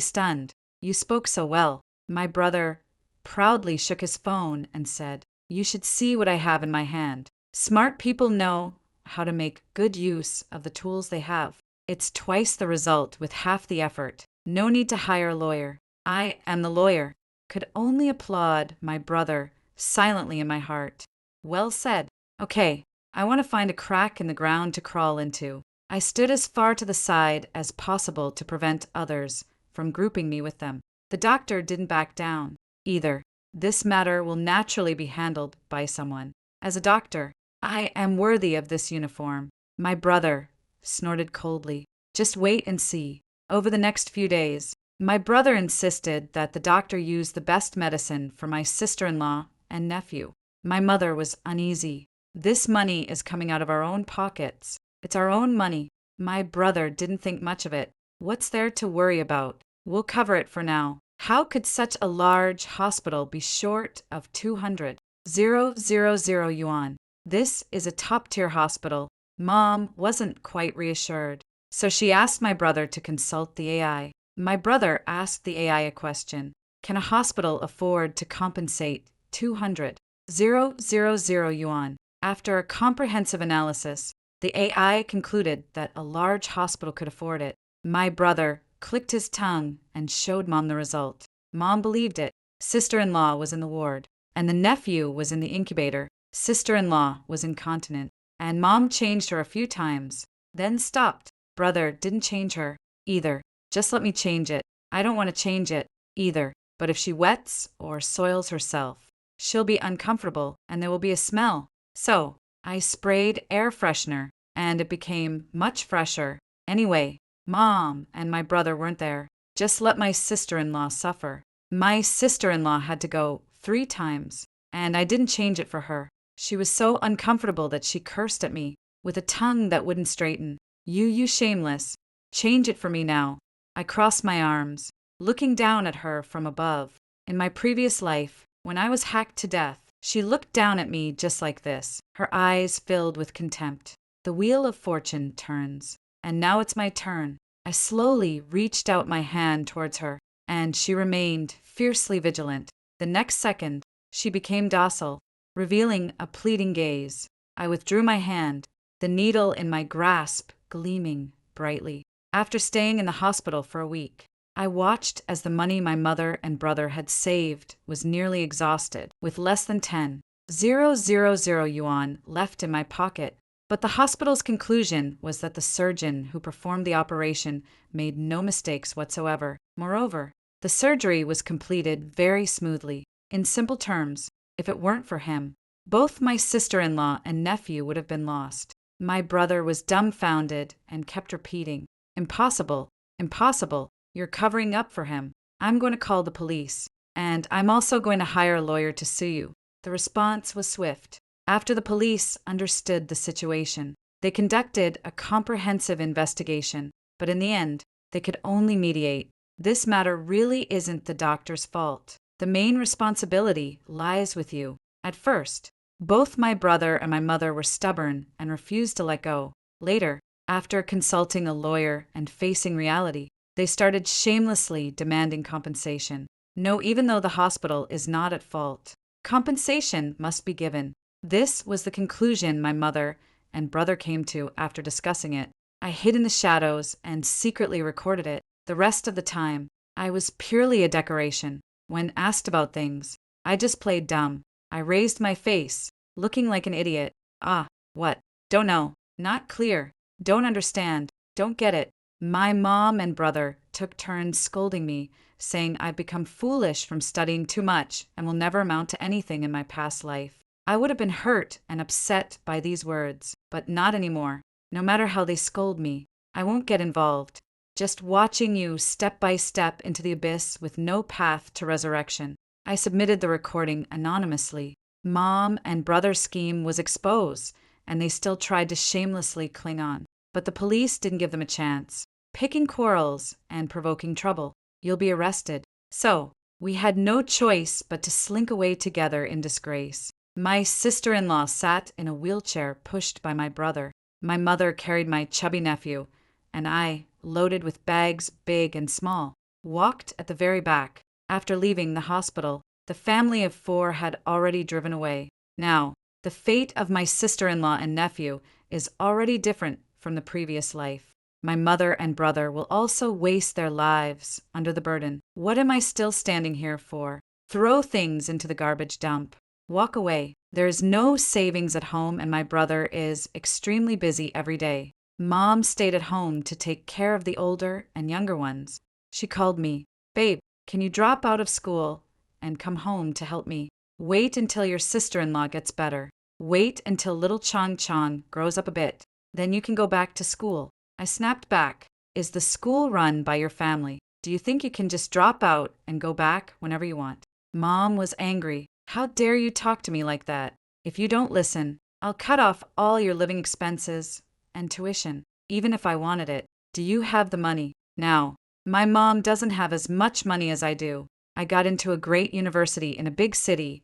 stunned. You spoke so well." My brother proudly shook his phone and said, "You should see what I have in my hand. Smart people know how to make good use of the tools they have. It's twice the result with half the effort. No need to hire a lawyer. I am the lawyer." Could only applaud my brother silently in my heart. Well said. Okay, I want to find a crack in the ground to crawl into. I stood as far to the side as possible to prevent others from grouping me with them. The doctor didn't back down, either. This matter will naturally be handled by someone. As a doctor, I am worthy of this uniform. My brother snorted coldly. Just wait and see. Over the next few days, my brother insisted that the doctor use the best medicine for my sister-in-law and nephew. My mother was uneasy. This money is coming out of our own pockets. It's our own money. My brother didn't think much of it. What's there to worry about? We'll cover it for now. How could such a large hospital be short of 200,000 yuan? This is a top-tier hospital. Mom wasn't quite reassured, so she asked my brother to consult the AI. My brother asked the AI a question. Can a hospital afford to compensate 200,000 yuan? After a comprehensive analysis, the AI concluded that a large hospital could afford it. My brother clicked his tongue and showed Mom the result. Mom believed it. Sister-in-law was in the ward, and the nephew was in the incubator. Sister-in-law was incontinent, and Mom changed her a few times, then stopped. Brother didn't change her, either. Just let me change it. I don't want to change it, either. But if she wets or soils herself, she'll be uncomfortable and there will be a smell. So, I sprayed air freshener, and it became much fresher. Anyway, Mom and my brother weren't there. Just let my sister-in-law suffer. My sister-in-law had to go 3 times, and I didn't change it for her. She was so uncomfortable that she cursed at me, with a tongue that wouldn't straighten. You shameless. Change it for me now." I crossed my arms, looking down at her from above. In my previous life, when I was hacked to death, she looked down at me just like this, her eyes filled with contempt. The wheel of fortune turns, and now it's my turn. I slowly reached out my hand towards her, and she remained fiercely vigilant. The next second, she became docile, revealing a pleading gaze. I withdrew my hand, the needle in my grasp gleaming brightly. After staying in the hospital for a week, I watched as the money my mother and brother had saved was nearly exhausted, with less than 10,000 yuan left in my pocket. But the hospital's conclusion was that the surgeon who performed the operation made no mistakes whatsoever. Moreover, the surgery was completed very smoothly. In simple terms, if it weren't for him, both my sister-in-law and nephew would have been lost. My brother was dumbfounded and kept repeating, "Impossible, impossible, you're covering up for him. I'm going to call the police, and I'm also going to hire a lawyer to sue you." The response was swift. After the police understood the situation, they conducted a comprehensive investigation, but in the end, they could only mediate. This matter really isn't the doctor's fault. The main responsibility lies with you. At first, both my brother and my mother were stubborn and refused to let go. Later, after consulting a lawyer and facing reality, They started shamelessly demanding compensation. No, even though the hospital is not at fault, compensation must be given. This was the conclusion my mother and brother came to after discussing it. I hid in the shadows and secretly recorded it. The rest of the time, I was purely a decoration. When asked about things, I just played dumb. I raised my face, looking like an idiot. Ah, what? Don't know. Not clear. Don't understand. Don't get it. My mom and brother took turns scolding me, saying I've become foolish from studying too much and will never amount to anything in my past life. I would have been hurt and upset by these words, but not anymore. No matter how they scold me, I won't get involved. Just watching you step by step into the abyss with no path to resurrection. I submitted the recording anonymously. Mom and brother's scheme was exposed, and they still tried to shamelessly cling on. But the police didn't give them a chance. Picking quarrels and provoking trouble. You'll be arrested. So, we had no choice but to slink away together in disgrace. My sister-in-law sat in a wheelchair pushed by my brother. My mother carried my chubby nephew, and I, loaded with bags big and small, walked at the very back. After leaving the hospital, the family of 4 had already driven away. Now, the fate of my sister-in-law and nephew is already different from the previous life. My mother and brother will also waste their lives under the burden. What am I still standing here for? Throw things into the garbage dump. Walk away. There is no savings at home, and my brother is extremely busy every day. Mom stayed at home to take care of the older and younger ones. She called me, "Babe, can you drop out of school and come home to help me? Wait until your sister-in-law gets better. Wait until little Chong Chong grows up a bit. Then you can go back to school." I snapped back. "Is the school run by your family? Do you think you can just drop out and go back whenever you want?" Mom was angry. "How dare you talk to me like that? If you don't listen, I'll cut off all your living expenses and tuition, even if I wanted it. Do you have the money?" Now, my mom doesn't have as much money as I do. I got into a great university in a big city,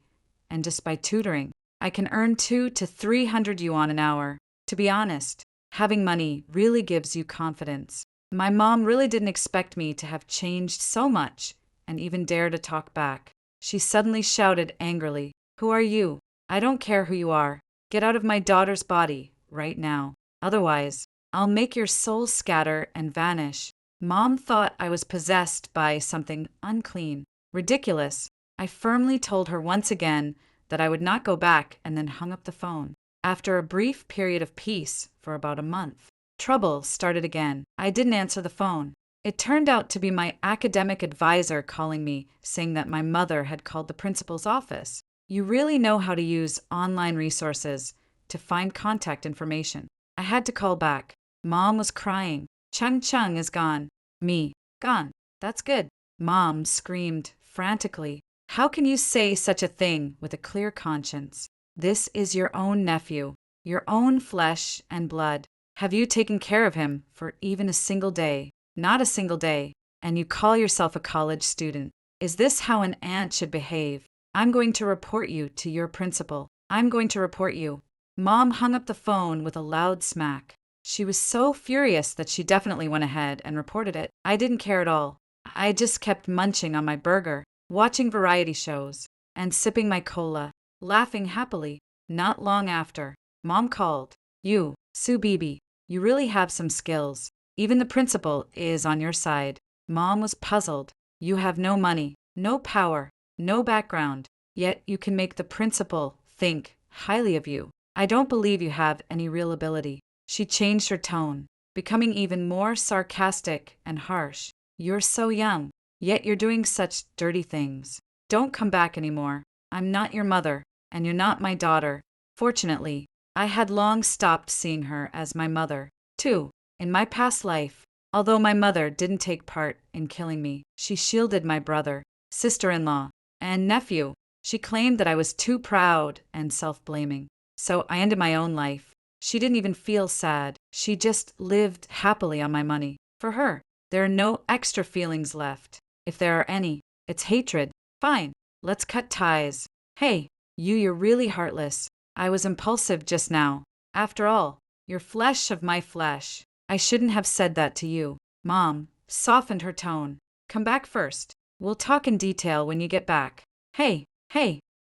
and just by tutoring, I can earn 200 to 300 yuan an hour. To be honest, having money really gives you confidence. My mom really didn't expect me to have changed so much and even dare to talk back. She suddenly shouted angrily, "Who are you? I don't care who you are. Get out of my daughter's body right now. Otherwise, I'll make your soul scatter and vanish." Mom thought I was possessed by something unclean. Ridiculous. I firmly told her once again that I would not go back and then hung up the phone. After a brief period of peace for about a month, trouble started again. I didn't answer the phone. It turned out to be my academic advisor calling me, saying that my mother had called the principal's office. You really know how to use online resources to find contact information. I had to call back. Mom was crying. "Chung Chung is gone." Me, "Gone. That's good." Mom screamed frantically, "How can you say such a thing with a clear conscience? This is your own nephew, your own flesh and blood. Have you taken care of him for even a single day? Not a single day. And you call yourself a college student. Is this how an aunt should behave? I'm going to report you to your principal. I'm going to report you." Mom hung up the phone with a loud smack. She was so furious that she definitely went ahead and reported it. I didn't care at all. I just kept munching on my burger, watching variety shows, and sipping my cola, laughing happily. Not long after, Mom called. "You, Sue Bibi, you really have some skills. Even the principal is on your side." Mom was puzzled. "You have no money, no power, no background, yet you can make the principal think highly of you. I don't believe you have any real ability." She changed her tone, becoming even more sarcastic and harsh. "You're so young, yet you're doing such dirty things. Don't come back anymore. I'm not your mother, and you're not my daughter." Fortunately, I had long stopped seeing her as my mother, too. In my past life, although my mother didn't take part in killing me, she shielded my brother, sister-in-law, and nephew. She claimed that I was too proud and self-blaming. So I ended my own life. She didn't even feel sad. She just lived happily on my money. For her, there are no extra feelings left. If there are any, it's hatred. Fine, let's cut ties. Hey, you're really heartless. I was impulsive just now. After all, you're flesh of my flesh. I shouldn't have said that to you. Mom softened her tone. Come back first. We'll talk in detail when you get back. Hey,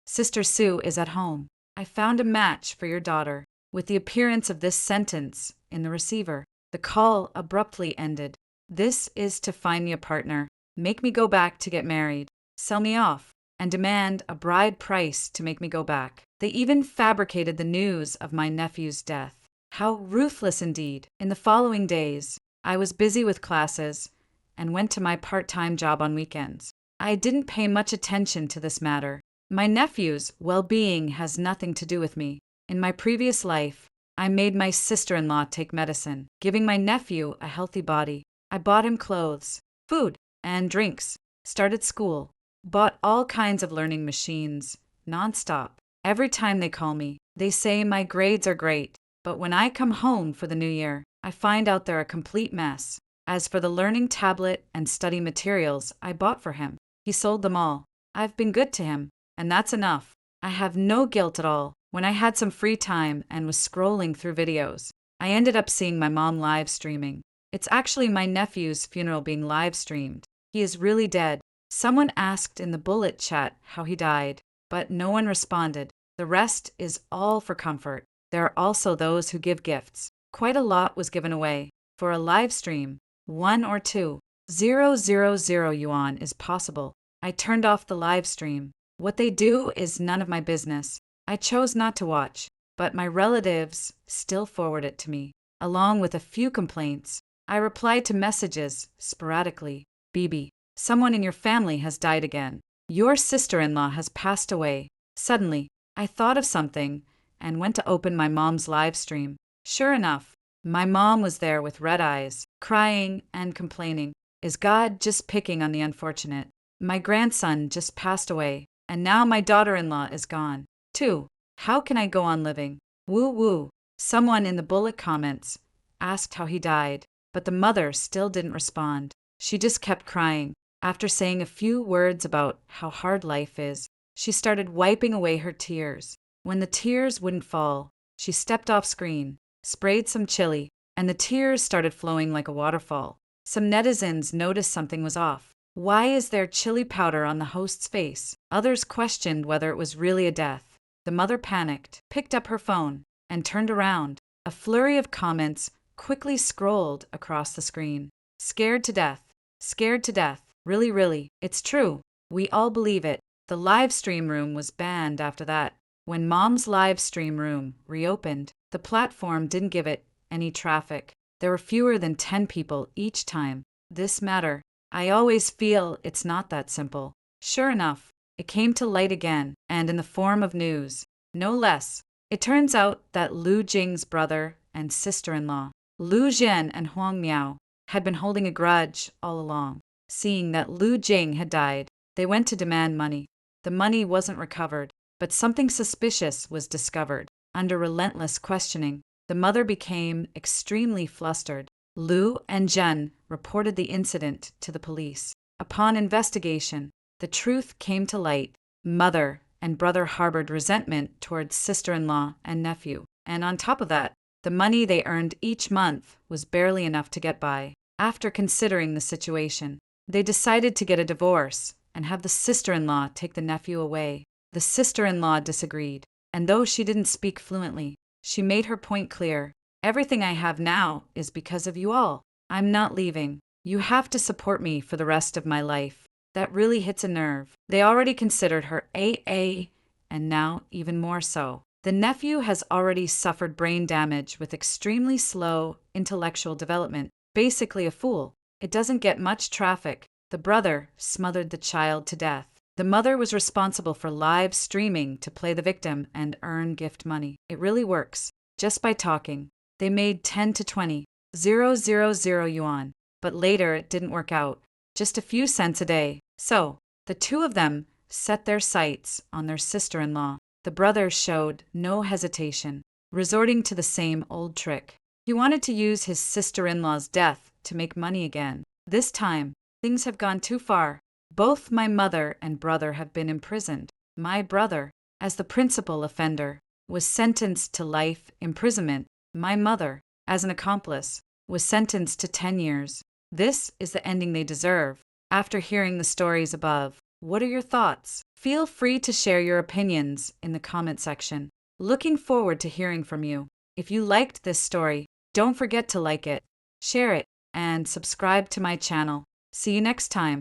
Sister Sue is at home. I found a match for your daughter. With the appearance of this sentence in the receiver, the call abruptly ended. This is to find me a partner, make me go back to get married, sell me off, and demand a bride price to make me go back. They even fabricated the news of my nephew's death. How ruthless indeed. In the following days, I was busy with classes and went to my part-time job on weekends. I didn't pay much attention to this matter. My nephew's well-being has nothing to do with me. In my previous life, I made my sister-in-law take medicine, giving my nephew a healthy body. I bought him clothes, food, and drinks, started school, bought all kinds of learning machines, nonstop. Every time they call me, they say my grades are great, but when I come home for the new year, I find out they're a complete mess. As for the learning tablet and study materials I bought for him, he sold them all. I've been good to him, and that's enough. I have no guilt at all. When I had some free time and was scrolling through videos, I ended up seeing my mom live streaming. It's actually my nephew's funeral being live streamed. He is really dead. Someone asked in the bullet chat how he died, but no one responded. The rest is all for comfort. There are also those who give gifts. Quite a lot was given away. For a live stream, 1 or 2,000 yuan is possible. I turned off the live stream. What they do is none of my business. I chose not to watch, but my relatives still forward it to me, along with a few complaints. I replied to messages sporadically. Bibi, someone in your family has died again. Your sister-in-law has passed away. Suddenly, I thought of something and went to open my mom's live stream. Sure enough, my mom was there with red eyes, crying and complaining. Is God just picking on the unfortunate? My grandson just passed away, and now my daughter-in-law is gone. 2. How can I go on living? Woo woo. Someone in the bullet comments asked how he died, but the mother still didn't respond. She just kept crying. After saying a few words about how hard life is, she started wiping away her tears. When the tears wouldn't fall, she stepped off screen, sprayed some chili, and the tears started flowing like a waterfall. Some netizens noticed something was off. Why is there chili powder on the host's face? Others questioned whether it was really a death. The mother panicked, picked up her phone, and turned around. A flurry of comments quickly scrolled across the screen. Scared to death. Scared to death. Really, it's true. We all believe it. The live stream room was banned after that. When Mom's live stream room reopened, the platform didn't give it any traffic. There were fewer than 10 people each time. This matter, I always feel it's not that simple. Sure enough, it came to light again, and in the form of news. No less. It turns out that Lu Jing's brother and sister-in-law, Lu Zhen and Huang Miao, had been holding a grudge all along. Seeing that Lu Jing had died, they went to demand money. The money wasn't recovered, but something suspicious was discovered. Under relentless questioning, the mother became extremely flustered. Lu and Zhen reported the incident to the police. Upon investigation, the truth came to light. Mother and brother harbored resentment towards sister-in-law and nephew. And on top of that, the money they earned each month was barely enough to get by. After considering the situation, they decided to get a divorce and have the sister-in-law take the nephew away. The sister-in-law disagreed, and though she didn't speak fluently, she made her point clear. Everything I have now is because of you all. I'm not leaving. You have to support me for the rest of my life. That really hits a nerve. They already considered her AA, and now even more so. The nephew has already suffered brain damage with extremely slow intellectual development. Basically a fool. It doesn't get much traffic. The brother smothered the child to death. The mother was responsible for live streaming to play the victim and earn gift money. It really works. Just by talking. They made 10 to 20,000 yuan, but later it didn't work out. Just a few cents a day. So, the two of them set their sights on their sister-in-law. The brother showed no hesitation, resorting to the same old trick. He wanted to use his sister-in-law's death to make money again. This time, things have gone too far. Both my mother and brother have been imprisoned. My brother, as the principal offender, was sentenced to life imprisonment. My mother, as an accomplice, was sentenced to 10 years. This is the ending they deserve. After hearing the stories above, what are your thoughts? Feel free to share your opinions in the comment section. Looking forward to hearing from you. If you liked this story, don't forget to like it, share it, and subscribe to my channel. See you next time.